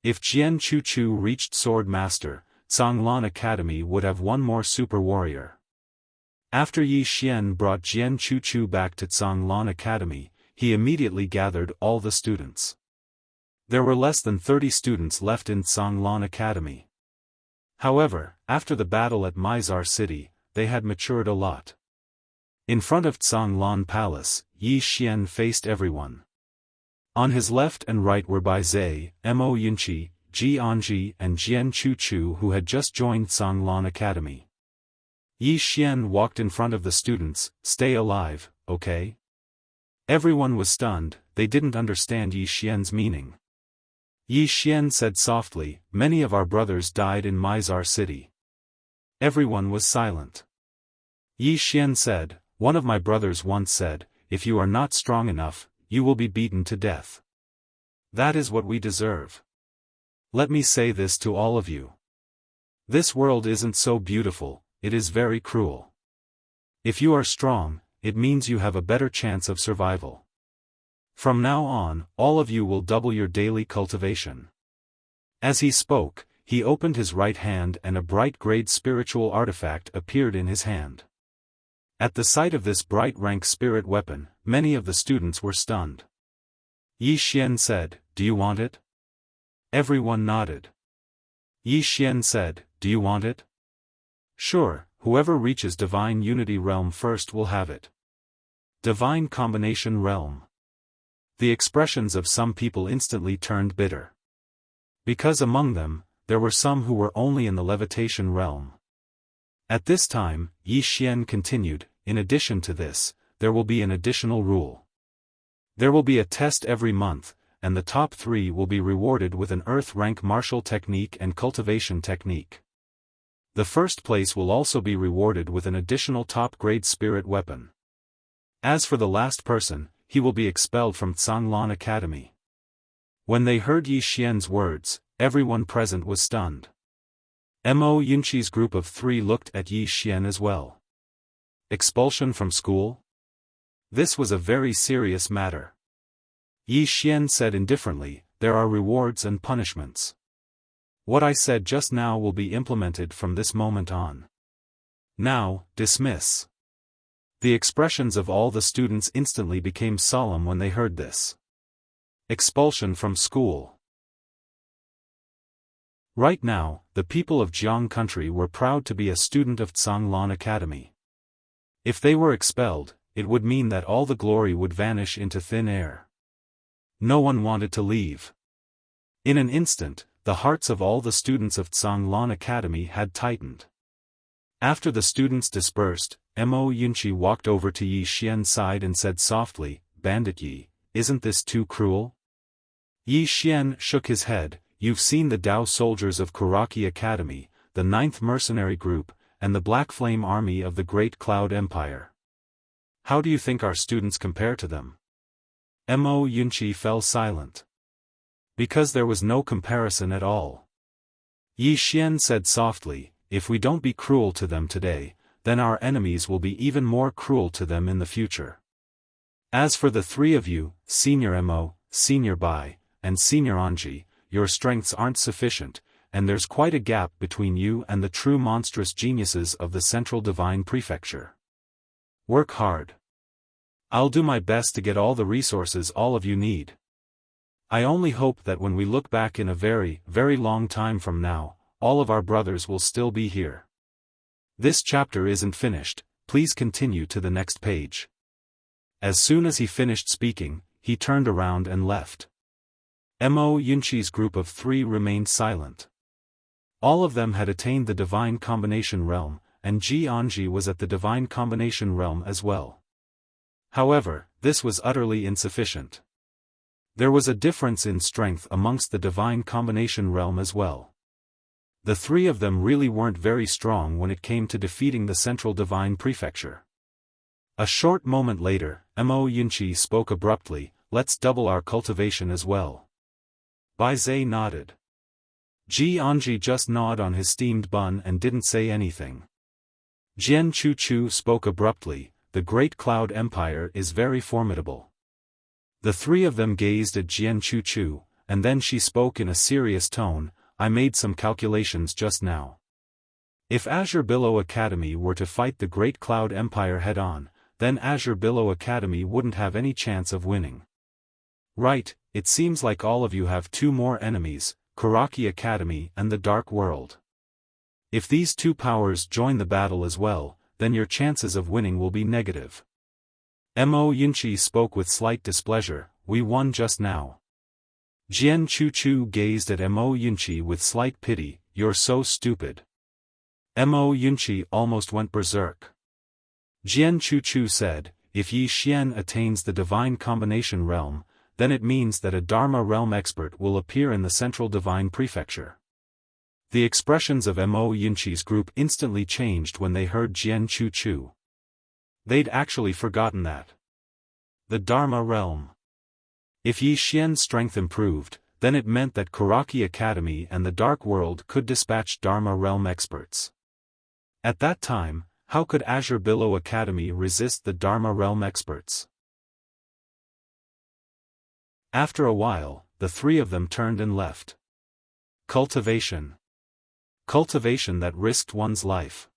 If Jian Chuchu reached Swordmaster, Zhanglan Academy would have one more super warrior. After Yi Xian brought Jian Chuchu back to Zhanglan Academy, he immediately gathered all the students. There were less than 30 students left in Zhanglan Academy. However, after the battle at Mizar City, they had matured a lot. In front of Zhanglan Palace, Yi Xian faced everyone. On his left and right were Bai Zai, Mo Yunqi, Ji Anji and Jian Chuchu who had just joined Zhanglan Academy. Yi Xian walked in front of the students, stay alive, okay? Everyone was stunned, they didn't understand Yi Xian's meaning. Yi Xian said softly, many of our brothers died in Mizar City. Everyone was silent. Yi Xian said, one of my brothers once said, if you are not strong enough, you will be beaten to death. That is what we deserve. Let me say this to all of you. This world isn't so beautiful, it is very cruel. If you are strong, it means you have a better chance of survival. From now on, all of you will double your daily cultivation. As he spoke, he opened his right hand and a bright grade spiritual artifact appeared in his hand. At the sight of this bright rank spirit weapon, many of the students were stunned. Yi Xian said, do you want it? Everyone nodded. Yi Xian said, do you want it? Sure, whoever reaches Divine Unity Realm first will have it. Divine Combination Realm. The expressions of some people instantly turned bitter. Because among them, there were some who were only in the levitation realm. At this time, Yi Xian continued, in addition to this, there will be an additional rule. There will be a test every month, and the top 3 will be rewarded with an Earth rank martial technique and cultivation technique. The first place will also be rewarded with an additional top-grade spirit weapon. As for the last person, he will be expelled from Zhanglan Academy. When they heard Yi Xian's words, everyone present was stunned. Mo Yunqi's group of 3 looked at Yi Xian as well. Expulsion from school? This was a very serious matter. Yi Xian said indifferently, there are rewards and punishments. What I said just now will be implemented from this moment on. Now, dismiss. The expressions of all the students instantly became solemn when they heard this. Expulsion from school. Right now, the people of Jiang country were proud to be a student of Zhanglan Academy. If they were expelled, it would mean that all the glory would vanish into thin air. No one wanted to leave. In an instant, the hearts of all the students of Zhanglan Academy had tightened. After the students dispersed, Mo Yunqi walked over to Yi Xian's side and said softly, Bandit Yi, isn't this too cruel? Yi Xian shook his head, you've seen the Dao soldiers of Kuraki Academy, the 9th mercenary group, and the Black Flame army of the Great Cloud Empire. How do you think our students compare to them? Mo Yunqi fell silent. Because there was no comparison at all. Yi Xian said softly, if we don't be cruel to them today, then our enemies will be even more cruel to them in the future. As for the 3 of you, Senior Mo, Senior Bai, and Senior Anji, your strengths aren't sufficient, and there's quite a gap between you and the true monstrous geniuses of the Central Divine Prefecture. Work hard. I'll do my best to get all the resources all of you need. I only hope that when we look back in a very, very long time from now, all of our brothers will still be here. This chapter isn't finished, please continue to the next page. As soon as he finished speaking, he turned around and left. Mo Yunqi's group of 3 remained silent. All of them had attained the Divine Combination Realm, and Ji Anji was at the Divine Combination Realm as well. However, this was utterly insufficient. There was a difference in strength amongst the divine combination realm as well. The three of them really weren't very strong when it came to defeating the central divine prefecture. A short moment later, Mo Yunqi spoke abruptly, "Let's double our cultivation as well." Bai Zhe nodded. Ji Anji just gnawed on his steamed bun and didn't say anything. Jian Chu spoke abruptly, "The Great Cloud Empire is very formidable." The three of them gazed at Jian Chu, and then she spoke in a serious tone, "I made some calculations just now. If Azure Billow Academy were to fight the Great Cloud Empire head-on, then Azure Billow Academy wouldn't have any chance of winning. Right, it seems like all of you have two more enemies, Kuraki Academy and the Dark World. If these two powers join the battle as well, then your chances of winning will be negative." Mo Yunqi spoke with slight displeasure, "We won just now." Jian Chu gazed at Mo Yunqi with slight pity, "You're so stupid." Mo Yunqi almost went berserk. Jian Chu said, "If Yi Xian attains the divine combination realm, then it means that a Dharma realm expert will appear in the central divine prefecture." The expressions of Mo Yunqi's group instantly changed when they heard Jian Chu. They'd actually forgotten that. The Dharma realm. If Yi Xian's strength improved, then it meant that Kuraki Academy and the Dark World could dispatch Dharma realm experts. At that time, how could Azure Billow Academy resist the Dharma realm experts? After a while, the three of them turned and left. Cultivation. Cultivation that risked one's life.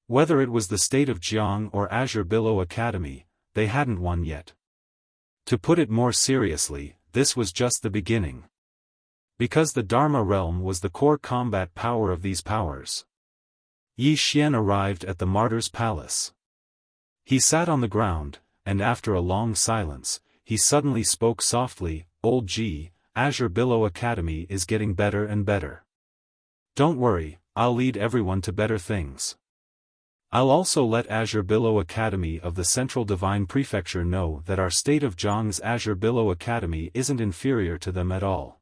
Whether it was the state of Jiang or Azure Billow Academy, they hadn't won yet. To put it more seriously, this was just the beginning. Because the Dharma realm was the core combat power of these powers. Yi Xian arrived at the Martyr's Palace. He sat on the ground, and after a long silence, he suddenly spoke softly, "Old Ji, Azure Billow Academy is getting better and better. Don't worry, I'll lead everyone to better things. I'll also let Azure Billow Academy of the Central Divine Prefecture know that our state of Jiang's Azure Billow Academy isn't inferior to them at all."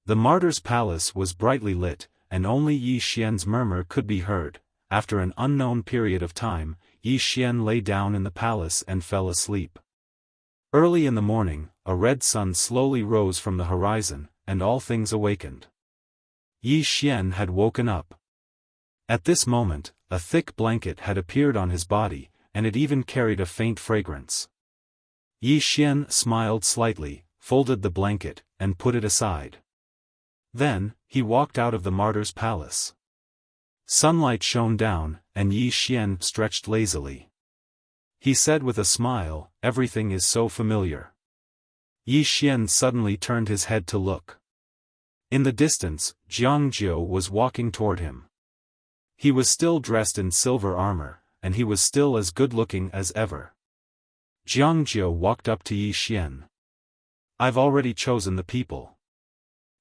The Martyr's Palace was brightly lit, and only Yi Xian's murmur could be heard. After an unknown period of time, Yi Xian lay down in the palace and fell asleep. Early in the morning, a red sun slowly rose from the horizon, and all things awakened. Yi Xian had woken up. At this moment, a thick blanket had appeared on his body, and it even carried a faint fragrance. Yi Xian smiled slightly, folded the blanket, and put it aside. Then, he walked out of the Martyr's Palace. Sunlight shone down, and Yi Xian stretched lazily. He said with a smile, "Everything is so familiar." Yi Xian suddenly turned his head to look. In the distance, Jiang Jiu was walking toward him. He was still dressed in silver armor, and he was still as good-looking as ever. Jiang Jiu walked up to Yi Xian. "I've already chosen the people."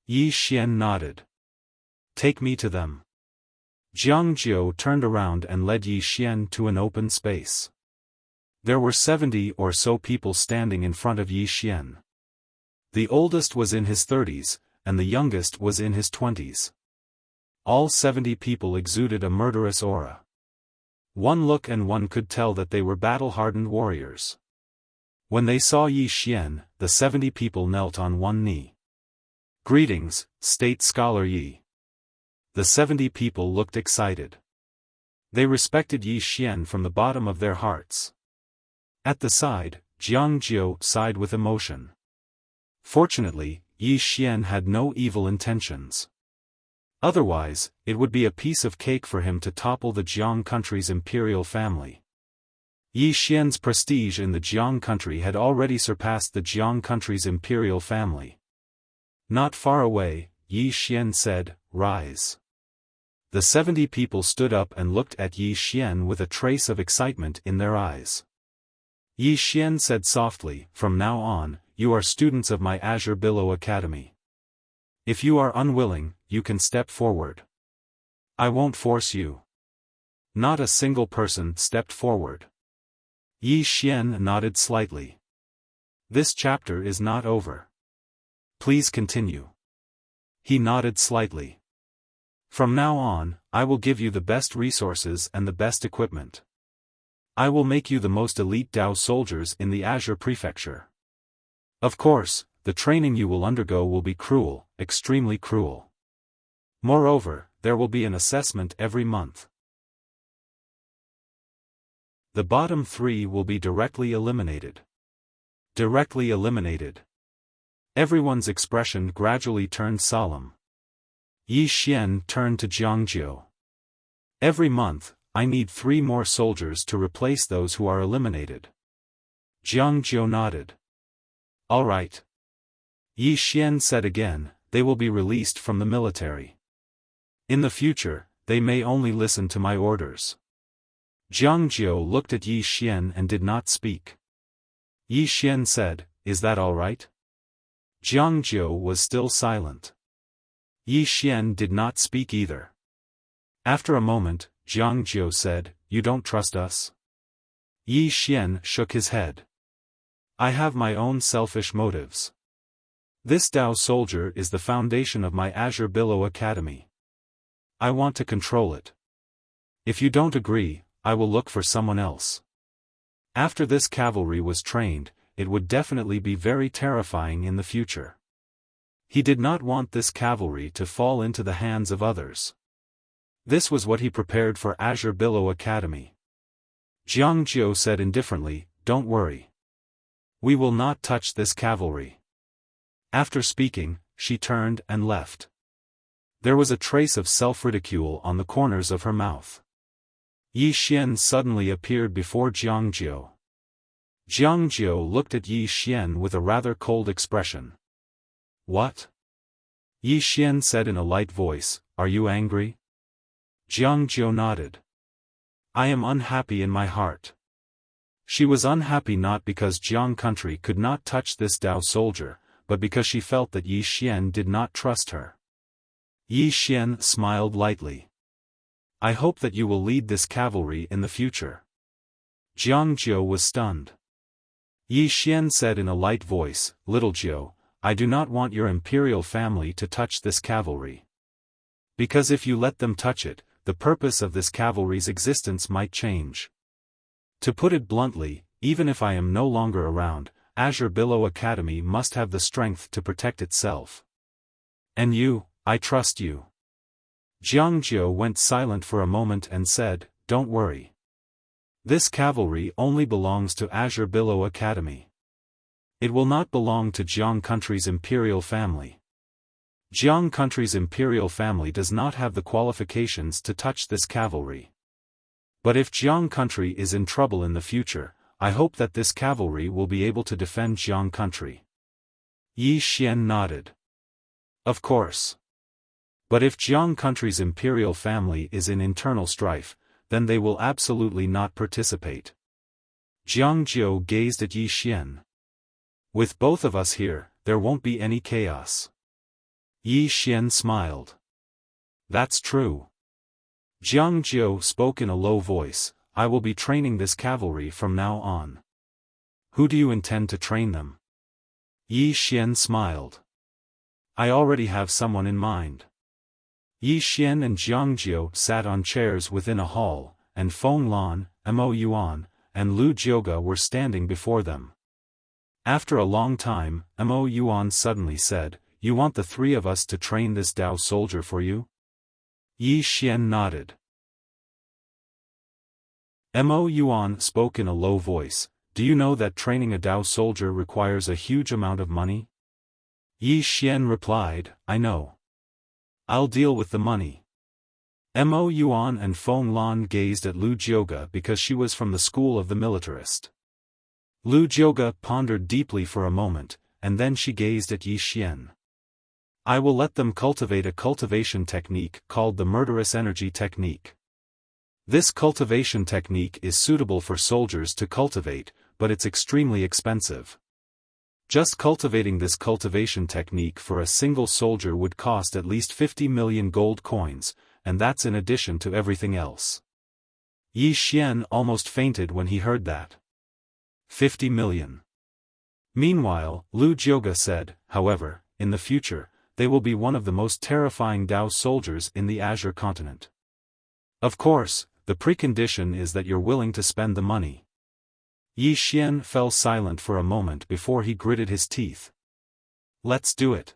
Yi Xian nodded. "Take me to them." Jiang Jiu turned around and led Yi Xian to an open space. There were 70 or so people standing in front of Yi Xian. The oldest was in his 30s, and the youngest was in his 20s. All 70 people exuded a murderous aura. One look and one could tell that they were battle-hardened warriors. When they saw Yi Xian, the 70 people knelt on one knee. "Greetings, State Scholar Yi." The 70 people looked excited. They respected Yi Xian from the bottom of their hearts. At the side, Jiang Jiu sighed with emotion. Fortunately, Yi Xian had no evil intentions. Otherwise, it would be a piece of cake for him to topple the Jiang country's imperial family. Yi Xian's prestige in the Jiang country had already surpassed the Jiang country's imperial family. Not far away, Yi Xian said, "Rise." The 70 people stood up and looked at Yi Xian with a trace of excitement in their eyes. Yi Xian said softly, "From now on, you are students of my Azure Billow Academy. If you are unwilling, you can step forward. I won't force you." Not a single person stepped forward. Yi Xian nodded slightly. This chapter is not over. Please continue. He nodded slightly. From now on, I will give you the best resources and the best equipment. I will make you the most elite Dao soldiers in the Azure Prefecture. Of course, the training you will undergo will be cruel, extremely cruel. Moreover, there will be an assessment every month. The bottom 3 will be directly eliminated. Directly eliminated. Everyone's expression gradually turned solemn. Yi Xian turned to Jiangjiu. Every month, I need 3 more soldiers to replace those who are eliminated. Jiangjiu nodded. All right. Yi Xian said again, they will be released from the military. In the future, they may only listen to my orders. Jiangjiu looked at Yi Xian and did not speak. Yi Xian said, is that all right? Jiangjiu was still silent. Yi Xian did not speak either. After a moment, Jiangjiu said, you don't trust us? Yi Xian shook his head. I have my own selfish motives. This Dao soldier is the foundation of my Azure Billow Academy. I want to control it. If you don't agree, I will look for someone else. After this cavalry was trained, it would definitely be very terrifying in the future. He did not want this cavalry to fall into the hands of others. This was what he prepared for Azure Billow Academy. Jiangjiu said indifferently, don't worry. We will not touch this cavalry. After speaking, she turned and left. There was a trace of self-ridicule on the corners of her mouth. Yi Xian suddenly appeared before Jiangjiu. Jiangjiu looked at Yi Xian with a rather cold expression. What? Yi Xian said in a light voice, are you angry? Jiangjiu nodded. I am unhappy in my heart. She was unhappy not because Jiang country could not touch this Dao soldier, but because she felt that Yi Xian did not trust her. Yi Xian smiled lightly. I hope that you will lead this cavalry in the future. Jiangjiu was stunned. Yi Xian said in a light voice, Little Jiu, I do not want your imperial family to touch this cavalry. Because if you let them touch it, the purpose of this cavalry's existence might change. To put it bluntly, even if I am no longer around, Azure Billow Academy must have the strength to protect itself. And you, I trust you. Jiangjiu went silent for a moment and said, don't worry. This cavalry only belongs to Azure Billow Academy. It will not belong to Jiang country's imperial family. Jiang country's imperial family does not have the qualifications to touch this cavalry. But if Jiang country is in trouble in the future, I hope that this cavalry will be able to defend Jiang country. Yi Xian nodded. Of course. But if Jiang country's imperial family is in internal strife, then they will absolutely not participate. Jiangjiu gazed at Yi Xian. With both of us here, there won't be any chaos. Yi Xian smiled. That's true. Jiangjiu spoke in a low voice, I will be training this cavalry from now on. Who do you intend to train them? Yi Xian smiled. I already have someone in mind. Yi Xian and Jiangjiu sat on chairs within a hall, and Feng Lan, Mo Yuan, and Lu Jioge were standing before them. After a long time, Mo Yuan suddenly said, you want the 3 of us to train this Dao soldier for you? Yi Xian nodded. Mo Yuan spoke in a low voice, do you know that training a Dao soldier requires a huge amount of money? Yi Xian replied, I know. I'll deal with the money. Mo Yuan and Feng Lan gazed at Lu Jioge because she was from the school of the militarist. Lu Jioge pondered deeply for a moment, and then she gazed at Yi Xian. I will let them cultivate a cultivation technique called the murderous energy technique. This cultivation technique is suitable for soldiers to cultivate, but it's extremely expensive. Just cultivating this cultivation technique for a single soldier would cost at least 50 million gold coins, and that's in addition to everything else. Yi Xian almost fainted when he heard that. 50 million. Meanwhile, Lu Jioge said, however, in the future, they will be one of the most terrifying Dao soldiers in the Azure continent. Of course, the precondition is that you're willing to spend the money. Yi Xian fell silent for a moment before he gritted his teeth. Let's do it.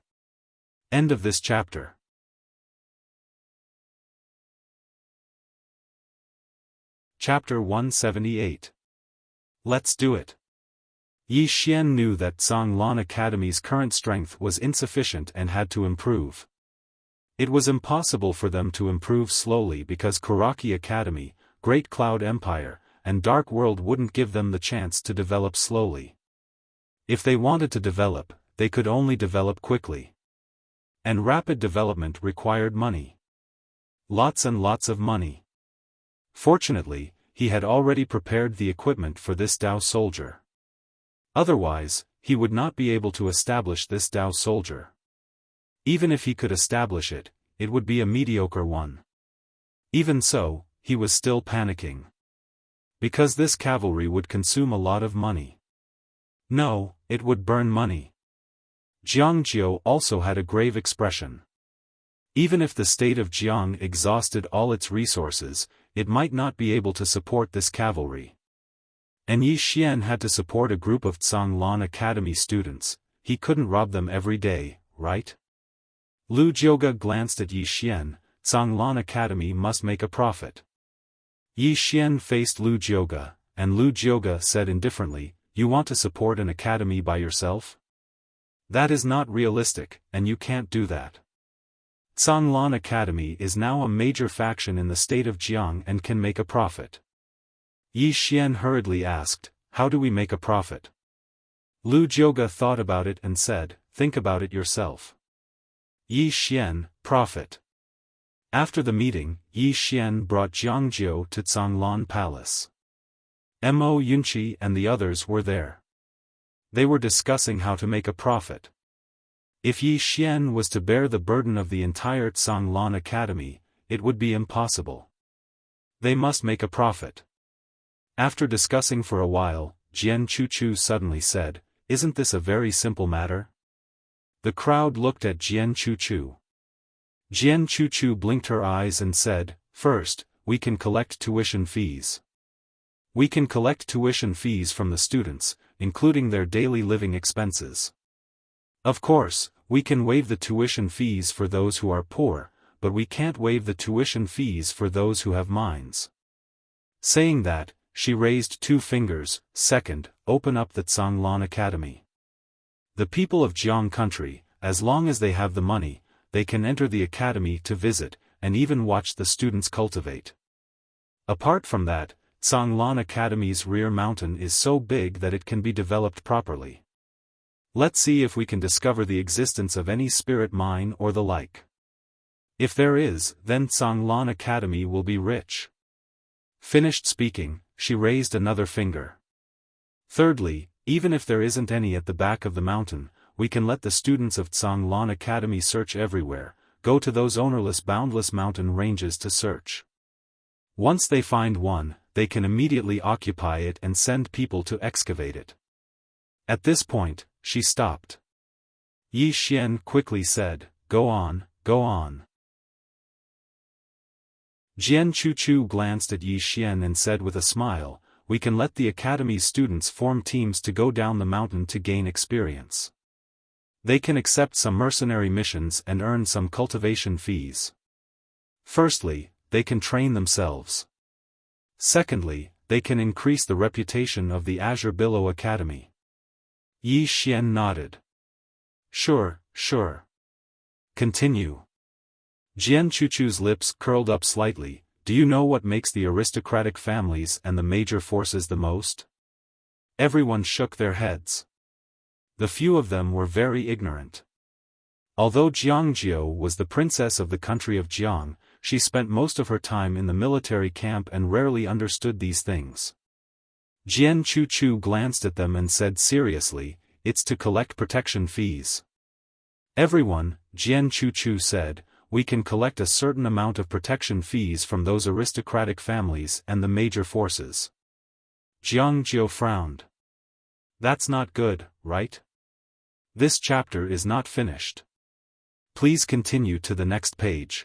End of this chapter. Chapter 178. Let's do it. Yi Xian knew that Zhonglan Academy's current strength was insufficient and had to improve. It was impossible for them to improve slowly because Kuraki Academy, Great Cloud Empire, and Dark World wouldn't give them the chance to develop slowly. If they wanted to develop, they could only develop quickly. And rapid development required money. Lots and lots of money. Fortunately, he had already prepared the equipment for this Dao soldier. Otherwise, he would not be able to establish this Dao soldier. Even if he could establish it, it would be a mediocre one. Even so, he was still panicking. Because this cavalry would consume a lot of money. No, it would burn money. Jiangjiu also had a grave expression. Even if the state of Jiang exhausted all its resources, it might not be able to support this cavalry. And Yi Xian had to support a group of Zhonglan Academy students. He couldn't rob them every day, right? Lu Jioga glanced at Yi Xian. Zhonglan Academy must make a profit. Yi Xian faced Lu Jioga, and Lu Jioga said indifferently, "You want to support an academy by yourself? That is not realistic, and you can't do that. Zhonglan Academy is now a major faction in the state of Jiang and can make a profit." Yi Xian hurriedly asked, "How do we make a profit?" Lu Jioga thought about it and said, "Think about it yourself." Yi Xian, profit. After the meeting, Yi Xian brought Jiangjiu to Zhonglan Palace. Mo Yunqi and the others were there. They were discussing how to make a profit. If Yi Xian was to bear the burden of the entire Zhonglan Academy, it would be impossible. They must make a profit. After discussing for a while, Jian Chuchu suddenly said, "Isn't this a very simple matter?" The crowd looked at Jian Chuchu. Jian Chuchu blinked her eyes and said, "First, we can collect tuition fees. We can collect tuition fees from the students, including their daily living expenses. Of course, we can waive the tuition fees for those who are poor, but we can't waive the tuition fees for those who have mines." Saying that, she raised 2 fingers. Second, open up the Zhonglan Academy. The people of Jiang country, as long as they have the money, they can enter the academy to visit, and even watch the students cultivate. Apart from that, Zhonglan Academy's rear mountain is so big that it can be developed properly. Let's see if we can discover the existence of any spirit mine or the like. If there is, then Zhonglan Academy will be rich. Finished speaking, she raised another finger. Thirdly, even if there isn't any at the back of the mountain, we can let the students of Zhonglan Academy search everywhere, go to those ownerless boundless mountain ranges to search. Once they find one, they can immediately occupy it and send people to excavate it. At this point, she stopped. Yi Xian quickly said, "Go on, go on." Jian Chuchu glanced at Yi Xian and said with a smile, "We can let the academy's students form teams to go down the mountain to gain experience. They can accept some mercenary missions and earn some cultivation fees. Firstly, they can train themselves. Secondly, they can increase the reputation of the Azure Billow Academy." Yi Xian nodded. Sure. Continue." Jian Chuchu's lips curled up slightly. "Do you know what makes the aristocratic families and the major forces the most?" Everyone shook their heads. The few of them were very ignorant. Although Jiangjiu was the princess of the country of Jiang, she spent most of her time in the military camp and rarely understood these things. Jian Chuchu glanced at them and said seriously, "It's to collect protection fees." "Everyone," Jian Chuchu said, "we can collect a certain amount of protection fees from those aristocratic families and the major forces." Jiangjiu frowned. "That's not good, right? This chapter is not finished. Please continue to the next page.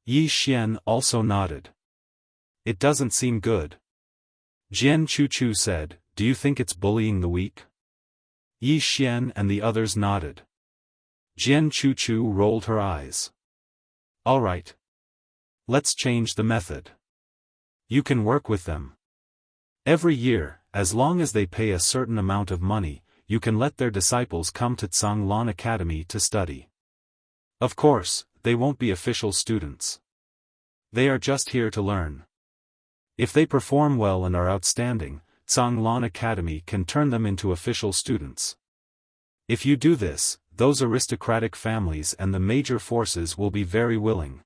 Yi Xian also nodded. It doesn't seem good. Jian Chuchu said, do you think it's bullying the weak? Yi Xian and the others nodded. Jian Chuchu rolled her eyes. All right. Let's change the method. You can work with them. Every year, as long as they pay a certain amount of money, you can let their disciples come to Tsanglan Academy to study. Of course, they won't be official students. They are just here to learn. If they perform well and are outstanding, Tsanglan Academy can turn them into official students. If you do this, those aristocratic families and the major forces will be very willing.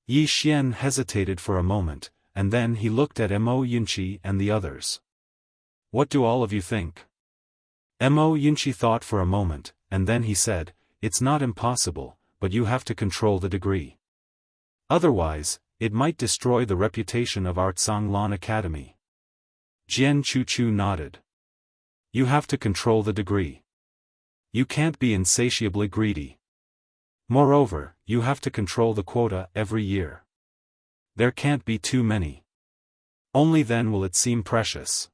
Yi Xian hesitated for a moment, and then he looked at Mo Yunqi and the others. What do all of you think? Mo Yunqi thought for a moment, and then he said, it's not impossible, but you have to control the degree. Otherwise, it might destroy the reputation of our Tsanglan Academy. Jian Chuchu nodded. You have to control the degree. You can't be insatiably greedy. Moreover, you have to control the quota every year. There can't be too many. Only then will it seem precious.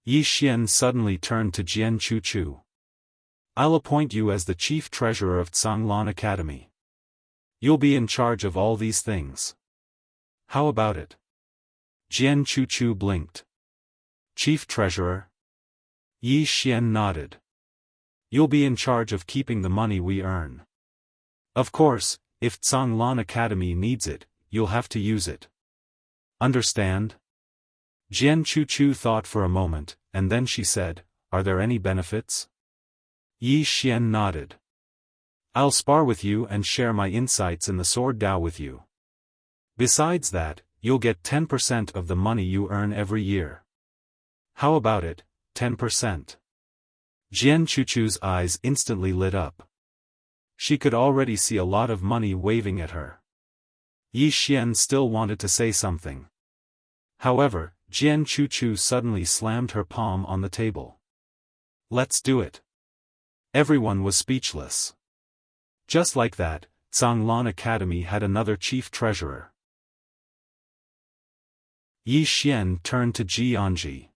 Yi Xian suddenly turned to Jian Chuchu. I'll appoint you as the chief treasurer of Tsanglan Academy. You'll be in charge of all these things. How about it? Jian Chuchu blinked. Chief treasurer? Yi Xian nodded. You'll be in charge of keeping the money we earn. Of course, if Tsanglan Academy needs it, you'll have to use it. Understand? Jian Chuchu thought for a moment, and then she said, are there any benefits? Yi Xian nodded. I'll spar with you and share my insights in the sword Dao with you. Besides that, you'll get 10% of the money you earn every year. How about it, 10%? Jian Chuchu's eyes instantly lit up. She could already see a lot of money waving at her. Yi Xian still wanted to say something. However, Jian Chuchu suddenly slammed her palm on the table. Let's do it. Everyone was speechless. Just like that, Tsanglan Academy had another chief treasurer. Yi Xian turned to Ji Anji.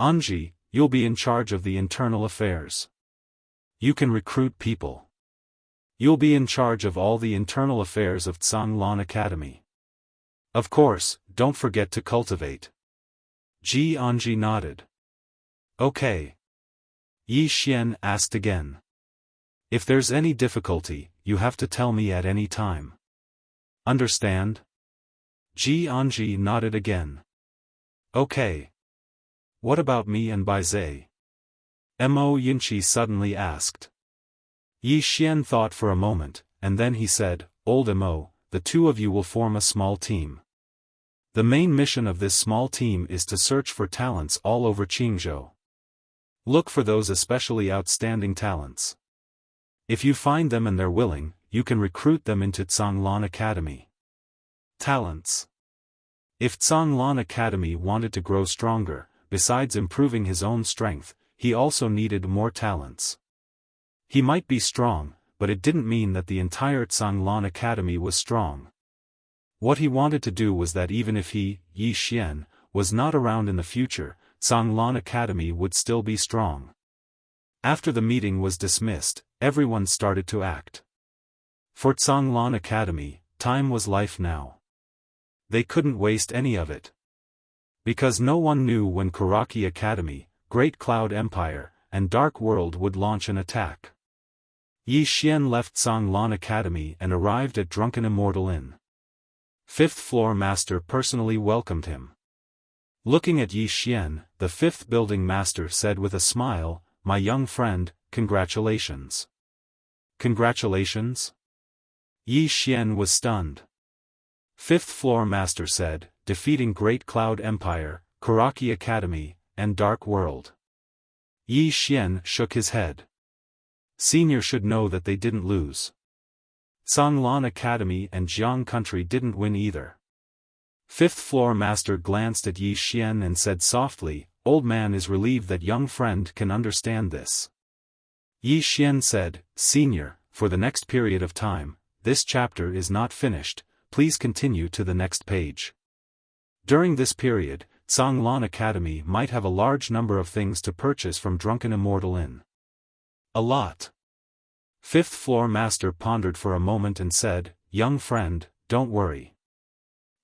Anji, you'll be in charge of the internal affairs. You can recruit people. You'll be in charge of all the internal affairs of Tsanglan Academy. Of course, don't forget to cultivate. Ji Anji nodded. Okay. Yi Xian asked again. If there's any difficulty, you have to tell me at any time. Understand? Ji Anji nodded again. Okay. What about me and Bai Zai? Mo Yunqi suddenly asked. Yi Xian thought for a moment, and then he said, Old Mo, the two of you will form a small team. The main mission of this small team is to search for talents all over Qingzhou. Look for those especially outstanding talents. If you find them and they're willing, you can recruit them into Tsanglan Academy. Talents. If Tsanglan Academy wanted to grow stronger, besides improving his own strength, he also needed more talents. He might be strong, but it didn't mean that the entire Tsanglan Academy was strong. What he wanted to do was that even if he, Yi Xian, was not around in the future, Tsanglan Academy would still be strong. After the meeting was dismissed, everyone started to act. For Tsanglan Academy, time was life now. They couldn't waste any of it. Because no one knew when Karaki Academy, Great Cloud Empire, and Dark World would launch an attack. Yi Xian left Tsanglan Academy and arrived at Drunken Immortal Inn. Fifth floor master personally welcomed him. Looking at Yi Xian, the fifth building master said with a smile, My young friend, congratulations. Congratulations? Yi Xian was stunned. Fifth floor master said, defeating Great Cloud Empire, Karaki Academy, and Dark World. Yi Xian shook his head. Senior should know that they didn't lose. Tsanglan Academy and Jiang Country didn't win either. Fifth floor master glanced at Yi Xian and said softly, Old man is relieved that young friend can understand this. Yi Xian said, Senior, for the next period of time, this chapter is not finished, please continue to the next page. During this period, Zhanglan Academy might have a large number of things to purchase from Drunken Immortal Inn. A lot. Fifth floor master pondered for a moment and said, Young friend, don't worry.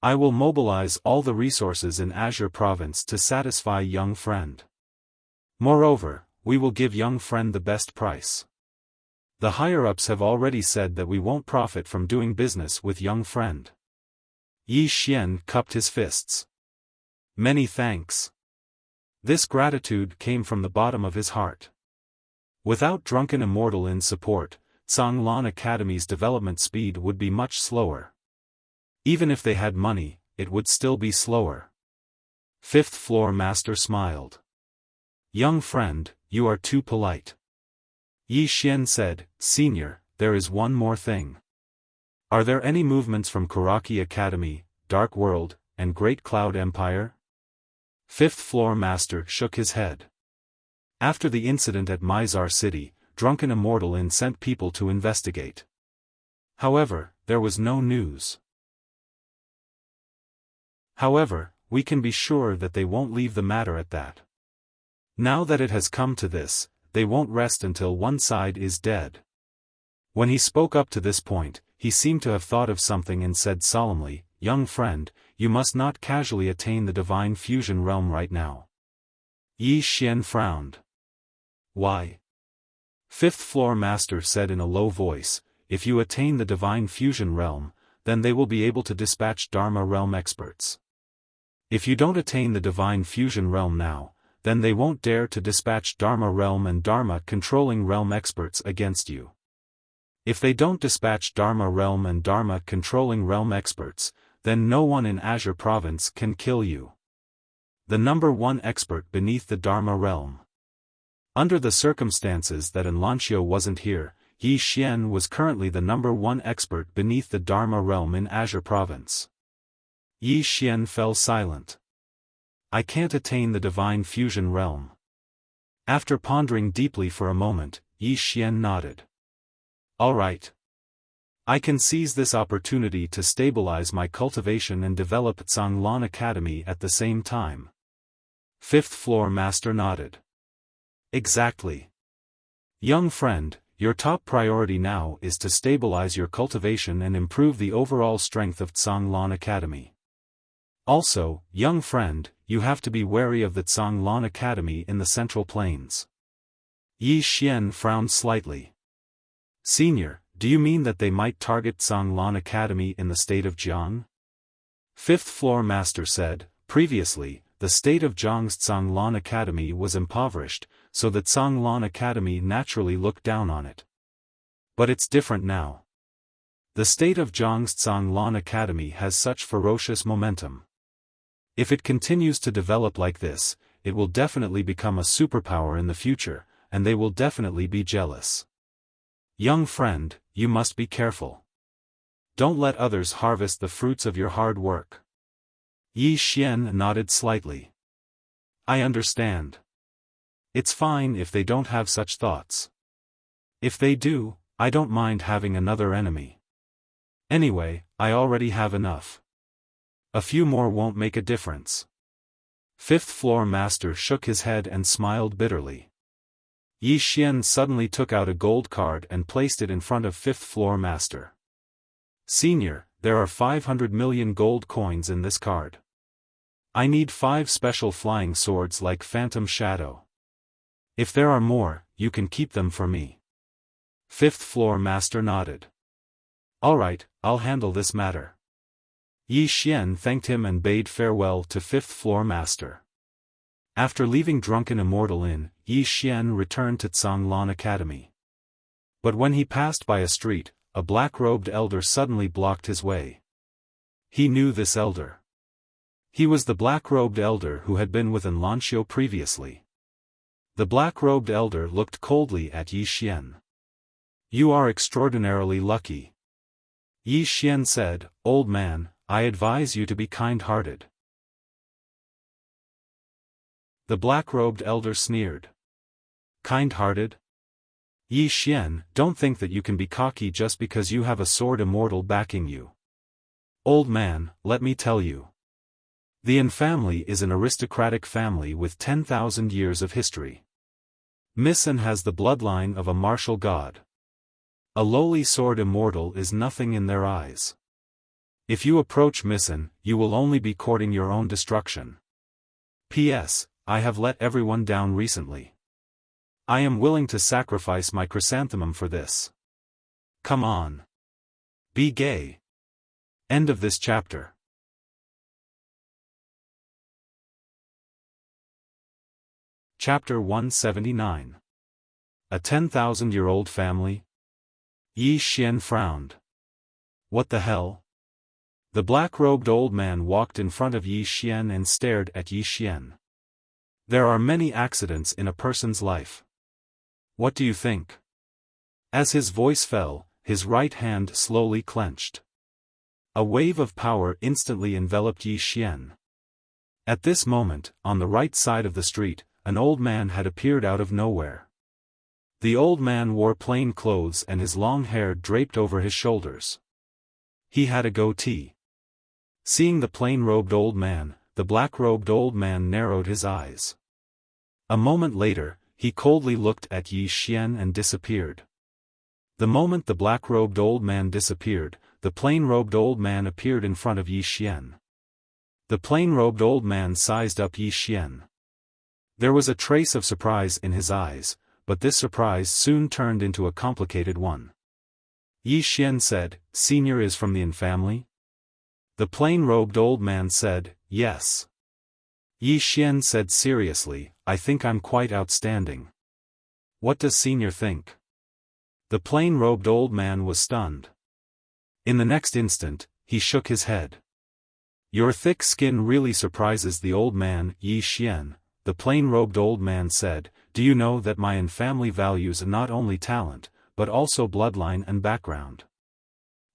I will mobilize all the resources in Azure Province to satisfy young friend. Moreover, we will give young friend the best price. The higher-ups have already said that we won't profit from doing business with young friend. Yi Xian cupped his fists. Many thanks. This gratitude came from the bottom of his heart. Without Drunken Immortal Inn's support, Zhanglan Academy's development speed would be much slower. Even if they had money, it would still be slower. Fifth floor master smiled. Young friend, you are too polite. Yi Xian said, Senior, there is one more thing. Are there any movements from Kuraki Academy, Dark World, and Great Cloud Empire? Fifth floor master shook his head. After the incident at Mizar City, Drunken Immortal Inn sent people to investigate. However, there was no news. However, we can be sure that they won't leave the matter at that. Now that it has come to this, they won't rest until one side is dead. When he spoke up to this point, he seemed to have thought of something and said solemnly, Young friend, you must not casually attain the divine fusion realm right now. Yi Xian frowned. Why? Fifth floor master said in a low voice, if you attain the divine fusion realm, then they will be able to dispatch Dharma realm experts. If you don't attain the divine fusion realm now, then they won't dare to dispatch Dharma realm and Dharma controlling realm experts against you. If they don't dispatch Dharma realm and Dharma controlling realm experts, then no one in Azure Province can kill you. The number one expert beneath the Dharma realm. Under the circumstances that Enlancio wasn't here, Yi Xian was currently the number one expert beneath the Dharma realm in Azure Province. Yi Xian fell silent. I can't attain the divine fusion realm. After pondering deeply for a moment, Yi Xian nodded. All right. I can seize this opportunity to stabilize my cultivation and develop Zhanglan Academy at the same time. Fifth floor master nodded. Exactly. Young friend, your top priority now is to stabilize your cultivation and improve the overall strength of Zhanglan Academy. Also, young friend, you have to be wary of the Zhanglan Academy in the Central Plains. Yi Xian frowned slightly. Senior, do you mean that they might target Zhanglan Academy in the state of Jiang? Fifth floor master said, previously, the state of Jiang's Zhanglan Academy was impoverished, so that Zhanglan Academy naturally looked down on it. But it's different now. The state of Jiang's Zhanglan Academy has such ferocious momentum. If it continues to develop like this, it will definitely become a superpower in the future, and they will definitely be jealous. Young friend, you must be careful. Don't let others harvest the fruits of your hard work. Yi Xian nodded slightly. I understand. It's fine if they don't have such thoughts. If they do, I don't mind having another enemy. Anyway, I already have enough. A few more won't make a difference. Fifth floor master shook his head and smiled bitterly. Yi Xian suddenly took out a gold card and placed it in front of fifth floor master. Senior, there are 500 million gold coins in this card. I need 5 special flying swords like Phantom Shadow. If there are more, you can keep them for me. Fifth floor master nodded. Alright, I'll handle this matter. Yi Xian thanked him and bade farewell to fifth floor master. After leaving Drunken Immortal Inn, Yi Xian returned to Zhanglan Academy. But when he passed by a street, a black-robed elder suddenly blocked his way. He knew this elder. He was the black-robed elder who had been with Enlancio previously. The black-robed elder looked coldly at Yi Xian. You are extraordinarily lucky. Yi Xian said, Old man, I advise you to be kind-hearted. The black-robed elder sneered. Kind-hearted? Yi Xian, don't think that you can be cocky just because you have a sword immortal backing you. Old man, let me tell you. The An family is an aristocratic family with 10,000 years of history. Miss An has the bloodline of a martial god. A lowly sword immortal is nothing in their eyes. If you approach Miss An, you will only be courting your own destruction. P.S. I have let everyone down recently. I am willing to sacrifice my chrysanthemum for this. Come on. Be gay. End of this chapter. Chapter 179. A 10,000-year-old family? Yi Xian frowned. What the hell? The black-robed old man walked in front of Yi Xian and stared at Yi Xian. There are many accidents in a person's life. What do you think? As his voice fell, his right hand slowly clenched. A wave of power instantly enveloped Yi Xian. At this moment, on the right side of the street, an old man had appeared out of nowhere. The old man wore plain clothes and his long hair draped over his shoulders. He had a goatee. Seeing the plain-robed old man, the black-robed old man narrowed his eyes. A moment later, he coldly looked at Yi Xian and disappeared. The moment the black-robed old man disappeared, the plain-robed old man appeared in front of Yi Xian. The plain-robed old man sized up Yi Xian. There was a trace of surprise in his eyes, but this surprise soon turned into a complicated one. Yi Xian said, "Senior is from the An family?" The plain-robed old man said, "Yes." Yi Xian said seriously, "I think I'm quite outstanding." What does Senior think? The plain-robed old man was stunned. In the next instant, he shook his head. Your thick skin really surprises the old man, Yi Xian, the plain-robed old man said. Do you know that my An family values not only talent, but also bloodline and background?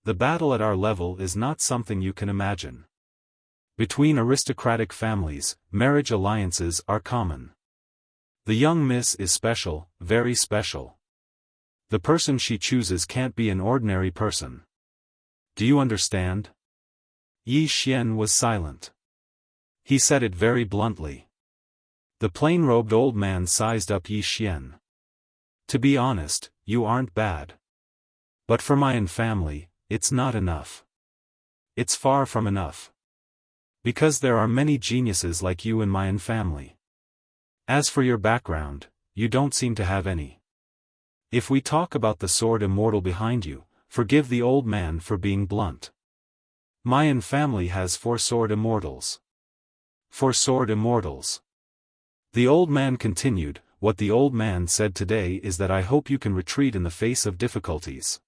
The battle at our level is not something you can imagine. Between aristocratic families, marriage alliances are common. The young miss is special, very special. The person she chooses can't be an ordinary person. Do you understand? Yi Xian was silent. He said it very bluntly. The plain-robed old man sized up Yi Xian. To be honest, you aren't bad. But for my An family, it's not enough. It's far from enough. Because there are many geniuses like you in my An family. As for your background, you don't seem to have any. If we talk about the sword immortal behind you, forgive the old man for being blunt. My An family has 4 sword immortals. 4 sword immortals. The old man continued, what the old man said today is that I hope you can retreat in the face of difficulties.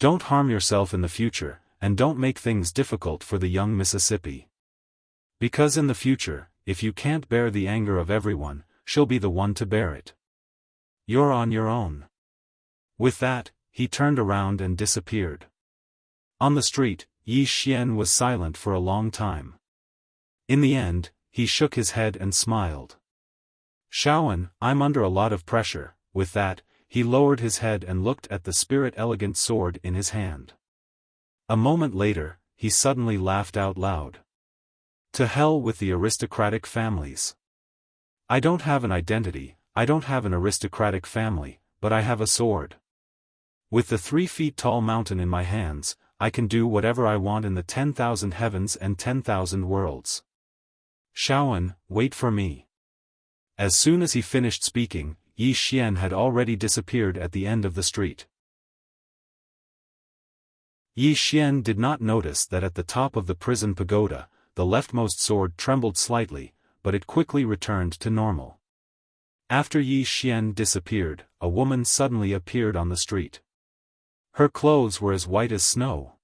Don't harm yourself in the future, and don't make things difficult for the young Mississippi. Because in the future, if you can't bear the anger of everyone, she'll be the one to bear it. You're on your own. With that, he turned around and disappeared. On the street, Yi Xian was silent for a long time. In the end, he shook his head and smiled. Xiaofan, I'm under a lot of pressure. With that, he lowered his head and looked at the spirit-elegant sword in his hand. A moment later, he suddenly laughed out loud. To hell with the aristocratic families. I don't have an identity, I don't have an aristocratic family, but I have a sword. With the 3-feet-tall mountain in my hands, I can do whatever I want in the 10,000 heavens and 10,000 worlds. Xiaofan, wait for me. As soon as he finished speaking, Yi Xian had already disappeared at the end of the street. Yi Xian did not notice that at the top of the prison pagoda, the leftmost sword trembled slightly, but it quickly returned to normal. After Yi Xian disappeared, a woman suddenly appeared on the street. Her clothes were as white as snow.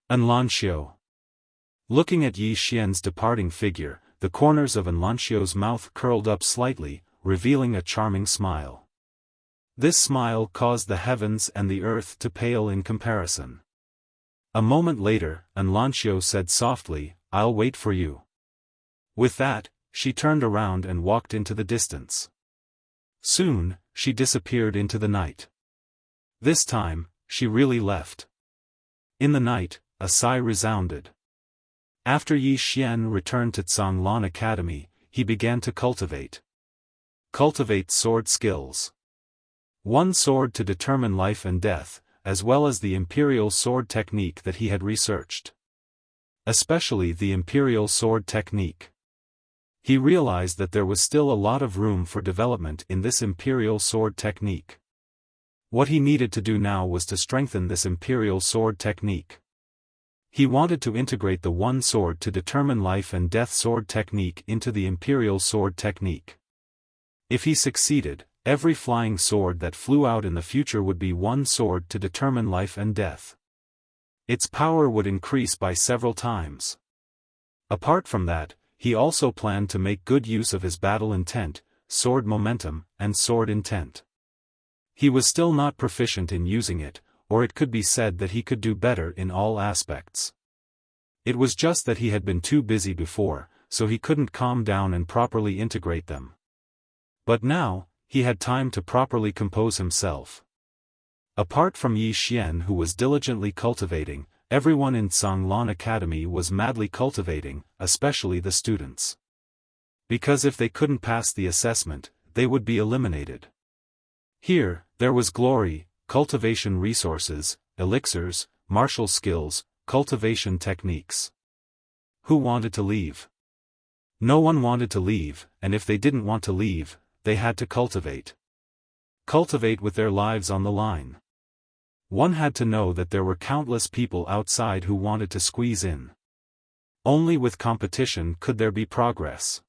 An Lanxiu. Looking at Yi Xian's departing figure, the corners of An Lanxiu's mouth curled up slightly, revealing a charming smile. This smile caused the heavens and the earth to pale in comparison. A moment later, An Lanxiu said softly, I'll wait for you. With that, she turned around and walked into the distance. Soon, she disappeared into the night. This time, she really left. In the night, a sigh resounded. After Yi Xian returned to Zhonglan Academy, he began to cultivate sword skills. One sword to determine life and death, as well as the imperial sword technique that he had researched. Especially the imperial sword technique. He realized that there was still a lot of room for development in this imperial sword technique. What he needed to do now was to strengthen this imperial sword technique. He wanted to integrate the one sword to determine life and death sword technique into the imperial sword technique. If he succeeded, every flying sword that flew out in the future would be one sword to determine life and death. Its power would increase by several times. Apart from that, he also planned to make good use of his battle intent, sword momentum, and sword intent. He was still not proficient in using it, or it could be said that he could do better in all aspects. It was just that he had been too busy before, so he couldn't calm down and properly integrate them. But now, he had time to properly compose himself. Apart from Yi Xian, who was diligently cultivating, everyone in Zhonglan Academy was madly cultivating, especially the students. Because if they couldn't pass the assessment, they would be eliminated. Here, there was glory, cultivation resources, elixirs, martial skills, cultivation techniques. Who wanted to leave? No one wanted to leave, and if they didn't want to leave, they had to cultivate. Cultivate with their lives on the line. One had to know that there were countless people outside who wanted to squeeze in. Only with competition could there be progress.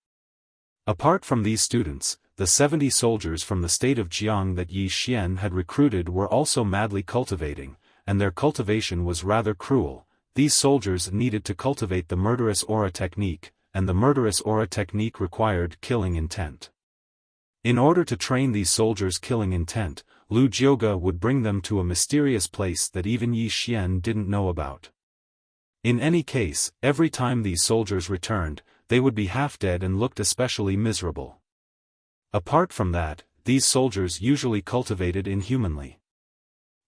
Apart from these students, the 70 soldiers from the state of Jiang that Yi Xian had recruited were also madly cultivating, and their cultivation was rather cruel. These soldiers needed to cultivate the murderous aura technique, and the murderous aura technique required killing intent. In order to train these soldiers' killing intent, Lu Jioge would bring them to a mysterious place that even Yi Xian didn't know about. In any case, every time these soldiers returned, they would be half dead and looked especially miserable. Apart from that, these soldiers usually cultivated inhumanly.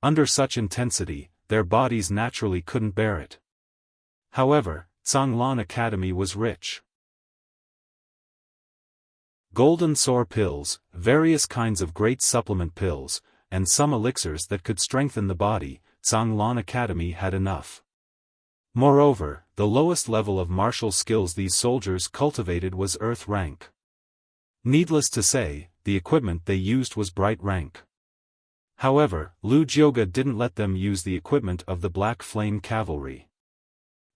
Under such intensity, their bodies naturally couldn't bear it. However, Zhonglan Academy was rich. Golden Soar pills, various kinds of great supplement pills, and some elixirs that could strengthen the body, Zhonglan Academy had enough. Moreover, the lowest level of martial skills these soldiers cultivated was Earth rank. Needless to say, the equipment they used was Bright rank. However, Lu Jioge didn't let them use the equipment of the Black Flame Cavalry.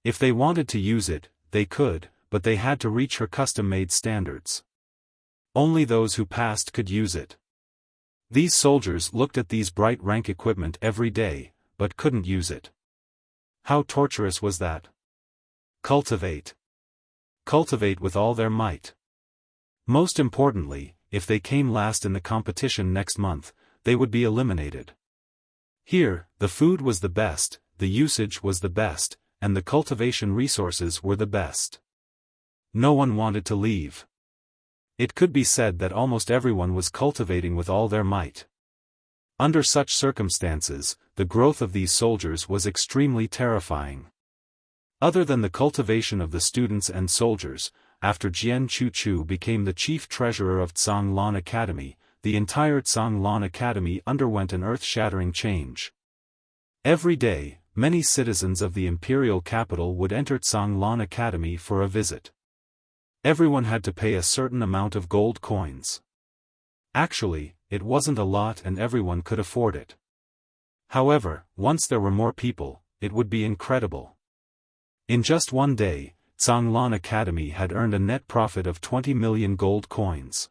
If they wanted to use it, they could, but they had to reach her custom-made standards. Only those who passed could use it. These soldiers looked at these Bright rank equipment every day, but couldn't use it. How torturous was that? Cultivate. Cultivate with all their might. Most importantly, if they came last in the competition next month, they would be eliminated. Here, the food was the best, the usage was the best, and the cultivation resources were the best. No one wanted to leave. It could be said that almost everyone was cultivating with all their might. Under such circumstances, the growth of these soldiers was extremely terrifying. Other than the cultivation of the students and soldiers, after Jian Chuchu became the chief treasurer of Zhonglan Academy, the entire Zhonglan Academy underwent an earth-shattering change. Every day, many citizens of the imperial capital would enter Zhonglan Academy for a visit. Everyone had to pay a certain amount of gold coins. Actually, it wasn't a lot and everyone could afford it. However, once there were more people, it would be incredible. In just one day, Zhonglan Academy had earned a net profit of 20 million gold coins.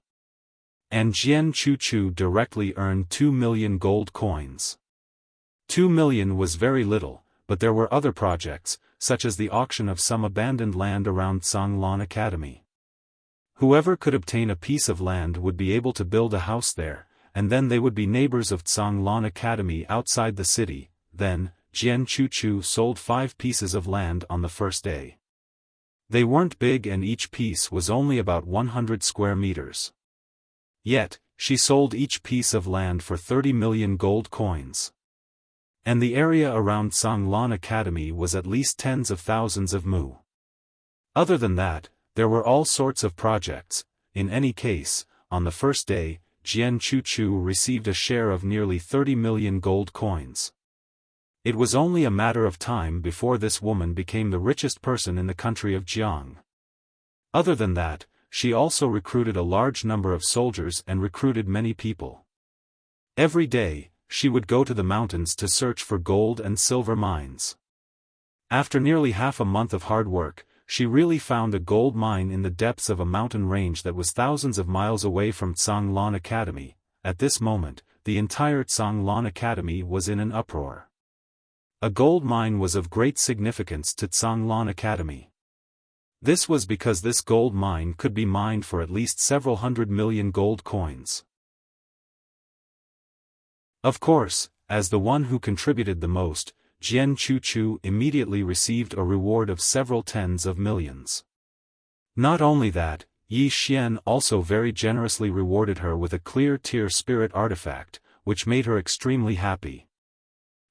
And Jian Chuchu directly earned 2 million gold coins. 2 million was very little, but there were other projects, such as the auction of some abandoned land around Zhonglan Academy. Whoever could obtain a piece of land would be able to build a house there, and then they would be neighbors of Zhonglan Academy outside the city. Then, Jian Chuchu sold 5 pieces of land on the first day. They weren't big and each piece was only about 100 square meters. Yet, she sold each piece of land for 30 million gold coins. And the area around Sanglan Academy was at least tens of thousands of mu. Other than that, there were all sorts of projects. In any case, on the first day, Jian Chuchu received a share of nearly 30 million gold coins. It was only a matter of time before this woman became the richest person in the country of Jiang. Other than that, she also recruited a large number of soldiers and recruited many people. Every day, she would go to the mountains to search for gold and silver mines. After nearly half a month of hard work, she really found a gold mine in the depths of a mountain range that was thousands of miles away from Sanglan Academy. At this moment, the entire Sanglan Academy was in an uproar. A gold mine was of great significance to Sanglan Academy. This was because this gold mine could be mined for at least several 100 million gold coins. Of course, as the one who contributed the most, Jian Chuchu immediately received a reward of several tens of millions. Not only that, Yi Xian also very generously rewarded her with a clear tear spirit artifact, which made her extremely happy.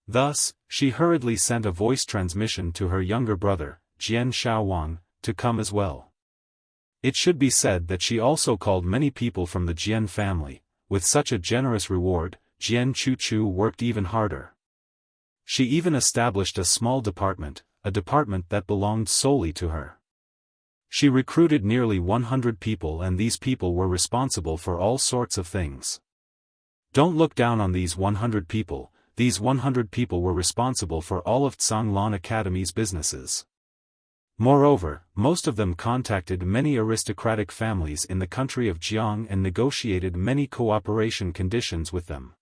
Thus, she hurriedly sent a voice transmission to her younger brother, Jian Xiaofan, to come as well. It should be said that she also called many people from the Jian family. With such a generous reward, Jian Chuchu worked even harder. She even established a small department, a department that belonged solely to her. She recruited nearly 100 people, and these people were responsible for all sorts of things. Don't look down on these 100 people. These 100 people were responsible for all of Sanglan Academy's businesses. Moreover, most of them contacted many aristocratic families in the country of Jiang and negotiated many cooperation conditions with them.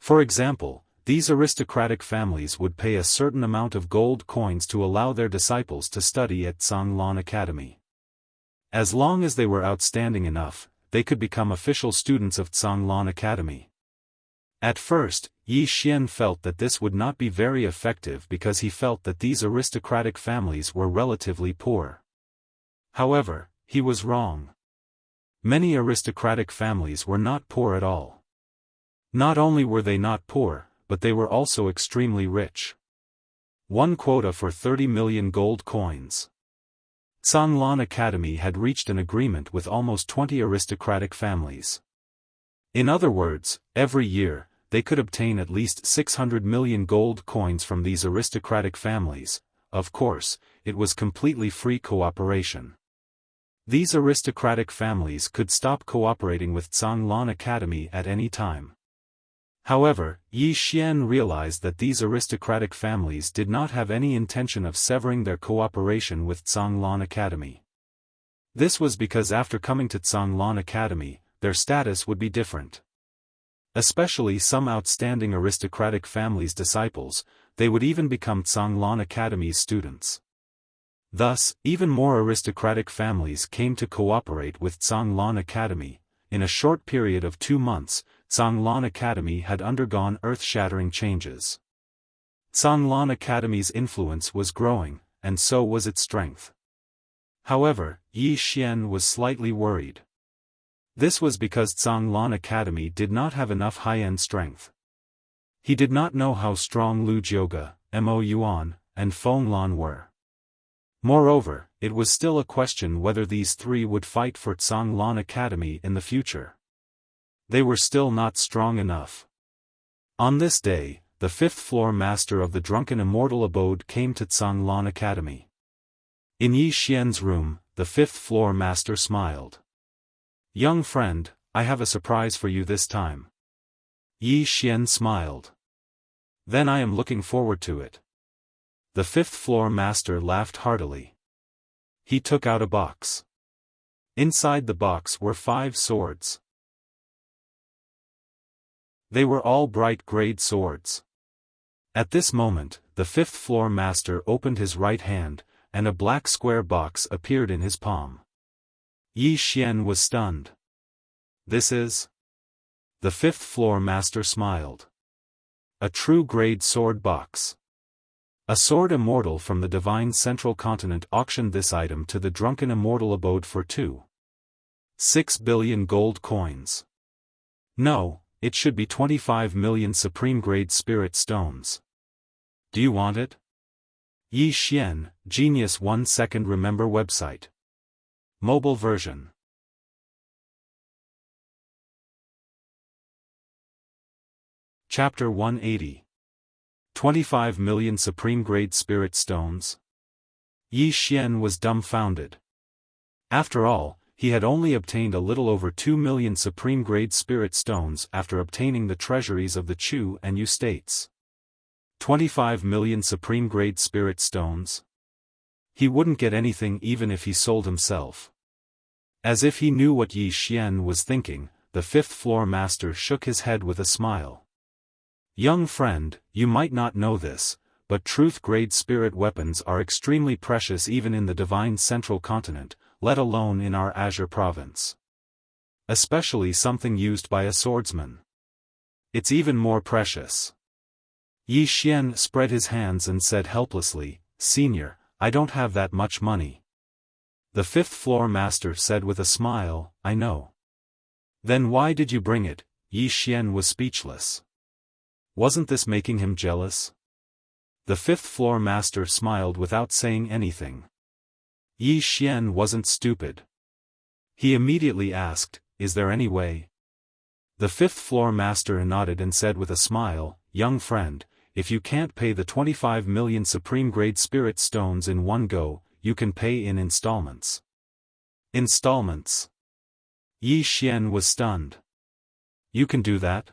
For example, these aristocratic families would pay a certain amount of gold coins to allow their disciples to study at Sanglan Academy. As long as they were outstanding enough, they could become official students of Sanglan Academy. At first, Yi Xian felt that this would not be very effective because he felt that these aristocratic families were relatively poor. However, he was wrong. Many aristocratic families were not poor at all. Not only were they not poor, but they were also extremely rich. One quota for 30 million gold coins. Sanglan Academy had reached an agreement with almost 20 aristocratic families. In other words, every year, they could obtain at least 600 million gold coins from these aristocratic families. Of course, it was completely free cooperation. These aristocratic families could stop cooperating with Sanglan Academy at any time. However, Yi Xian realized that these aristocratic families did not have any intention of severing their cooperation with Sanglan Academy. This was because after coming to Sanglan Academy, their status would be different. Especially some outstanding aristocratic families' disciples, they would even become Sanglan Academy's students. Thus, even more aristocratic families came to cooperate with Sanglan Academy. In a short period of 2 months, Sanglan Academy had undergone earth-shattering changes. Sanglan Academy's influence was growing, and so was its strength. However, Yi Xian was slightly worried. This was because Sanglan Academy did not have enough high-end strength. He did not know how strong Lu Jioge, Mo Yuan, and Feng Lan were. Moreover, it was still a question whether these three would fight for Sanglan Academy in the future. They were still not strong enough. On this day, the fifth-floor master of the drunken immortal abode came to Sanglan Academy. In Yi Xian's room, the fifth-floor master smiled. "Young friend, I have a surprise for you this time." Yi Xian smiled. "Then I am looking forward to it." The fifth-floor master laughed heartily. He took out a box. Inside the box were 5 swords. They were all bright grade swords. At this moment, the fifth-floor master opened his right hand, and a black square box appeared in his palm. Yi Xian was stunned. "This is..." The fifth-floor master smiled. "A true grade sword box." A sword immortal from the divine central continent auctioned this item to the drunken immortal abode for 2.6 billion gold coins. No, it should be 25 million supreme-grade spirit stones. Do you want it? Yi Xian, Genius 1 Second Remember website. Mobile version. Chapter 180. 25 million supreme-grade spirit stones? Yi Xian was dumbfounded. After all, he had only obtained a little over 2 million supreme-grade spirit stones after obtaining the treasuries of the Chu and Yu states. 25 million supreme-grade spirit stones? He wouldn't get anything even if he sold himself. As if he knew what Yi Xian was thinking, the fifth-floor master shook his head with a smile. Young friend, you might not know this, but truth-grade spirit weapons are extremely precious even in the divine central continent, let alone in our Azure province. Especially something used by a swordsman. It's even more precious. Yi Xian spread his hands and said helplessly, Senior, I don't have that much money. The fifth-floor master said with a smile, I know. Then why did you bring it? Yi Xian was speechless. Wasn't this making him jealous? The fifth-floor master smiled without saying anything. Yi Xian wasn't stupid. He immediately asked, Is there any way? The fifth-floor master nodded and said with a smile, Young friend, if you can't pay the 25 million supreme-grade spirit stones in one go, you can pay in installments. Installments? Yi Xian was stunned. You can do that?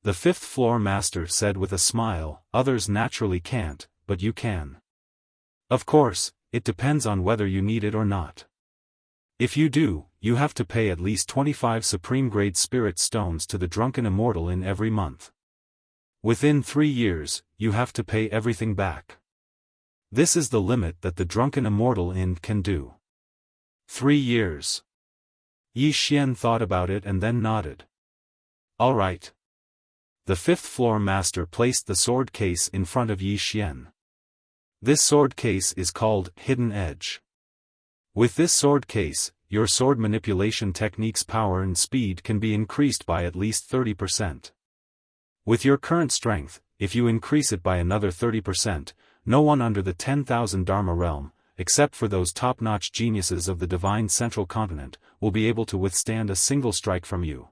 The fifth-floor master said with a smile, Others naturally can't, but you can. Of course, it depends on whether you need it or not. If you do, you have to pay at least 25 supreme-grade spirit stones to the drunken immortal in every month. Within 3 years, you have to pay everything back. This is the limit that the drunken immortal can do. 3 years. Yi Xian thought about it and then nodded. All right. The fifth-floor master placed the sword case in front of Yi Xian. This sword case is called Hidden Edge. With this sword case, your sword manipulation technique's power and speed can be increased by at least 30%. With your current strength, if you increase it by another 30%, no one under the 10,000 Dharma realm, except for those top-notch geniuses of the divine central continent, will be able to withstand a single strike from you.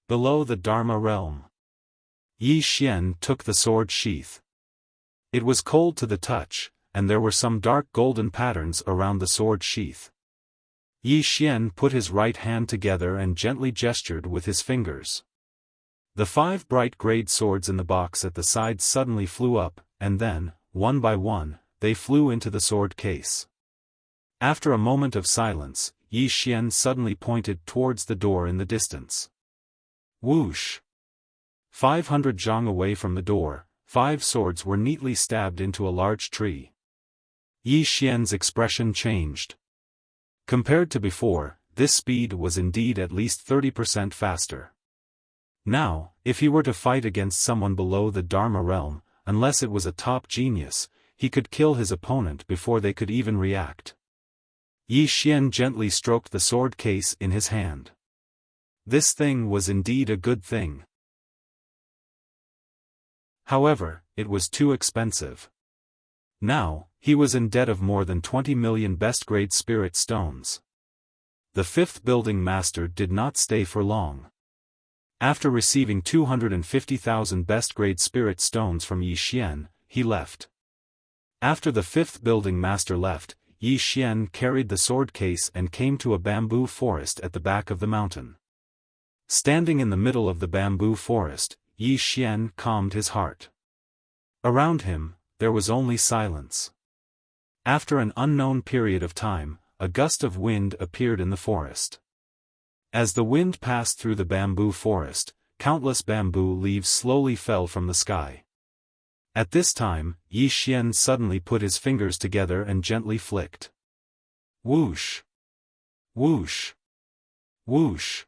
Below the Dharma realm. Yi Xian took the sword sheath. It was cold to the touch, and there were some dark golden patterns around the sword sheath. Yi Xian put his right hand together and gently gestured with his fingers. The 5 bright grade swords in the box at the side suddenly flew up, and then, one by one, they flew into the sword case. After a moment of silence, Yi Xian suddenly pointed towards the door in the distance. Whoosh! 500 zhang away from the door, 5 swords were neatly stabbed into a large tree. Yi Xian's expression changed. Compared to before, this speed was indeed at least 30% faster. Now, if he were to fight against someone below the Dharma realm, unless it was a top genius, he could kill his opponent before they could even react. Yi Xian gently stroked the sword case in his hand. This thing was indeed a good thing. However, it was too expensive. Now, he was in debt of more than 20 million best-grade spirit stones. The fifth building master did not stay for long. After receiving 250,000 best-grade spirit stones from Yi Xian, he left. After the fifth building master left, Yi Xian carried the sword case and came to a bamboo forest at the back of the mountain. Standing in the middle of the bamboo forest, Yi Xian calmed his heart. Around him, there was only silence. After an unknown period of time, a gust of wind appeared in the forest. As the wind passed through the bamboo forest, countless bamboo leaves slowly fell from the sky. At this time, Yi Xian suddenly put his fingers together and gently flicked. Whoosh! Whoosh! Whoosh!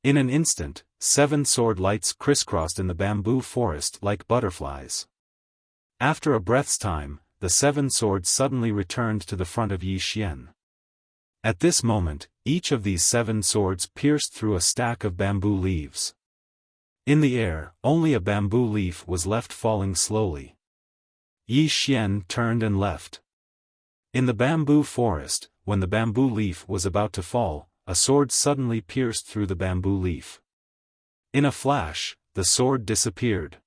In an instant, 7 sword lights crisscrossed in the bamboo forest like butterflies. After a breath's time, the 7 swords suddenly returned to the front of Yi Xian. At this moment, Each of these 7 swords pierced through a stack of bamboo leaves. In the air, only a bamboo leaf was left falling slowly. Yi Xian turned and left. In the bamboo forest, when the bamboo leaf was about to fall, a sword suddenly pierced through the bamboo leaf. In a flash, the sword disappeared.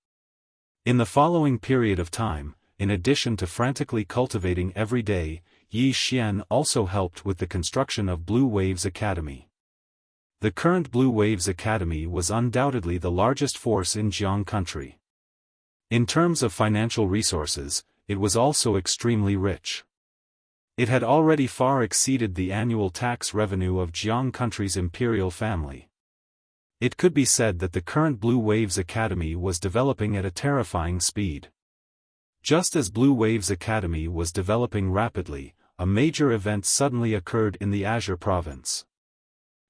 In the following period of time, in addition to frantically cultivating every day, Yi Xian also helped with the construction of Blue Waves Academy. The current Blue Waves Academy was undoubtedly the largest force in Jiang country. In terms of financial resources, it was also extremely rich. It had already far exceeded the annual tax revenue of Jiang country's imperial family. It could be said that the current Blue Waves Academy was developing at a terrifying speed. Just as Blue Waves Academy was developing rapidly, a major event suddenly occurred in the Azure province.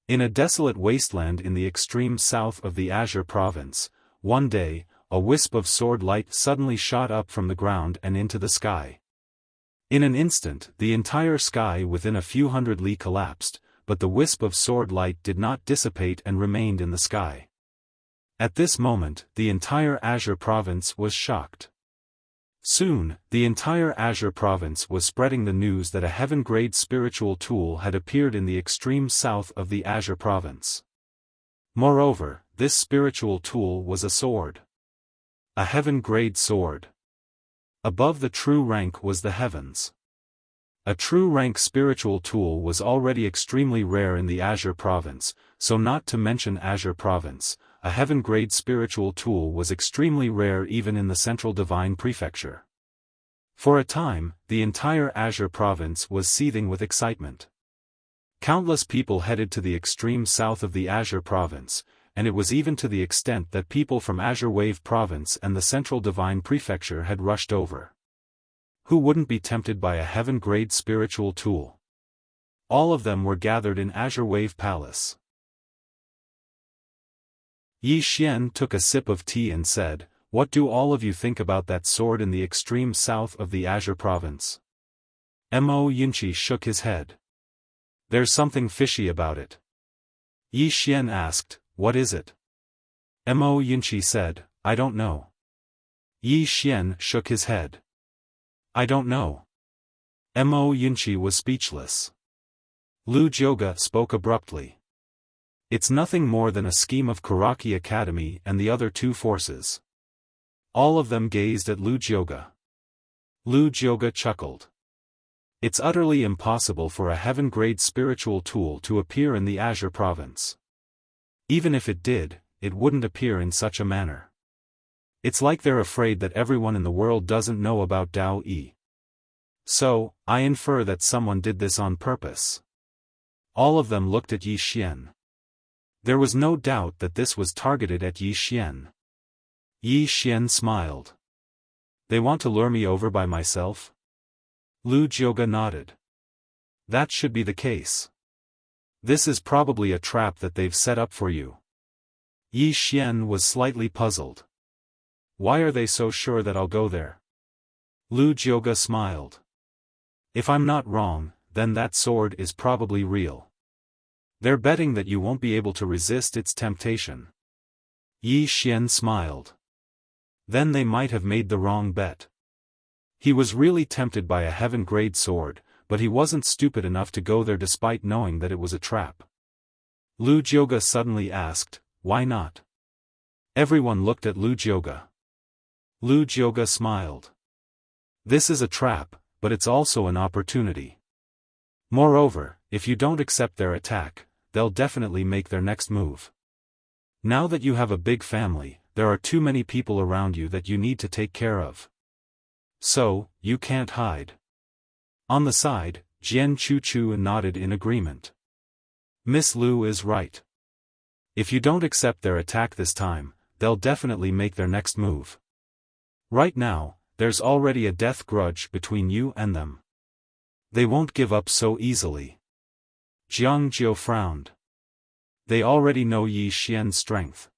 In a desolate wasteland in the extreme south of the Azure province, one day, a wisp of sword light suddenly shot up from the ground and into the sky. In an instant, the entire sky within a few hundred li collapsed, but the wisp of sword light did not dissipate and remained in the sky. At this moment, the entire Azure province was shocked. Soon, the entire Azure province was spreading the news that a heaven-grade spiritual tool had appeared in the extreme south of the Azure province. Moreover, this spiritual tool was a sword. A heaven-grade sword. Above the true rank was the heavens. A true rank spiritual tool was already extremely rare in the Azure province, so not to mention Azure province, a heaven-grade spiritual tool was extremely rare even in the central divine prefecture. For a time, the entire Azure province was seething with excitement. Countless people headed to the extreme south of the Azure province, and it was even to the extent that people from Azure Wave province and the central divine prefecture had rushed over. Who wouldn't be tempted by a heaven-grade spiritual tool? All of them were gathered in Azure Wave Palace. Yi Xian took a sip of tea and said, "What do all of you think about that sword in the extreme south of the Azure province?" Mo Yunqi shook his head. "There's something fishy about it." Yi Xian asked, "What is it?" Mo Yunqi said, "I don't know." Yi Xian shook his head. "I don't know." Mo Yunqi was speechless. Lu Jioga spoke abruptly. "It's nothing more than a scheme of Karaki Academy and the other 2 forces." All of them gazed at Lu Jioga. Lu Jioga chuckled. "It's utterly impossible for a heaven-grade spiritual tool to appear in the Azure province. Even if it did, it wouldn't appear in such a manner. It's like they're afraid that everyone in the world doesn't know about Dao Yi. So, I infer that someone did this on purpose." All of them looked at Yi Xian. There was no doubt that this was targeted at Yi Xian. Yi Xian smiled. "They want to lure me over by myself?" Lu Jioga nodded. "That should be the case. This is probably a trap that they've set up for you." Yi Xian was slightly puzzled. "Why are they so sure that I'll go there?" Lu Jioga smiled. "If I'm not wrong, then that sword is probably real. They're betting that you won't be able to resist its temptation." Yi Xian smiled. Then they might have made the wrong bet. He was really tempted by a heaven-grade sword, but he wasn't stupid enough to go there despite knowing that it was a trap. Lu Jioga suddenly asked, "Why not?" Everyone looked at Lu Jioga. Lu Jioga smiled. "This is a trap, but it's also an opportunity. Moreover, if you don't accept their attack, they'll definitely make their next move. Now that you have a big family, there are too many people around you that you need to take care of. So, you can't hide." On the side, Jian Chuchu nodded in agreement. "Miss Lu is right. If you don't accept their attack this time, they'll definitely make their next move. Right now, there's already a death grudge between you and them. They won't give up so easily." Jiang Jiu frowned. They already know Yi Xian's strength.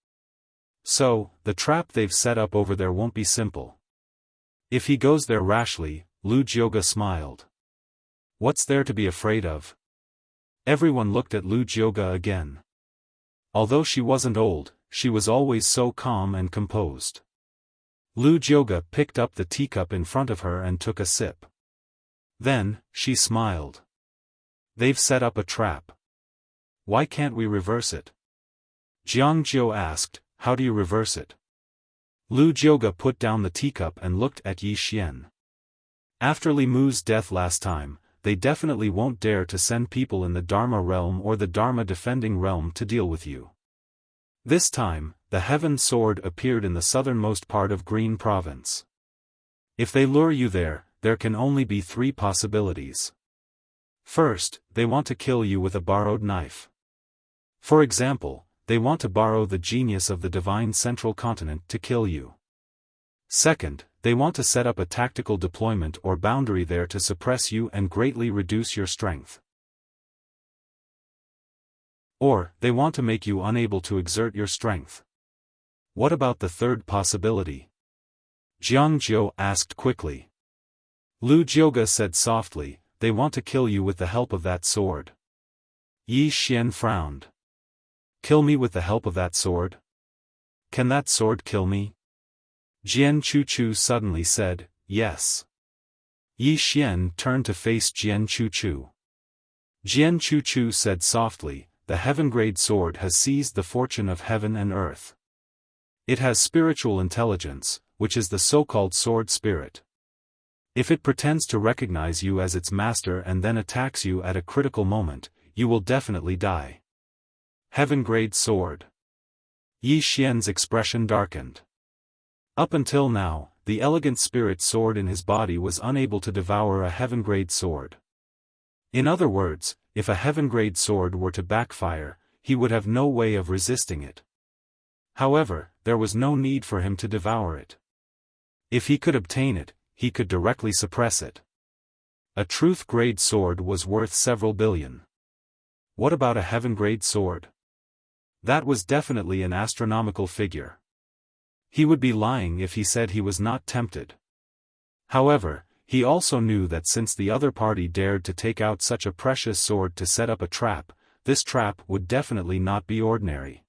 So, the trap they've set up over there won't be simple. If he goes there rashly, Lu Jioga smiled. "What's there to be afraid of?" Everyone looked at Lu Jioge again. Although she wasn't old, she was always so calm and composed. Lu Jioge picked up the teacup in front of her and took a sip. Then, she smiled. They've set up a trap. Why can't we reverse it? Jiang Jiu asked, how do you reverse it? Lu Jioge put down the teacup and looked at Yi Xian. After Li Mu's death last time, they definitely won't dare to send people in the Dharma realm or the Dharma defending realm to deal with you. This time, the Heaven Sword appeared in the southernmost part of Green Province. If they lure you there can only be three possibilities. First, they want to kill you with a borrowed knife. For example, they want to borrow the genius of the divine central continent to kill you. Second, they want to set up a tactical deployment or boundary there to suppress you and greatly reduce your strength. Or, they want to make you unable to exert your strength. What about the third possibility? Jiang Jiu asked quickly. Lu Jioge said softly, they want to kill you with the help of that sword. Yi Xian frowned. Kill me with the help of that sword? Can that sword kill me? Jian Chuchu suddenly said, yes. Yi Xian turned to face Jian Chuchu. Jian Chuchu said softly, the heaven-grade sword has seized the fortune of heaven and earth. It has spiritual intelligence, which is the so-called sword spirit. If it pretends to recognize you as its master and then attacks you at a critical moment, you will definitely die. Heaven-grade sword. Yi Xian's expression darkened. Up until now, the elegant spirit sword in his body was unable to devour a heaven-grade sword. In other words, if a heaven-grade sword were to backfire, he would have no way of resisting it. However, there was no need for him to devour it. If he could obtain it, he could directly suppress it. A truth-grade sword was worth several billion. What about a heaven-grade sword? That was definitely an astronomical figure. He would be lying if he said he was not tempted. However, he also knew that since the other party dared to take out such a precious sword to set up a trap, this trap would definitely not be ordinary.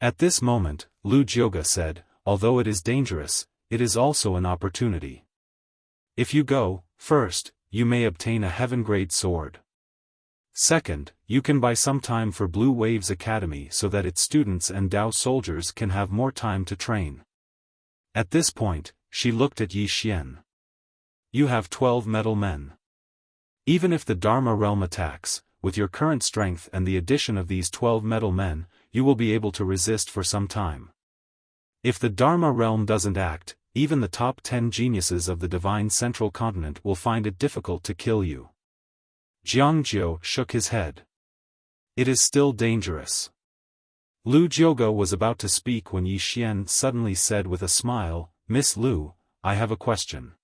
At this moment, Lu Jioge said, although it is dangerous, it is also an opportunity. If you go, first, you may obtain a heaven-grade sword. Second, you can buy some time for Blue Waves Academy so that its students and Dao soldiers can have more time to train. At this point, she looked at Yi Xian. You have 12 metal men. Even if the Dharma realm attacks, with your current strength and the addition of these 12 metal men, you will be able to resist for some time. If the Dharma realm doesn't act, even the top 10 geniuses of the divine central continent will find it difficult to kill you. Jiang Jiu shook his head. It is still dangerous. Lu Jioge was about to speak when Yi Xian suddenly said with a smile, Miss Lu, I have a question.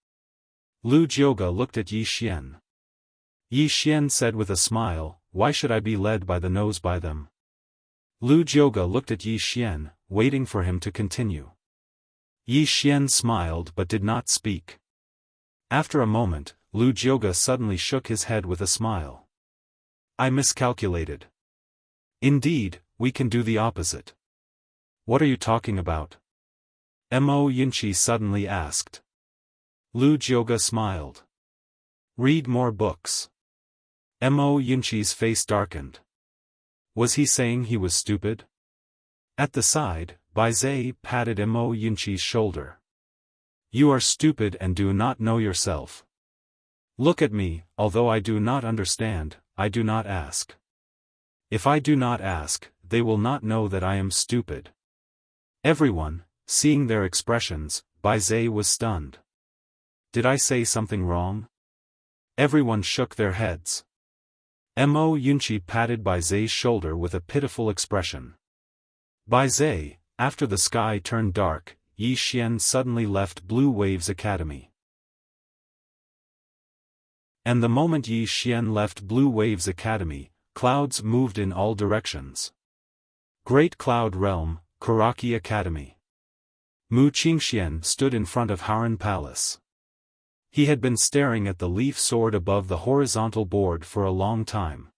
Lu Jioge looked at Yi Xian. Yi Xian said with a smile, why should I be led by the nose by them? Lu Jioge looked at Yi Xian, waiting for him to continue. Yi Xian smiled but did not speak. After a moment, Lu Jioge suddenly shook his head with a smile. I miscalculated. Indeed, we can do the opposite. What are you talking about? Mo Yinchi suddenly asked. Lu Jioge smiled. Read more books. Mo Yinchi's face darkened. Was he saying he was stupid? At the side, Bai Zai patted Mo Yinchi's shoulder. You are stupid and do not know yourself. Look at me, although I do not understand, I do not ask. If I do not ask, they will not know that I am stupid. Everyone, seeing their expressions, Bai Zai was stunned. Did I say something wrong? Everyone shook their heads. Mo Yunchi patted Bai Zai's shoulder with a pitiful expression. Bai Zai, after the sky turned dark, Yi Xian suddenly left Blue Waves Academy. And the moment Yi Xian left Blue Waves Academy, clouds moved in all directions. Great Cloud Realm, Kuraki Academy. Mu Qingxian stood in front of Haran Palace. He had been staring at the leaf sword above the horizontal board for a long time.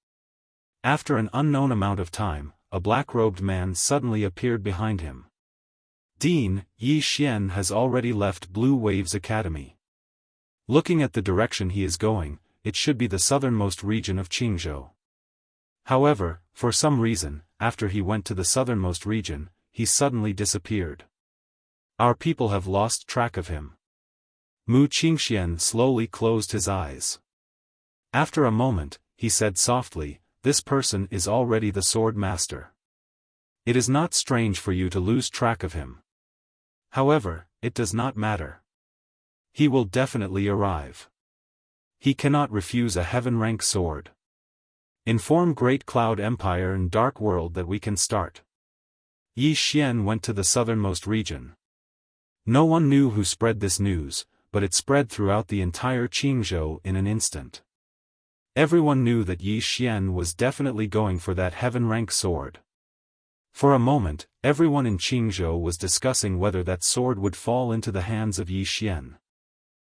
After an unknown amount of time, a black-robed man suddenly appeared behind him. Dean, Yi Xian has already left Blue Waves Academy. Looking at the direction he is going, it should be the southernmost region of Qingzhou. However, for some reason, after he went to the southernmost region, he suddenly disappeared. Our people have lost track of him. Mu Qingxian slowly closed his eyes. After a moment, he said softly, "This person is already the Swordmaster. It is not strange for you to lose track of him. However, it does not matter. He will definitely arrive. He cannot refuse a heaven-rank sword. Inform Great Cloud Empire and Dark World that we can start." Yi Xian went to the southernmost region. No one knew who spread this news, but it spread throughout the entire Qingzhou in an instant. Everyone knew that Yi Xian was definitely going for that heaven-rank sword. For a moment, everyone in Qingzhou was discussing whether that sword would fall into the hands of Yi Xian.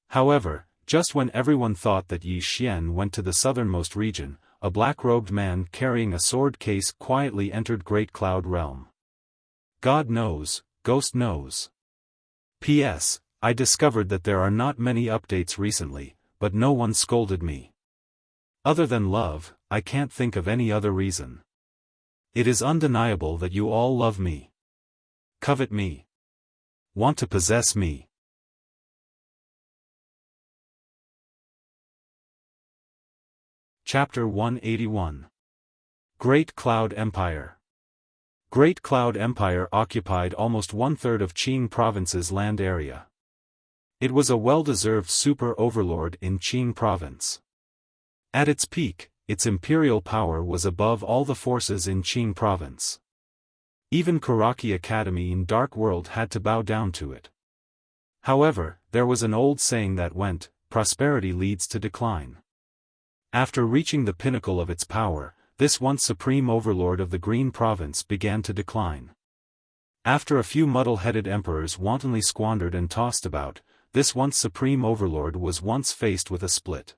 However, just when everyone thought that Yi Xian went to the southernmost region, a black-robed man carrying a sword case quietly entered Great Cloud Realm. God knows, Ghost knows. P.S. I discovered that there are not many updates recently, but no one scolded me. Other than love, I can't think of any other reason. It is undeniable that you all love me. Covet me. Want to possess me. Chapter 181. Great Cloud Empire. Great Cloud Empire occupied almost one-third of Qing Province's land area. It was a well-deserved super overlord in Qing Province. At its peak, its imperial power was above all the forces in Qing Province. Even Karaki Academy in Dark World had to bow down to it. However, there was an old saying that went, "Prosperity leads to decline." After reaching the pinnacle of its power, this once supreme overlord of the Green Province began to decline. After a few muddle-headed emperors wantonly squandered and tossed about, this once supreme overlord was once faced with a split.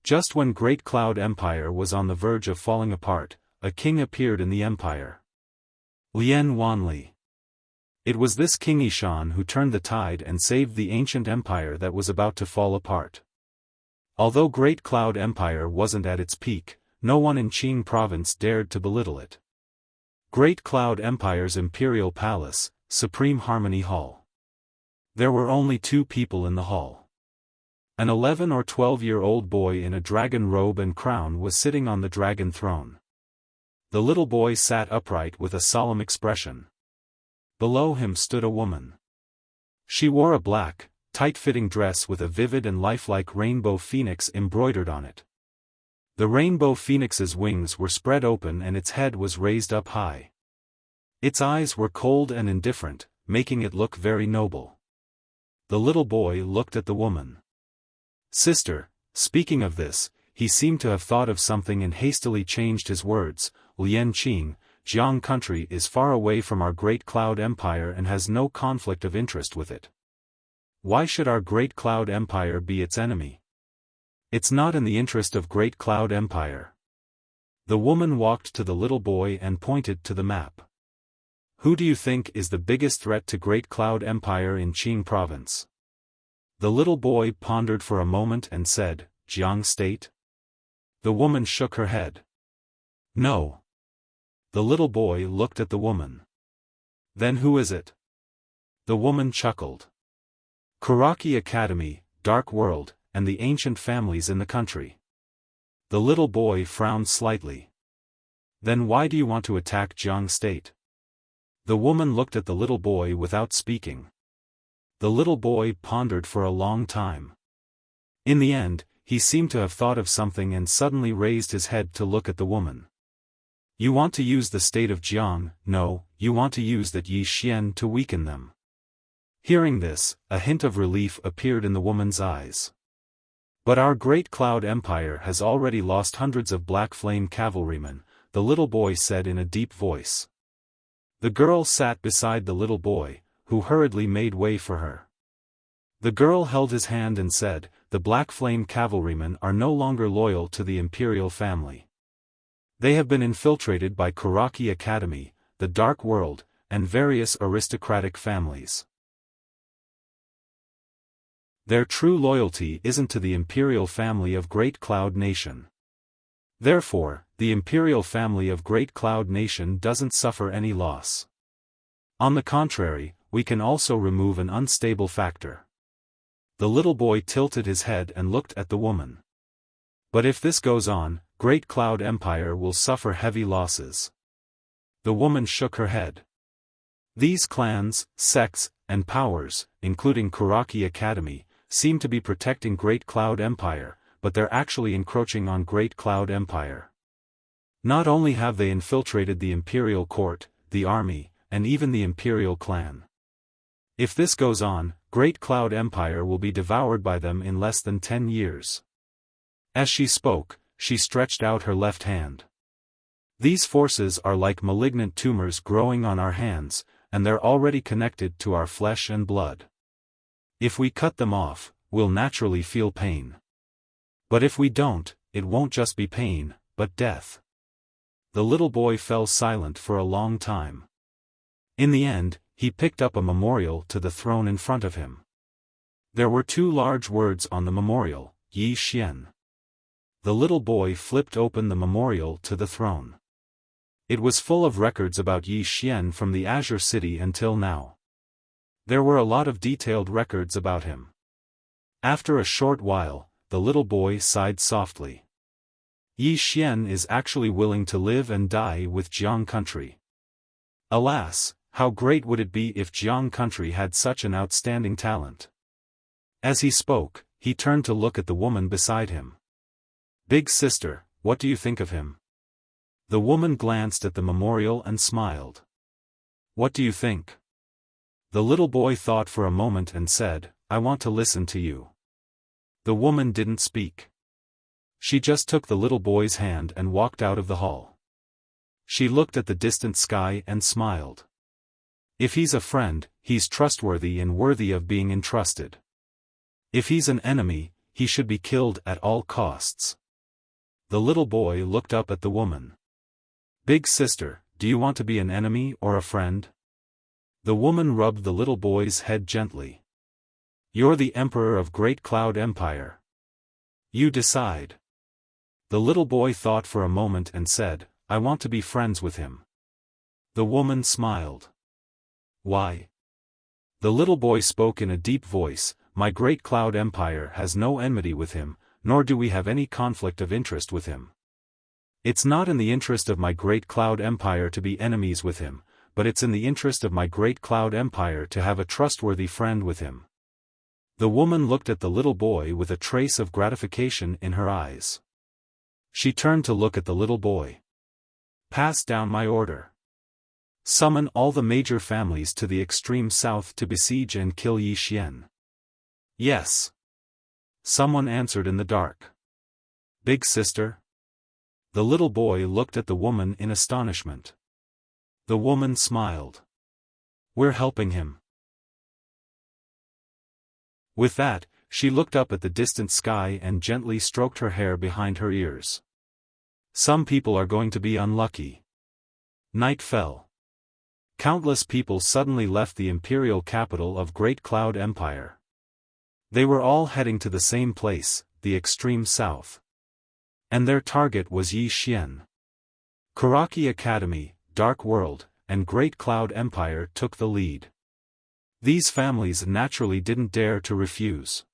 Just when Great Cloud Empire was on the verge of falling apart, a king appeared in the empire. Lian Wanli. It was this King Yishan who turned the tide and saved the ancient empire that was about to fall apart. Although Great Cloud Empire wasn't at its peak, no one in Qing Province dared to belittle it. Great Cloud Empire's imperial palace, Supreme Harmony Hall. There were only two people in the hall. An 11 or 12-year-old boy in a dragon robe and crown was sitting on the dragon throne. The little boy sat upright with a solemn expression. Below him stood a woman. She wore a black, tight-fitting dress with a vivid and lifelike rainbow phoenix embroidered on it. The rainbow phoenix's wings were spread open and its head was raised up high. Its eyes were cold and indifferent, making it look very noble. The little boy looked at the woman. "Sister," speaking of this, he seemed to have thought of something and hastily changed his words. "Lian Qing, Jiang country is far away from our Great Cloud Empire and has no conflict of interest with it. Why should our Great Cloud Empire be its enemy? It's not in the interest of Great Cloud Empire." The woman walked to the little boy and pointed to the map. "Who do you think is the biggest threat to Great Cloud Empire in Qing Province?" The little boy pondered for a moment and said, "Jiang State?" The woman shook her head. "No." The little boy looked at the woman. "Then who is it?" The woman chuckled. "Karaki Academy, Dark World, and the ancient families in the country." The little boy frowned slightly. "Then why do you want to attack Jiang State?" The woman looked at the little boy without speaking. The little boy pondered for a long time. In the end, he seemed to have thought of something and suddenly raised his head to look at the woman. "You want to use the state of Jiang? No, you want to use that Yi Xian to weaken them." Hearing this, a hint of relief appeared in the woman's eyes. "But our Great Cloud Empire has already lost hundreds of Black Flame cavalrymen," the little boy said in a deep voice. The girl sat beside the little boy, who hurriedly made way for her. The girl held his hand and said, "The Black Flame cavalrymen are no longer loyal to the imperial family. They have been infiltrated by Kuraki Academy, the Dark World, and various aristocratic families. Their true loyalty isn't to the imperial family of Great Cloud Nation. Therefore, the imperial family of Great Cloud Nation doesn't suffer any loss. On the contrary, we can also remove an unstable factor. The little boy tilted his head and looked at the woman. But if this goes on, Great Cloud Empire will suffer heavy losses. The woman shook her head. These clans, sects, and powers, including Kuraki Academy, seem to be protecting Great Cloud Empire, but they're actually encroaching on Great Cloud Empire. Not only have they infiltrated the imperial court, the army, and even the imperial clan. If this goes on, Great Cloud Empire will be devoured by them in less than 10 years. As she spoke, she stretched out her left hand. These forces are like malignant tumors growing on our hands, and they're already connected to our flesh and blood. If we cut them off, we'll naturally feel pain. But if we don't, it won't just be pain, but death. The little boy fell silent for a long time. In the end, he picked up a memorial to the throne in front of him. There were 2 large words on the memorial, Yi Xian. The little boy flipped open the memorial to the throne. It was full of records about Yi Xian from the Azure City until now. There were a lot of detailed records about him. After a short while, the little boy sighed softly. Yi Xian is actually willing to live and die with Jiang country. Alas, how great would it be if Jiang country had such an outstanding talent. As he spoke, he turned to look at the woman beside him. Big sister, what do you think of him? The woman glanced at the memorial and smiled. What do you think? The little boy thought for a moment and said, I want to listen to you. The woman didn't speak. She just took the little boy's hand and walked out of the hall. She looked at the distant sky and smiled. If he's a friend, he's trustworthy and worthy of being entrusted. If he's an enemy, he should be killed at all costs. The little boy looked up at the woman. Big sister, do you want to be an enemy or a friend? The woman rubbed the little boy's head gently. You're the emperor of Great Cloud Empire. You decide. The little boy thought for a moment and said, I want to be friends with him. The woman smiled. Why? The little boy spoke in a deep voice, My Great Cloud Empire has no enmity with him, nor do we have any conflict of interest with him. It's not in the interest of my Great Cloud Empire to be enemies with him, but it's in the interest of my Great Cloud Empire to have a trustworthy friend with him. The woman looked at the little boy with a trace of gratification in her eyes. She turned to look at the little boy. Pass down my order. Summon all the major families to the extreme south to besiege and kill Yi Xian. Yes. Someone answered in the dark. Big sister? The little boy looked at the woman in astonishment. The woman smiled. We're helping him. With that, she looked up at the distant sky and gently stroked her hair behind her ears. Some people are going to be unlucky. Night fell. Countless people suddenly left the imperial capital of Great Cloud Empire. They were all heading to the same place, the extreme south. And their target was Yi Xian. Kuraki Academy, Dark World, and Great Cloud Empire took the lead. These families naturally didn't dare to refuse.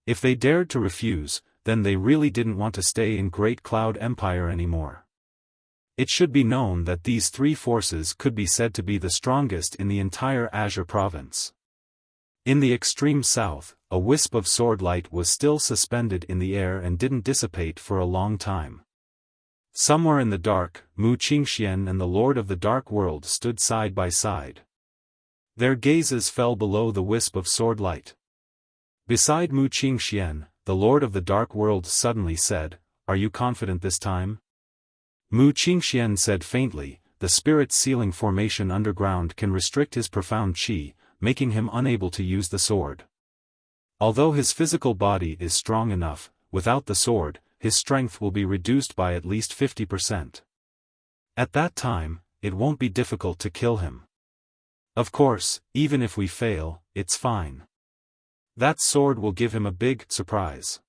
If they dared to refuse, then they really didn't want to stay in Great Cloud Empire anymore. It should be known that these 3 forces could be said to be the strongest in the entire Azure province. In the extreme south, a wisp of sword light was still suspended in the air and didn't dissipate for a long time. Somewhere in the dark, Mu Qingxian and the Lord of the Dark World stood side by side. Their gazes fell below the wisp of sword light. Beside Mu Qingxian, the Lord of the Dark World suddenly said, Are you confident this time? Mu Qingxian said faintly, The spirit sealing formation underground can restrict his profound qi, making him unable to use the sword. Although his physical body is strong enough, without the sword, his strength will be reduced by at least 50%. At that time, it won't be difficult to kill him. Of course, even if we fail, it's fine. That sword will give him a big surprise.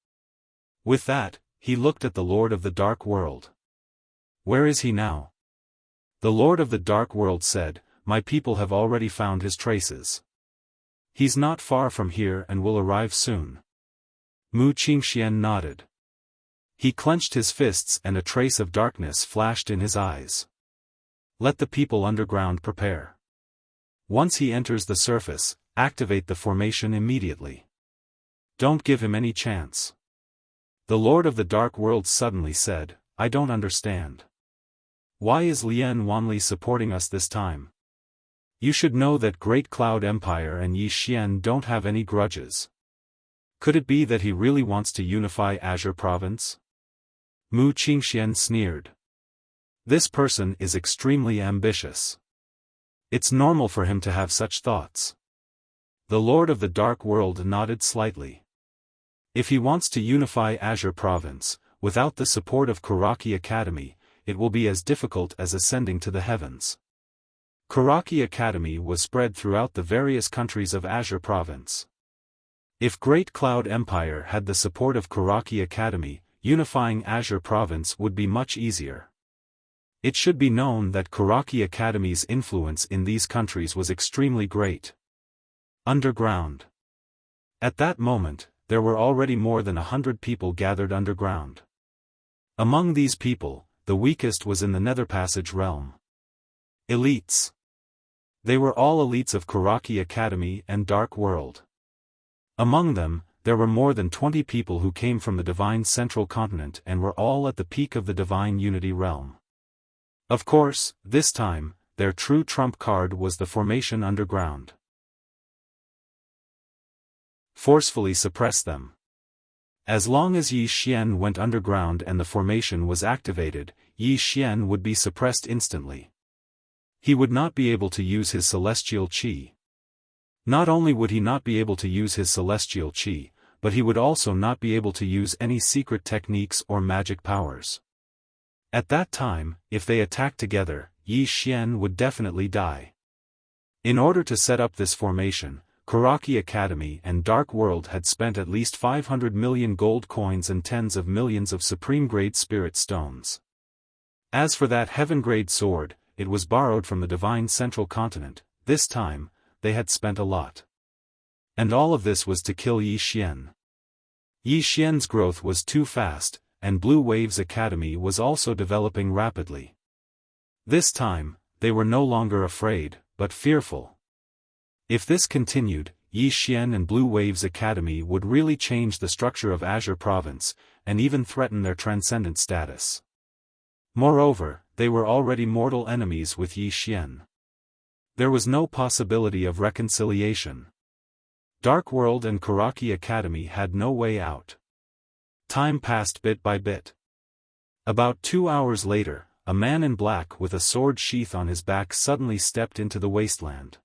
With that, he looked at the Lord of the Dark World. Where is he now? The Lord of the Dark World said, my people have already found his traces. He's not far from here and will arrive soon. Mu Qingxian nodded. He clenched his fists and a trace of darkness flashed in his eyes. Let the people underground prepare. Once he enters the surface, activate the formation immediately. Don't give him any chance. The Lord of the Dark World suddenly said, I don't understand. Why is Lian Wanli supporting us this time? You should know that Great Cloud Empire and Yi Xian don't have any grudges. Could it be that he really wants to unify Azure Province? Mu Qingxian sneered. This person is extremely ambitious. It's normal for him to have such thoughts. The Lord of the Dark World nodded slightly. If he wants to unify Azure Province, without the support of Kuraki Academy, it will be as difficult as ascending to the heavens. Kuraki Academy was spread throughout the various countries of Azure Province. If Great Cloud Empire had the support of Kuraki Academy, unifying Azure Province would be much easier. It should be known that Kuraki Academy's influence in these countries was extremely great. Underground. At that moment, there were already more than 100 people gathered underground. Among these people, the weakest was in the Nether Passage realm. Elites. They were all elites of Kuraki Academy and Dark World. Among them, there were more than 20 people who came from the Divine Central Continent and were all at the peak of the Divine Unity realm. Of course, this time, their true trump card was the formation underground. Forcefully suppress them. As long as Yi Xian went underground and the formation was activated, Yi Xian would be suppressed instantly. He would not be able to use his celestial qi. Not only would he not be able to use his celestial qi, but he would also not be able to use any secret techniques or magic powers. At that time, if they attacked together, Yi Xian would definitely die. In order to set up this formation, Kuraki Academy and Dark World had spent at least 500 million gold coins and tens of millions of supreme-grade spirit stones. As for that heaven-grade sword, it was borrowed from the Divine Central Continent. This time, they had spent a lot. And all of this was to kill Yi Xian. Yi Xian's growth was too fast, and Blue Waves Academy was also developing rapidly. This time, they were no longer afraid, but fearful. If this continued, Yi Xian and Blue Waves Academy would really change the structure of Azure Province, and even threaten their transcendent status. Moreover, they were already mortal enemies with Yi Xian. There was no possibility of reconciliation. Dark World and Kuraki Academy had no way out. Time passed bit by bit. About 2 hours later, a man in black with a sword sheath on his back suddenly stepped into the wasteland.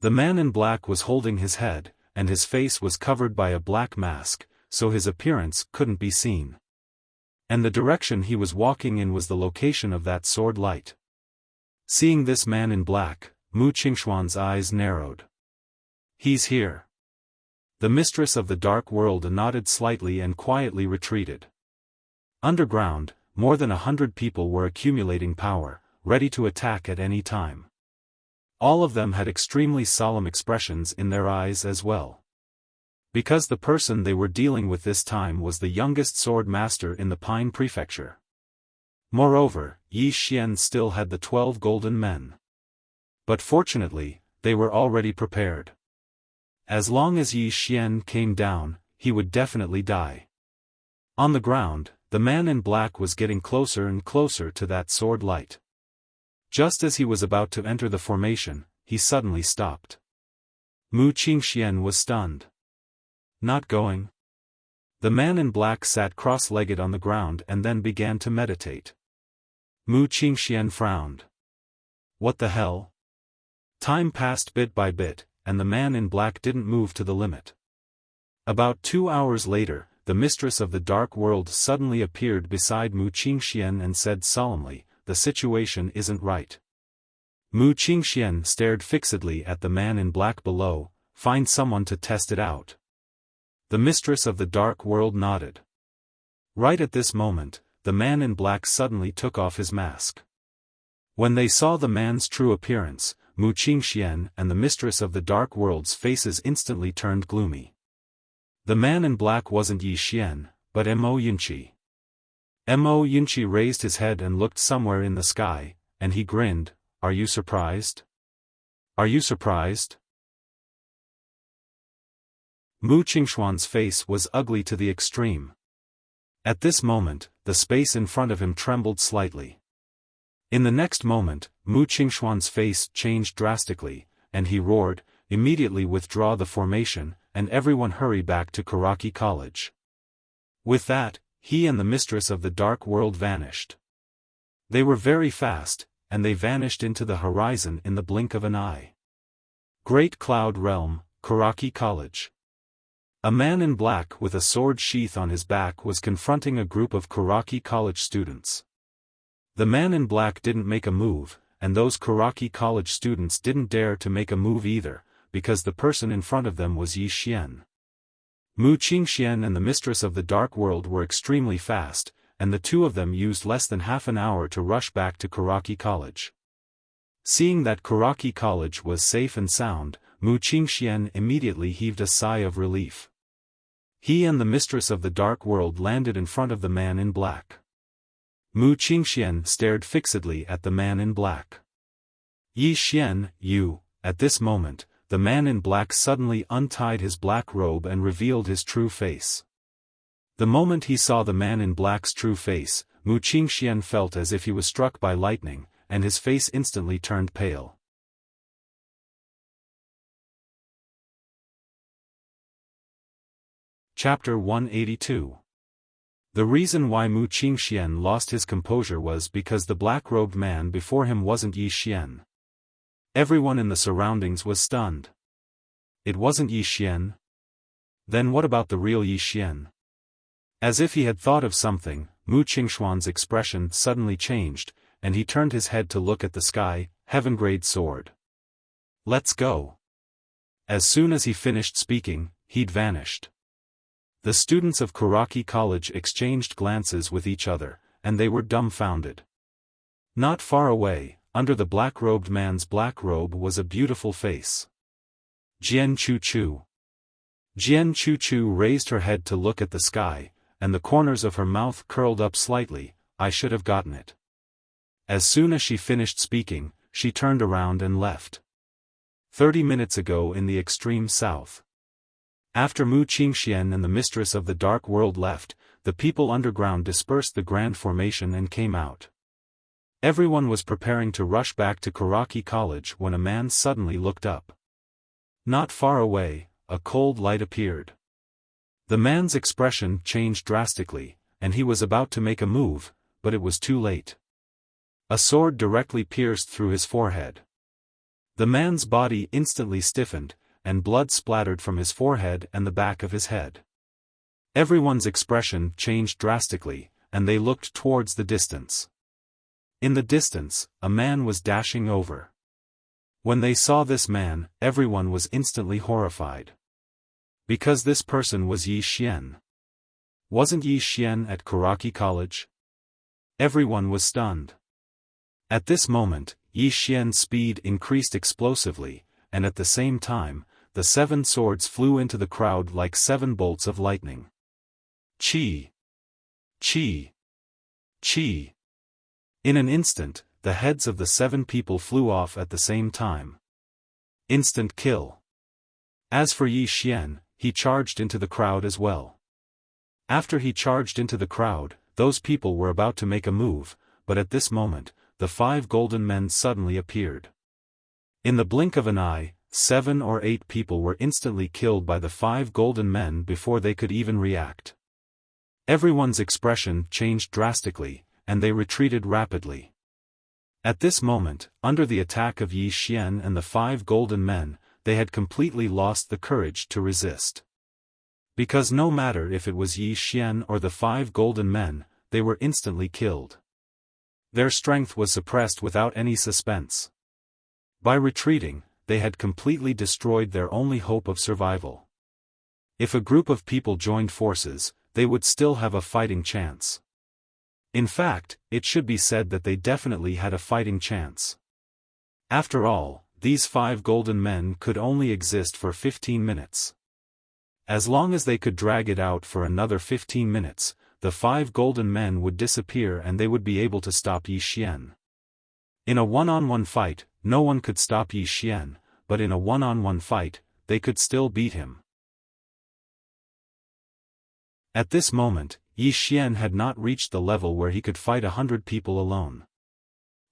The man in black was holding his head, and his face was covered by a black mask, so his appearance couldn't be seen. And the direction he was walking in was the location of that sword light. Seeing this man in black, Mu Qingxuan's eyes narrowed. He's here. The mistress of the Dark World nodded slightly and quietly retreated. Underground, more than 100 people were accumulating power, ready to attack at any time. All of them had extremely solemn expressions in their eyes as well. Because the person they were dealing with this time was the youngest Swordmaster in the Pine Prefecture. Moreover, Yi Xian still had the 12 golden men. But fortunately, they were already prepared. As long as Yi Xian came down, he would definitely die. On the ground, the man in black was getting closer and closer to that sword light. Just as he was about to enter the formation, he suddenly stopped. Mu Qingxian was stunned. Not going? The man in black sat cross-legged on the ground and then began to meditate. Mu Qingxian frowned. What the hell? Time passed bit by bit, and the man in black didn't move to the limit. About 2 hours later, the mistress of the dark world suddenly appeared beside Mu Qingxian and said solemnly, "The situation isn't right." Mu Qingxian stared fixedly at the man in black below. "Find someone to test it out." The mistress of the dark world nodded. Right at this moment, the man in black suddenly took off his mask. When they saw the man's true appearance, Mu Qingxian and the mistress of the dark world's faces instantly turned gloomy. The man in black wasn't Yi Xian, but Mo Yunqi. Mo Yunqi raised his head and looked somewhere in the sky, and he grinned. "Are you surprised? Are you surprised?" Mu Qingxuan's face was ugly to the extreme. At this moment, the space in front of him trembled slightly. In the next moment, Mu Qingxuan's face changed drastically, and he roared, "Immediately withdraw the formation, and everyone hurry back to Karaki College." With that, he and the mistress of the dark world vanished. They were very fast, and they vanished into the horizon in the blink of an eye. Great Cloud Realm, Karaki College. A man in black with a sword sheath on his back was confronting a group of Karaki College students. The man in black didn't make a move, and those Karaki College students didn't dare to make a move either, because the person in front of them was Yi Xian. Mu Qingxian and the mistress of the dark world were extremely fast, and the two of them used less than half an hour to rush back to Karaki College. Seeing that Karaki College was safe and sound, Mu Qingxian immediately heaved a sigh of relief. He and the mistress of the dark world landed in front of the man in black. Mu Qingxian stared fixedly at the man in black. "Yi Xian, you." At this moment, the man in black suddenly untied his black robe and revealed his true face. The moment he saw the man in black's true face, Mu Qingxian felt as if he was struck by lightning, and his face instantly turned pale. Chapter 182. The reason why Mu Qingxian lost his composure was because the black-robed man before him wasn't Yi Xian. Everyone in the surroundings was stunned. It wasn't Yi Xian? Then what about the real Yi Xian? As if he had thought of something, Mu Qingxuan's expression suddenly changed, and he turned his head to look at the sky. "Heaven-grade sword. Let's go." As soon as he finished speaking, he'd vanished. The students of Karaki College exchanged glances with each other, and they were dumbfounded. Not far away, under the black-robed man's black robe was a beautiful face. Jian Chu-Chu. Jian Chu-Chu raised her head to look at the sky, and the corners of her mouth curled up slightly. "I should have gotten it." As soon as she finished speaking, she turned around and left. 30 minutes ago in the extreme south. After Mu Qingxian and the mistress of the dark world left, the people underground dispersed the grand formation and came out. Everyone was preparing to rush back to Karaki College when a man suddenly looked up. Not far away, a cold light appeared. The man's expression changed drastically, and he was about to make a move, but it was too late. A sword directly pierced through his forehead. The man's body instantly stiffened, and blood splattered from his forehead and the back of his head. Everyone's expression changed drastically, and they looked towards the distance. In the distance, a man was dashing over. When they saw this man, everyone was instantly horrified. Because this person was Yi Xian. Wasn't Yi Xian at Karaki College? Everyone was stunned. At this moment, Yi Xian's speed increased explosively, and at the same time, the 7 swords flew into the crowd like 7 bolts of lightning. Chi! Chi! Chi! In an instant, the heads of the 7 people flew off at the same time. Instant kill. As for Yi Xian, he charged into the crowd as well. After he charged into the crowd, those people were about to make a move, but at this moment, the 5 golden men suddenly appeared. In the blink of an eye, 7 or 8 people were instantly killed by the 5 golden men before they could even react. Everyone's expression changed drastically, and they retreated rapidly. At this moment, under the attack of Yi Xian and the 5 golden men, they had completely lost the courage to resist. Because no matter if it was Yi Xian or the 5 golden men, they were instantly killed. Their strength was suppressed without any suspense. By retreating, they had completely destroyed their only hope of survival. If a group of people joined forces, they would still have a fighting chance. In fact, it should be said that they definitely had a fighting chance. After all, these 5 golden men could only exist for 15 minutes. As long as they could drag it out for another 15 minutes, the 5 golden men would disappear and they would be able to stop Yi Xian. In a one-on-one fight, no one could stop Yi Xian, but in a one-on-one fight, they could still beat him. At this moment, Yi Xian had not reached the level where he could fight 100 people alone.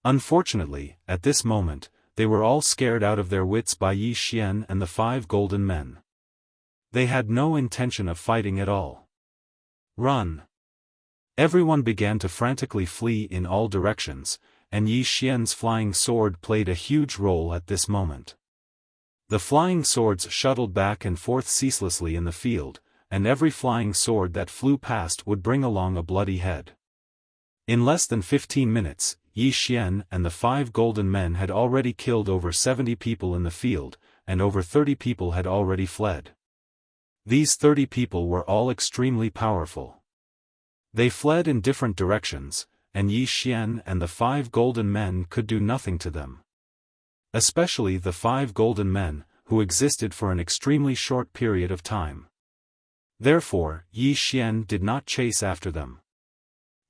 Unfortunately, at this moment, they were all scared out of their wits by Yi Xian and the 5 golden men. They had no intention of fighting at all. Run! Everyone began to frantically flee in all directions, and Yi Xian's flying sword played a huge role at this moment. The flying swords shuttled back and forth ceaselessly in the field, and every flying sword that flew past would bring along a bloody head. In less than 15 minutes, Yi Xian and the 5 golden men had already killed over 70 people in the field, and over 30 people had already fled. These 30 people were all extremely powerful. They fled in different directions, and Yi Xian and the 5 golden men could do nothing to them. Especially the 5 golden men, who existed for an extremely short period of time. Therefore, Yi Xian did not chase after them.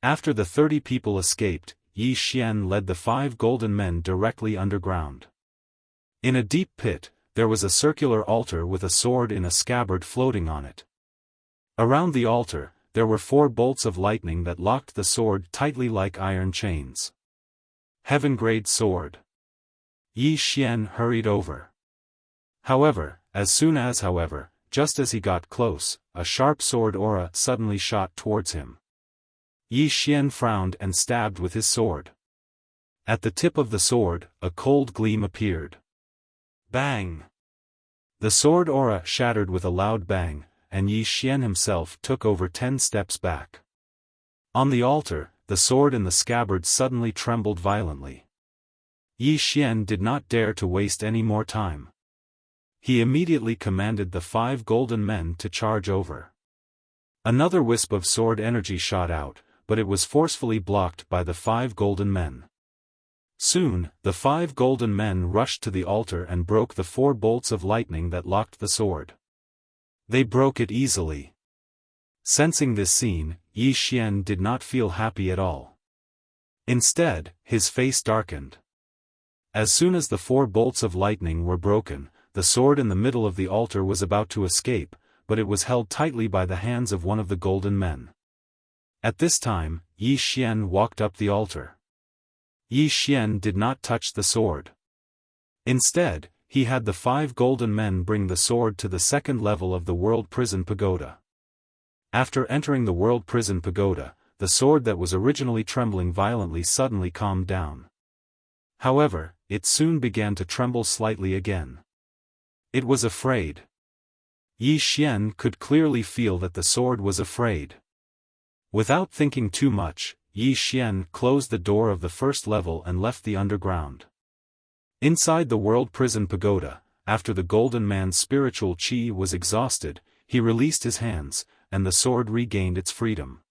After the 30 people escaped, Yi Xian led the 5 golden men directly underground. In a deep pit, there was a circular altar with a sword in a scabbard floating on it. Around the altar, there were 4 bolts of lightning that locked the sword tightly like iron chains. Heaven-grade sword. Yi Xian hurried over. Just as he got close, a sharp sword aura suddenly shot towards him. Yi Xian frowned and stabbed with his sword. At the tip of the sword, a cold gleam appeared. Bang! The sword aura shattered with a loud bang, and Yi Xian himself took over 10 steps back. On the altar, the sword in the scabbard suddenly trembled violently. Yi Xian did not dare to waste any more time. He immediately commanded the 5 golden men to charge over. Another wisp of sword energy shot out, but it was forcefully blocked by the 5 golden men. Soon, the 5 golden men rushed to the altar and broke the 4 bolts of lightning that locked the sword. They broke it easily. Sensing this scene, Yi Xian did not feel happy at all. Instead, his face darkened. As soon as the 4 bolts of lightning were broken, the sword in the middle of the altar was about to escape, but it was held tightly by the hands of one of the golden men. At this time, Yi Xian walked up the altar. Yi Xian did not touch the sword. Instead, he had the 5 golden men bring the sword to the 2nd level of the World Prison Pagoda. After entering the World Prison Pagoda, the sword that was originally trembling violently suddenly calmed down. However, it soon began to tremble slightly again. It was afraid. Yi Xian could clearly feel that the sword was afraid. Without thinking too much, Yi Xian closed the door of the 1st level and left the underground. Inside the World Prison Pagoda, after the golden man's spiritual qi was exhausted, he released his hands, and the sword regained its freedom.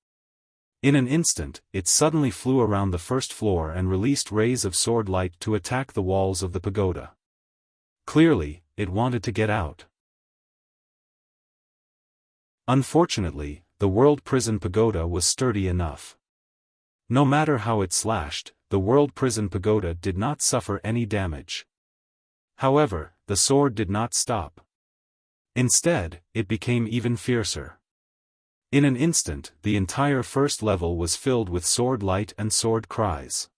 In an instant, it suddenly flew around the 1st floor and released rays of sword light to attack the walls of the pagoda. Clearly, it wanted to get out. Unfortunately, the World Prison Pagoda was sturdy enough. No matter how it slashed, the World Prison Pagoda did not suffer any damage. However, the sword did not stop. Instead, it became even fiercer. In an instant, the entire 1st level was filled with sword light and sword cries.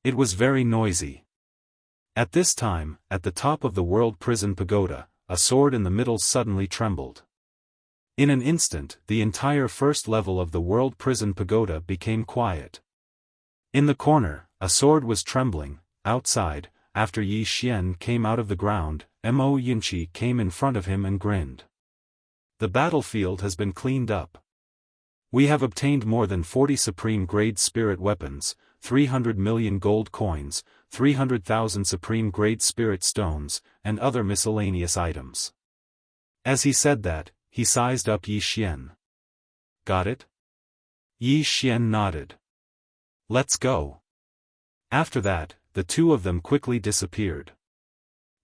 It was very noisy. At this time, at the top of the World Prison Pagoda, a sword in the middle suddenly trembled. In an instant, the entire 1st level of the World Prison Pagoda became quiet. In the corner, a sword was trembling. Outside, after Yi Xian came out of the ground, Mo Yinqi came in front of him and grinned. The battlefield has been cleaned up. We have obtained more than 40 supreme-grade spirit weapons, 300 million gold coins, 300,000 supreme-grade spirit stones, and other miscellaneous items. As he said that, he sized up Yi Xian. Got it? Yi Xian nodded. Let's go. After that, the two of them quickly disappeared.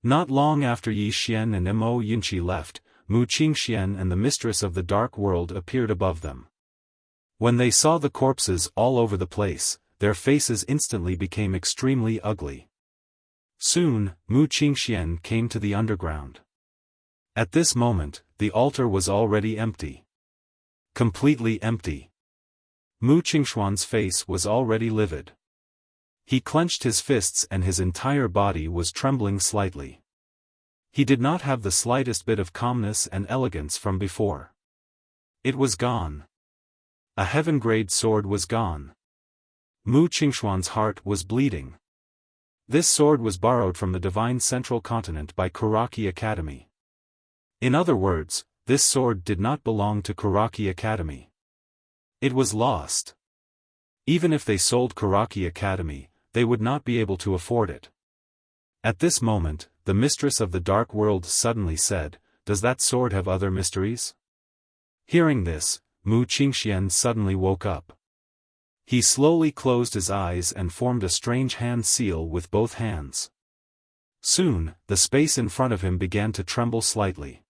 Not long after Yi Xian and Mo Yunqi left, Mu Qingxian and the mistress of the dark world appeared above them. When they saw the corpses all over the place, their faces instantly became extremely ugly. Soon, Mu Qingxian came to the underground. At this moment, the altar was already empty. Completely empty. Mu Qingshuan's face was already livid. He clenched his fists and his entire body was trembling slightly. He did not have the slightest bit of calmness and elegance from before. It was gone. A heaven-grade sword was gone. Mu Qingshuan's heart was bleeding. This sword was borrowed from the Divine Central Continent by Kuraki Academy. In other words, this sword did not belong to Kuraki Academy. It was lost. Even if they sold Kuraki Academy, they would not be able to afford it. At this moment, the mistress of the dark world suddenly said, "Does that sword have other mysteries?" Hearing this, Mu Qingxian suddenly woke up. He slowly closed his eyes and formed a strange hand seal with both hands. Soon, the space in front of him began to tremble slightly.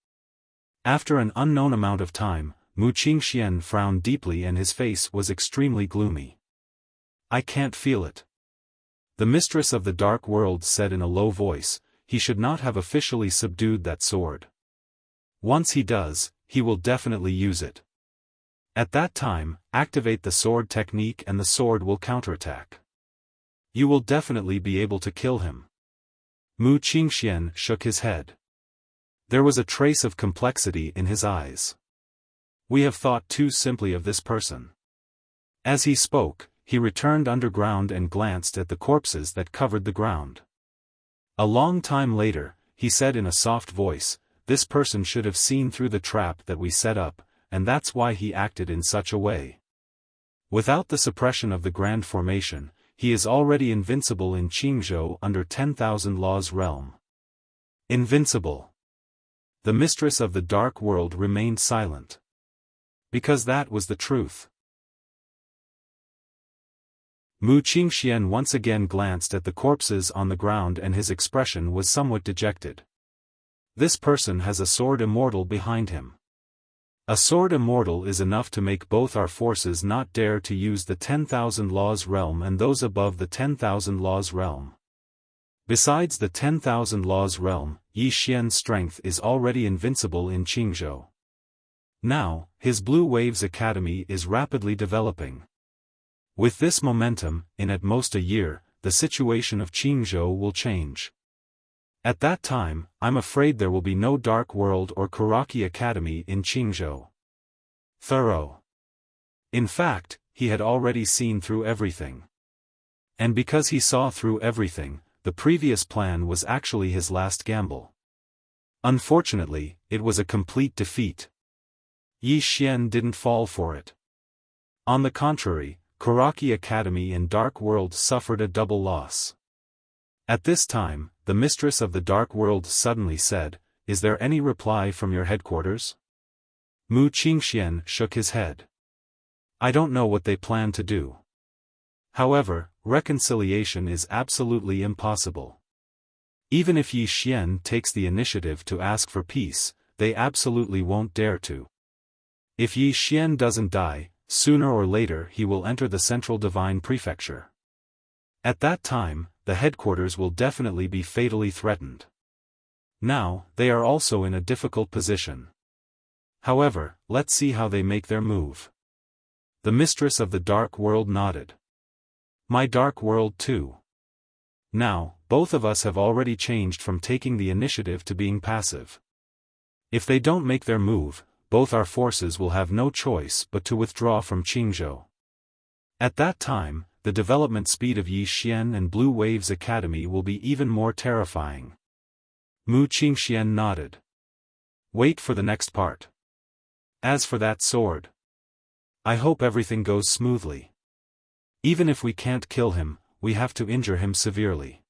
After an unknown amount of time, Mu Qingxian frowned deeply and his face was extremely gloomy. "I can't feel it." The mistress of the dark world said in a low voice, "He should not have officially subdued that sword. Once he does, he will definitely use it. At that time, activate the sword technique and the sword will counterattack. You will definitely be able to kill him." Mu Qingxian shook his head. There was a trace of complexity in his eyes. "We have thought too simply of this person." As he spoke, he returned underground and glanced at the corpses that covered the ground. A long time later, he said in a soft voice, "This person should have seen through the trap that we set up, and that's why he acted in such a way. Without the suppression of the Grand Formation, he is already invincible in Qingzhou under 10,000 Laws realm." Invincible. The mistress of the dark world remained silent. Because that was the truth. Mu Qingxian once again glanced at the corpses on the ground and his expression was somewhat dejected. This person has a sword immortal behind him. A sword immortal is enough to make both our forces not dare to use the 10,000 Laws realm and those above the 10,000 Laws realm. Besides the 10,000 Laws realm, Yi Xian's strength is already invincible in Qingzhou. Now, his Blue Waves Academy is rapidly developing. With this momentum, in at most a year, the situation of Qingzhou will change. At that time, I'm afraid there will be no Dark World or Kuraki Academy in Qingzhou. Thorough. In fact, he had already seen through everything. And because he saw through everything, the previous plan was actually his last gamble. Unfortunately, it was a complete defeat. Yi Xian didn't fall for it. On the contrary, Kuraki Academy and Dark World suffered a double loss. At this time, the mistress of the Dark World suddenly said, "Is there any reply from your headquarters?" Mu Qingxian shook his head. "I don't know what they plan to do. However, reconciliation is absolutely impossible. Even if Yi Xian takes the initiative to ask for peace, they absolutely won't dare to. If Yi Xian doesn't die, sooner or later he will enter the Central Divine Prefecture. At that time, the headquarters will definitely be fatally threatened. Now, they are also in a difficult position. However, let's see how they make their move." The mistress of the Dark World nodded. "My Dark World too. Now, both of us have already changed from taking the initiative to being passive. If they don't make their move, both our forces will have no choice but to withdraw from Qingzhou. At that time, the development speed of Yi Xian and Blue Waves Academy will be even more terrifying." Mu Qingxian nodded. "Wait for the next part. As for that sword, I hope everything goes smoothly. Even if we can't kill him, we have to injure him severely.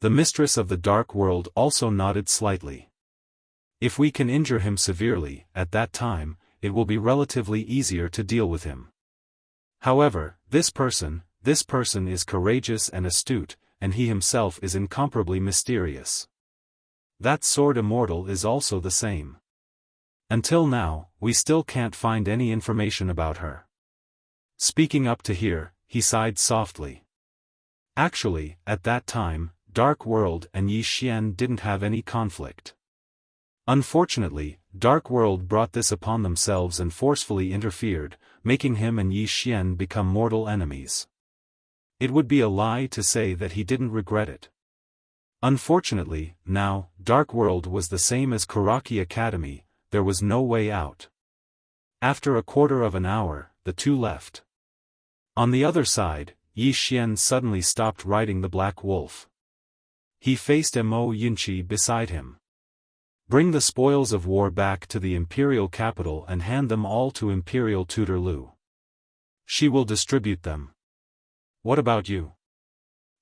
The mistress of the dark world also nodded slightly. If we can injure him severely, at that time, it will be relatively easier to deal with him. However, this person is courageous and astute, and he himself is incomparably mysterious. That sword immortal is also the same. Until now, we still can't find any information about her. Speaking up to here, he sighed softly. Actually, at that time, Dark World and Yi Xian didn't have any conflict. Unfortunately, Dark World brought this upon themselves and forcefully interfered, making him and Yi Xian become mortal enemies. It would be a lie to say that he didn't regret it. Unfortunately, now, Dark World was the same as Kuraki Academy, there was no way out. After a quarter of an hour, the two left. On the other side, Yi Xian suddenly stopped riding the Black Wolf. He faced Mo Yunqi beside him. Bring the spoils of war back to the imperial capital and hand them all to Imperial Tutor Lu. She will distribute them. What about you?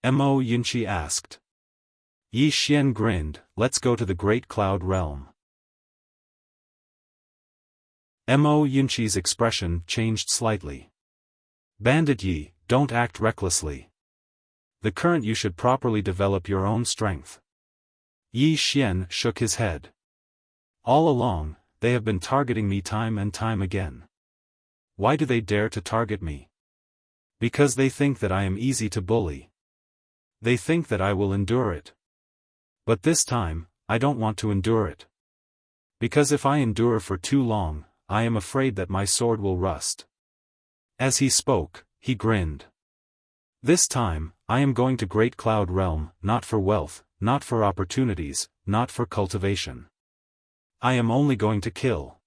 Mo Yunqi asked. Yi Xian grinned, let's go to the Great Cloud Realm. Mo Yunqi's expression changed slightly. Bandit Yi, don't act recklessly. The current you should properly develop your own strength. Yi Xian shook his head. All along, they have been targeting me time and time again. Why do they dare to target me? Because they think that I am easy to bully. They think that I will endure it. But this time, I don't want to endure it. Because if I endure for too long, I am afraid that my sword will rust. As he spoke, he grinned. This time, I am going to Great Cloud Realm, not for wealth, not for opportunities, not for cultivation. I am only going to kill.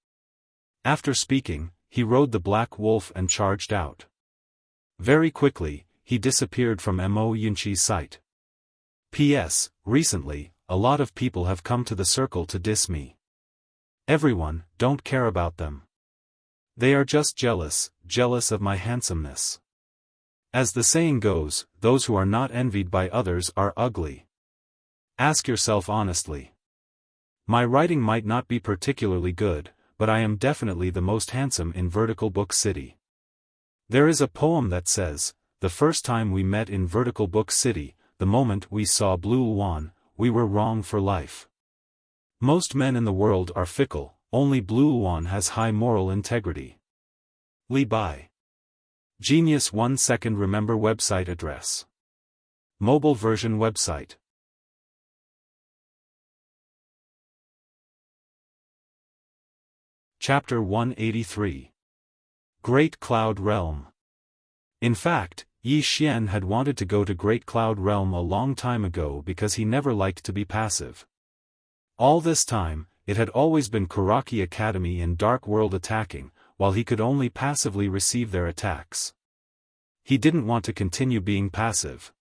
After speaking, he rode the Black Wolf and charged out. Very quickly, he disappeared from Mo Yunqi's sight. P.S. Recently, a lot of people have come to the circle to diss me. Everyone, don't care about them. They are just jealous of my handsomeness. As the saying goes, those who are not envied by others are ugly. Ask yourself honestly. My writing might not be particularly good, but I am definitely the most handsome in Vertical Book City. There is a poem that says, the first time we met in Vertical Book City, the moment we saw Blue Luan, we were wrong for life. Most men in the world are fickle, only Blue Luan has high moral integrity. Li Bai. Genius 1 second remember website address. Mobile version website. Chapter 183. Great Cloud Realm. In fact, Yi Xian had wanted to go to Great Cloud Realm a long time ago because he never liked to be passive. All this time, it had always been Kuraki Academy and Dark World attacking, while he could only passively receive their attacks. He didn't want to continue being passive.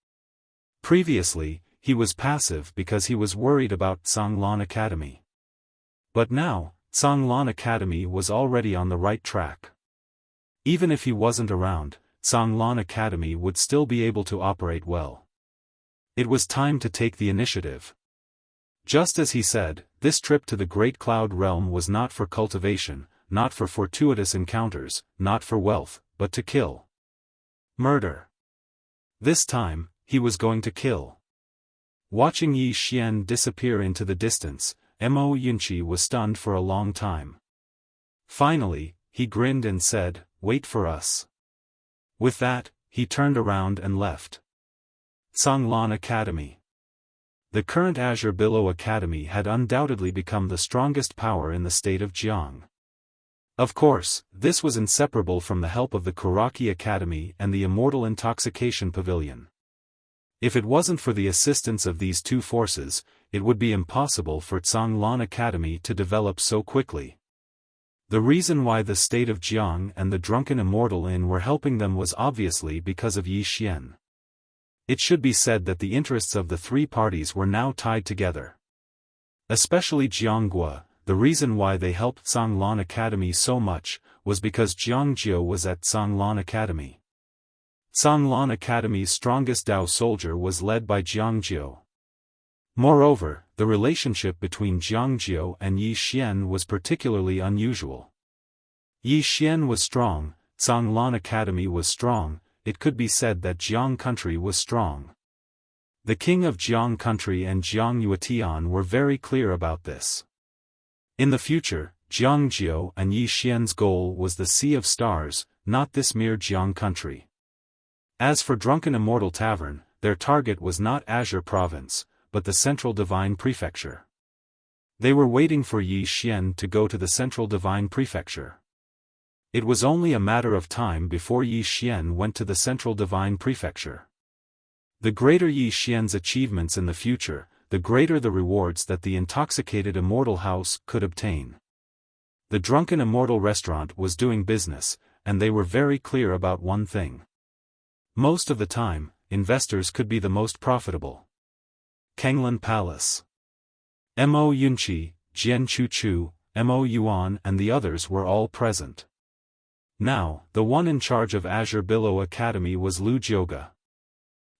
Previously, he was passive because he was worried about Sanglan Academy. But now, Sanglan Academy was already on the right track. Even if he wasn't around, Sanglan Academy would still be able to operate well. It was time to take the initiative. Just as he said, this trip to the Great Cloud Realm was not for cultivation, not for fortuitous encounters, not for wealth, but to kill. Murder. This time, he was going to kill. Watching Yi Xian disappear into the distance, Mo Yunqi was stunned for a long time. Finally, he grinned and said, "Wait for us." With that, he turned around and left. Sanglan Academy. The current Azure Billow Academy had undoubtedly become the strongest power in the state of Jiang. Of course, this was inseparable from the help of the Kuraki Academy and the Immortal Intoxication Pavilion. If it wasn't for the assistance of these two forces, it would be impossible for Sanglan Academy to develop so quickly. The reason why the state of Jiang and the Drunken Immortal Inn were helping them was obviously because of Yi Xian. It should be said that the interests of the three parties were now tied together. Especially Jianghua, the reason why they helped Sanglan Academy so much, was because Jiang Jiu was at Sanglan Academy. Sanglan Academy's strongest Dao soldier was led by Jiang Jiu. Moreover, the relationship between Jiang Jiu and Yi Xian was particularly unusual. Yi Xian was strong, Sanglan Academy was strong, it could be said that Jiang country was strong. The king of Jiang country and Jiang Yuetian were very clear about this. In the future, Jiang Jiu and Yi Xian's goal was the Sea of Stars, not this mere Jiang country. As for Drunken Immortal Tavern, their target was not Azure Province, but the Central Divine Prefecture. They were waiting for Yi Xian to go to the Central Divine Prefecture. It was only a matter of time before Yi Xian went to the Central Divine Prefecture. The greater Yi Xian's achievements in the future, the greater the rewards that the intoxicated Immortal House could obtain. The Drunken Immortal Restaurant was doing business, and they were very clear about one thing. Most of the time, investors could be the most profitable. Kanglan Palace. Mo Yunqi, Jian Chuchu, Mo Yuan and the others were all present. Now, the one in charge of Azure Billow Academy was Lu Jioga.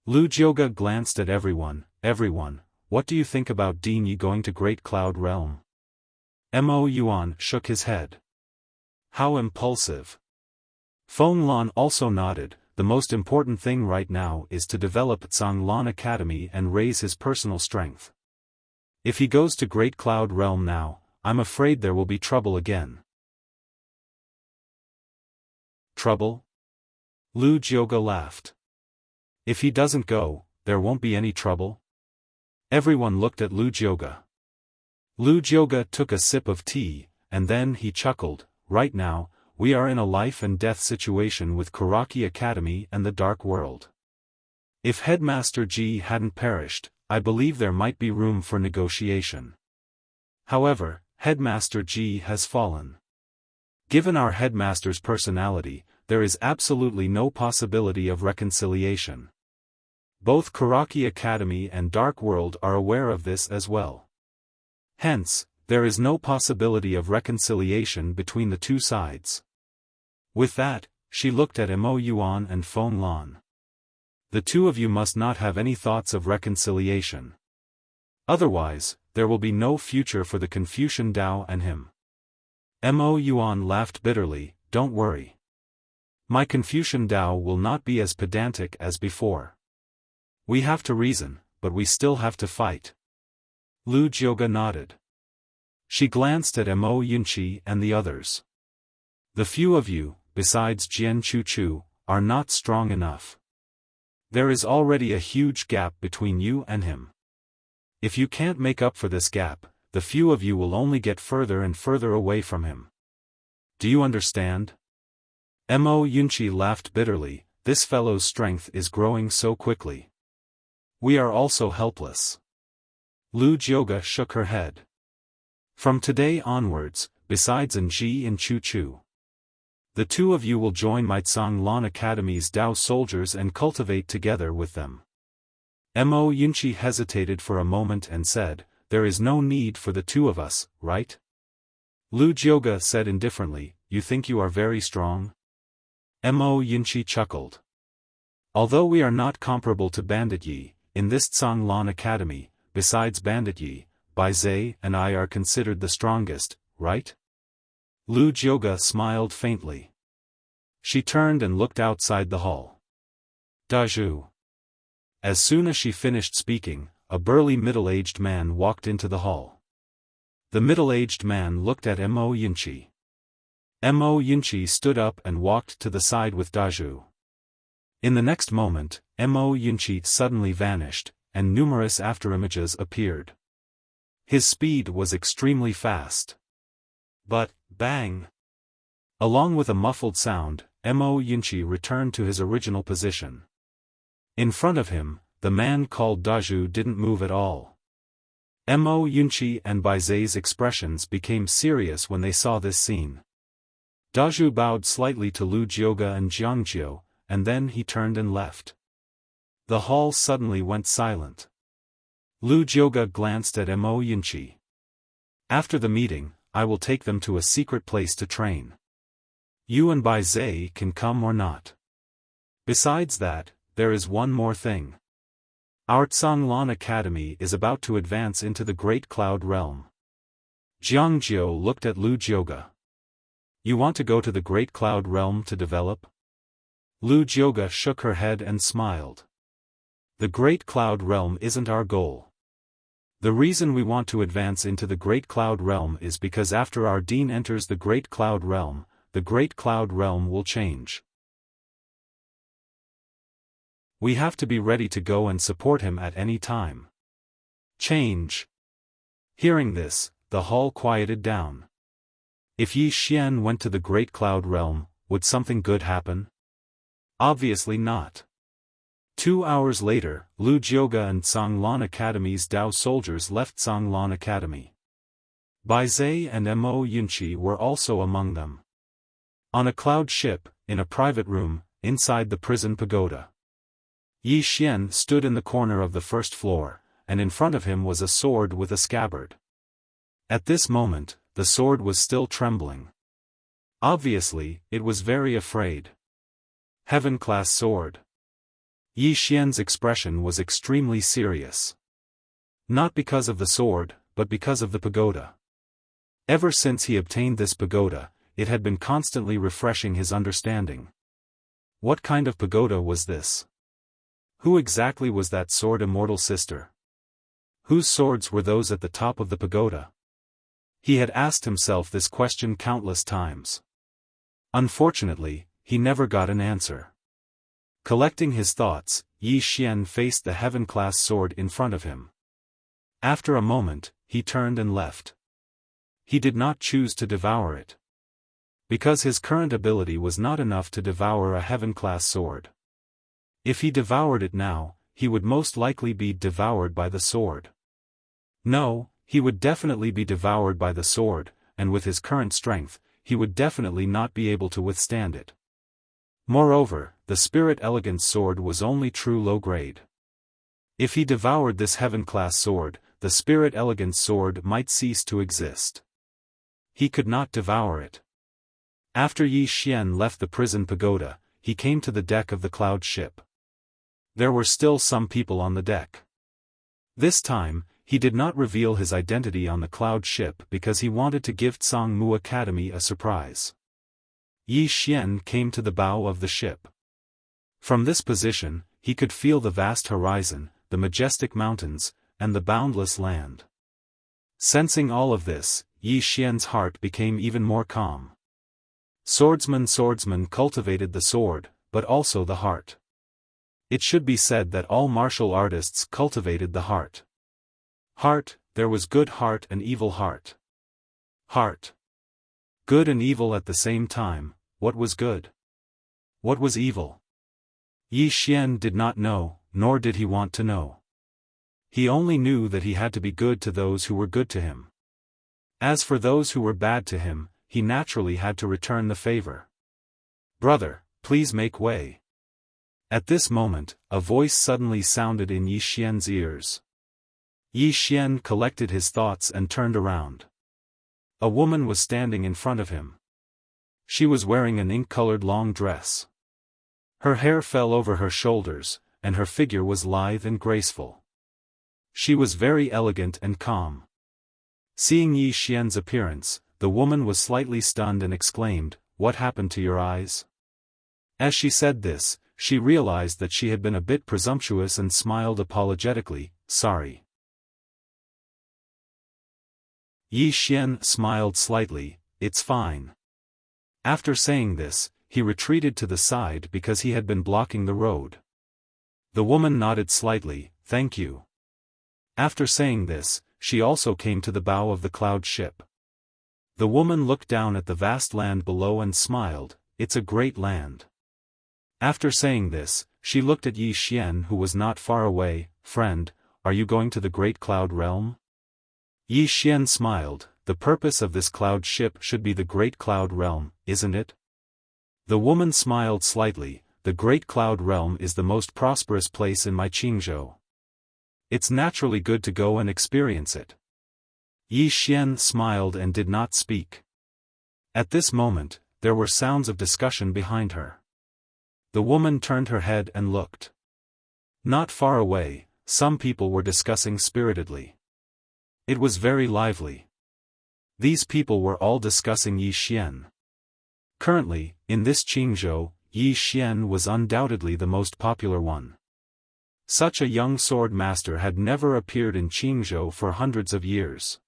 Lu Jioga glanced at everyone, what do you think about Dean Yi going to Great Cloud Realm? Mo Yuan shook his head. How impulsive. Feng Lan also nodded. The most important thing right now is to develop Sanglan Academy and raise his personal strength. If he goes to Great Cloud Realm now, I'm afraid there will be trouble again. Trouble? Lu Jioga laughed. If he doesn't go, there won't be any trouble? Everyone looked at Lu Jioga. Lu Jioga took a sip of tea, and then he chuckled. Right now, we are in a life and death situation with Karaki Academy and the Dark World. If Headmaster Ji hadn't perished, I believe there might be room for negotiation. However, Headmaster Ji has fallen. Given our headmaster's personality, there is absolutely no possibility of reconciliation. Both Karaki Academy and Dark World are aware of this as well. Hence, there is no possibility of reconciliation between the two sides. With that, she looked at Mo Yuan and Feng Lan. The two of you must not have any thoughts of reconciliation. Otherwise, there will be no future for the Confucian Dao and him. Mo Yuan laughed bitterly, don't worry. My Confucian Dao will not be as pedantic as before. We have to reason, but we still have to fight. Lu Jioga nodded. She glanced at Mo Yunqi and the others. The few of you, besides Jian Chuchu, are not strong enough. There is already a huge gap between you and him. If you can't make up for this gap, the few of you will only get further and further away from him. Do you understand? Mo Yunqi laughed bitterly, this fellow's strength is growing so quickly. We are also helpless. Lu Jioga shook her head. From today onwards, besides Ji and Chuchu, the two of you will join my Sanglan Academy's Dao soldiers and cultivate together with them. Mo Yunqi hesitated for a moment and said, there is no need for the two of us, right? Lu Jioga said indifferently, you think you are very strong? Mo Yunqi chuckled. Although we are not comparable to Bandit Yi, in this Sanglan Academy, besides Bandit Yi, Bai Zhe and I are considered the strongest, right? Lu Jioga smiled faintly. She turned and looked outside the hall. Dazhu. As soon as she finished speaking, a burly middle-aged man walked into the hall. The middle-aged man looked at Mo Yunqi. Mo Yunqi stood up and walked to the side with Dazhu. In the next moment, Mo Yunqi suddenly vanished, and numerous afterimages appeared. His speed was extremely fast. But, bang! Along with a muffled sound, Mo Yunqi returned to his original position. In front of him, the man called Dazhu didn't move at all. Mo Yunqi and Bai Zhe's expressions became serious when they saw this scene. Dazhu bowed slightly to Lu Jioga and Jiang Jiu, and then he turned and left. The hall suddenly went silent. Lu Jioga glanced at Mo Yunqi. After the meeting, I will take them to a secret place to train. You and Bai Zhe can come or not. Besides that, there is one more thing. Our Tsanglan Academy is about to advance into the Great Cloud Realm. Jiangjiu looked at Lu Jioga. You want to go to the Great Cloud Realm to develop? Lu Jioga shook her head and smiled. The Great Cloud Realm isn't our goal. The reason we want to advance into the Great Cloud Realm is because after our dean enters the Great Cloud Realm, the Great Cloud Realm will change. We have to be ready to go and support him at any time. Change. Hearing this, the hall quieted down. If Yi Xian went to the Great Cloud Realm, would something good happen? Obviously not. 2 hours later, Lu Jioga and Tsanglan Academy's Dao soldiers left Tsanglan Academy. Bai Zhe and Mo Yunqi were also among them. On a cloud ship, in a private room, inside the prison pagoda. Yi Xian stood in the corner of the first floor, and in front of him was a sword with a scabbard. At this moment, the sword was still trembling. Obviously, it was very afraid. Heaven-class sword. Yi Xian's expression was extremely serious. Not because of the sword, but because of the pagoda. Ever since he obtained this pagoda, it had been constantly refreshing his understanding. What kind of pagoda was this? Who exactly was that sword immortal sister? Whose swords were those at the top of the pagoda? He had asked himself this question countless times. Unfortunately, he never got an answer. Collecting his thoughts, Yi Xian faced the heaven-class sword in front of him. After a moment, he turned and left. He did not choose to devour it. Because his current ability was not enough to devour a heaven-class sword. If he devoured it now, he would most likely be devoured by the sword. No, he would definitely be devoured by the sword, and with his current strength, he would definitely not be able to withstand it. Moreover, the Spirit Elegance sword was only true low grade. If he devoured this heaven-class sword, the Spirit Elegance sword might cease to exist. He could not devour it. After Yi Xian left the prison pagoda, he came to the deck of the cloud ship. There were still some people on the deck. This time, he did not reveal his identity on the cloud ship because he wanted to give Tsangmu Academy a surprise. Yi Xian came to the bow of the ship. From this position, he could feel the vast horizon, the majestic mountains, and the boundless land. Sensing all of this, Yi Xian's heart became even more calm. Swordsman cultivated the sword, but also the heart. It should be said that all martial artists cultivated the heart. Heart, there was good heart and evil heart. Heart. Good and evil at the same time. What was good? What was evil? Yi Xian did not know, nor did he want to know. He only knew that he had to be good to those who were good to him. As for those who were bad to him, he naturally had to return the favor. Brother, please make way. At this moment, a voice suddenly sounded in Yi Xian's ears. Yi Xian collected his thoughts and turned around. A woman was standing in front of him. She was wearing an ink-colored long dress. Her hair fell over her shoulders, and her figure was lithe and graceful. She was very elegant and calm. Seeing Yi Xian's appearance, the woman was slightly stunned and exclaimed, "What happened to your eyes?" As she said this, she realized that she had been a bit presumptuous and smiled apologetically, "Sorry." Yi Xian smiled slightly, "It's fine." After saying this, he retreated to the side because he had been blocking the road. The woman nodded slightly, "Thank you." After saying this, she also came to the bow of the cloud ship. The woman looked down at the vast land below and smiled, "It's a great land." After saying this, she looked at Yi Xian who was not far away. "Friend, are you going to the Great Cloud Realm?" Yi Xian smiled, "The purpose of this cloud ship should be the Great Cloud Realm, isn't it?" The woman smiled slightly, "The Great Cloud Realm is the most prosperous place in my Qingzhou. It's naturally good to go and experience it." Yi Xian smiled and did not speak. At this moment, there were sounds of discussion behind her. The woman turned her head and looked. Not far away, some people were discussing spiritedly. It was very lively. These people were all discussing Yi Xian. Currently, in this Qingzhou, Yi Xian was undoubtedly the most popular one. Such a young sword master had never appeared in Qingzhou for hundreds of years.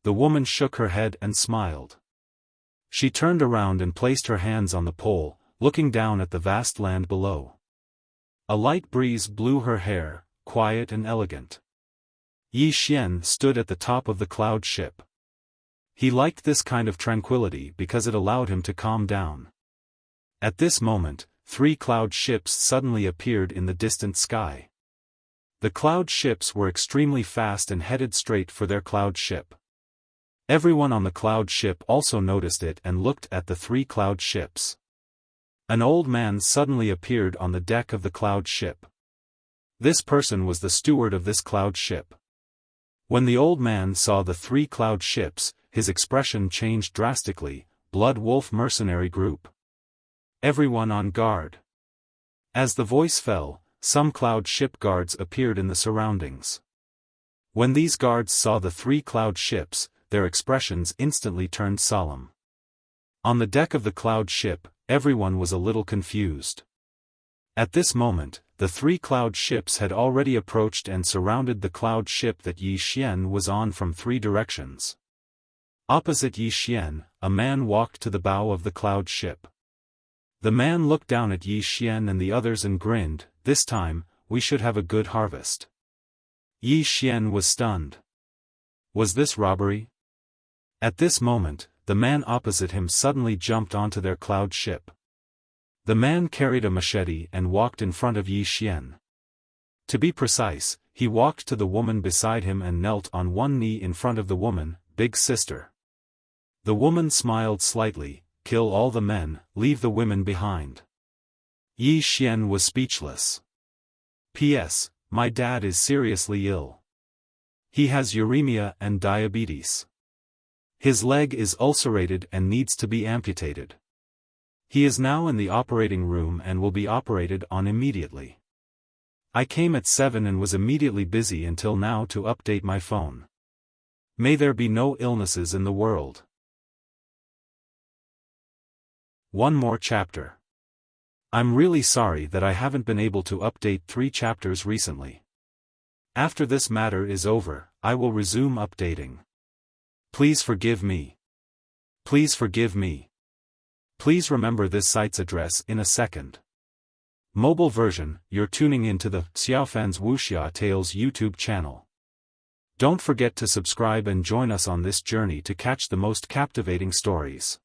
The woman shook her head and smiled. She turned around and placed her hands on the pole, looking down at the vast land below. A light breeze blew her hair, quiet and elegant. Yi Xian stood at the top of the cloud ship. He liked this kind of tranquility because it allowed him to calm down. At this moment, 3 cloud ships suddenly appeared in the distant sky. The cloud ships were extremely fast and headed straight for their cloud ship. Everyone on the cloud ship also noticed it and looked at the 3 cloud ships. An old man suddenly appeared on the deck of the cloud ship. This person was the steward of this cloud ship. When the old man saw the 3 cloud ships, his expression changed drastically. Blood Wolf Mercenary Group. Everyone on guard. As the voice fell, some cloud ship guards appeared in the surroundings. When these guards saw the 3 cloud ships, their expressions instantly turned solemn. On the deck of the cloud ship, everyone was a little confused. At this moment, the 3 cloud ships had already approached and surrounded the cloud ship that Yi Xian was on from 3 directions. Opposite Yi Xian, a man walked to the bow of the cloud ship. The man looked down at Yi Xian and the others and grinned. This time, we should have a good harvest. Yi Xian was stunned. Was this robbery? At this moment, the man opposite him suddenly jumped onto their cloud ship. The man carried a machete and walked in front of Yi Xian. To be precise, he walked to the woman beside him and knelt on one knee in front of the woman, big sister. The woman smiled slightly. Kill all the men, leave the women behind. Yi Xian was speechless. P.S. My dad is seriously ill. He has uremia and diabetes. His leg is ulcerated and needs to be amputated. He is now in the operating room and will be operated on immediately. I came at 7 and was immediately busy until now to update my phone. May there be no illnesses in the world. One more chapter. I'm really sorry that I haven't been able to update 3 chapters recently. After this matter is over, I will resume updating. Please forgive me. Please forgive me. Please remember this site's address in a second. Mobile version, you're tuning into the Xiaofan's Wuxia Tales YouTube channel. Don't forget to subscribe and join us on this journey to catch the most captivating stories.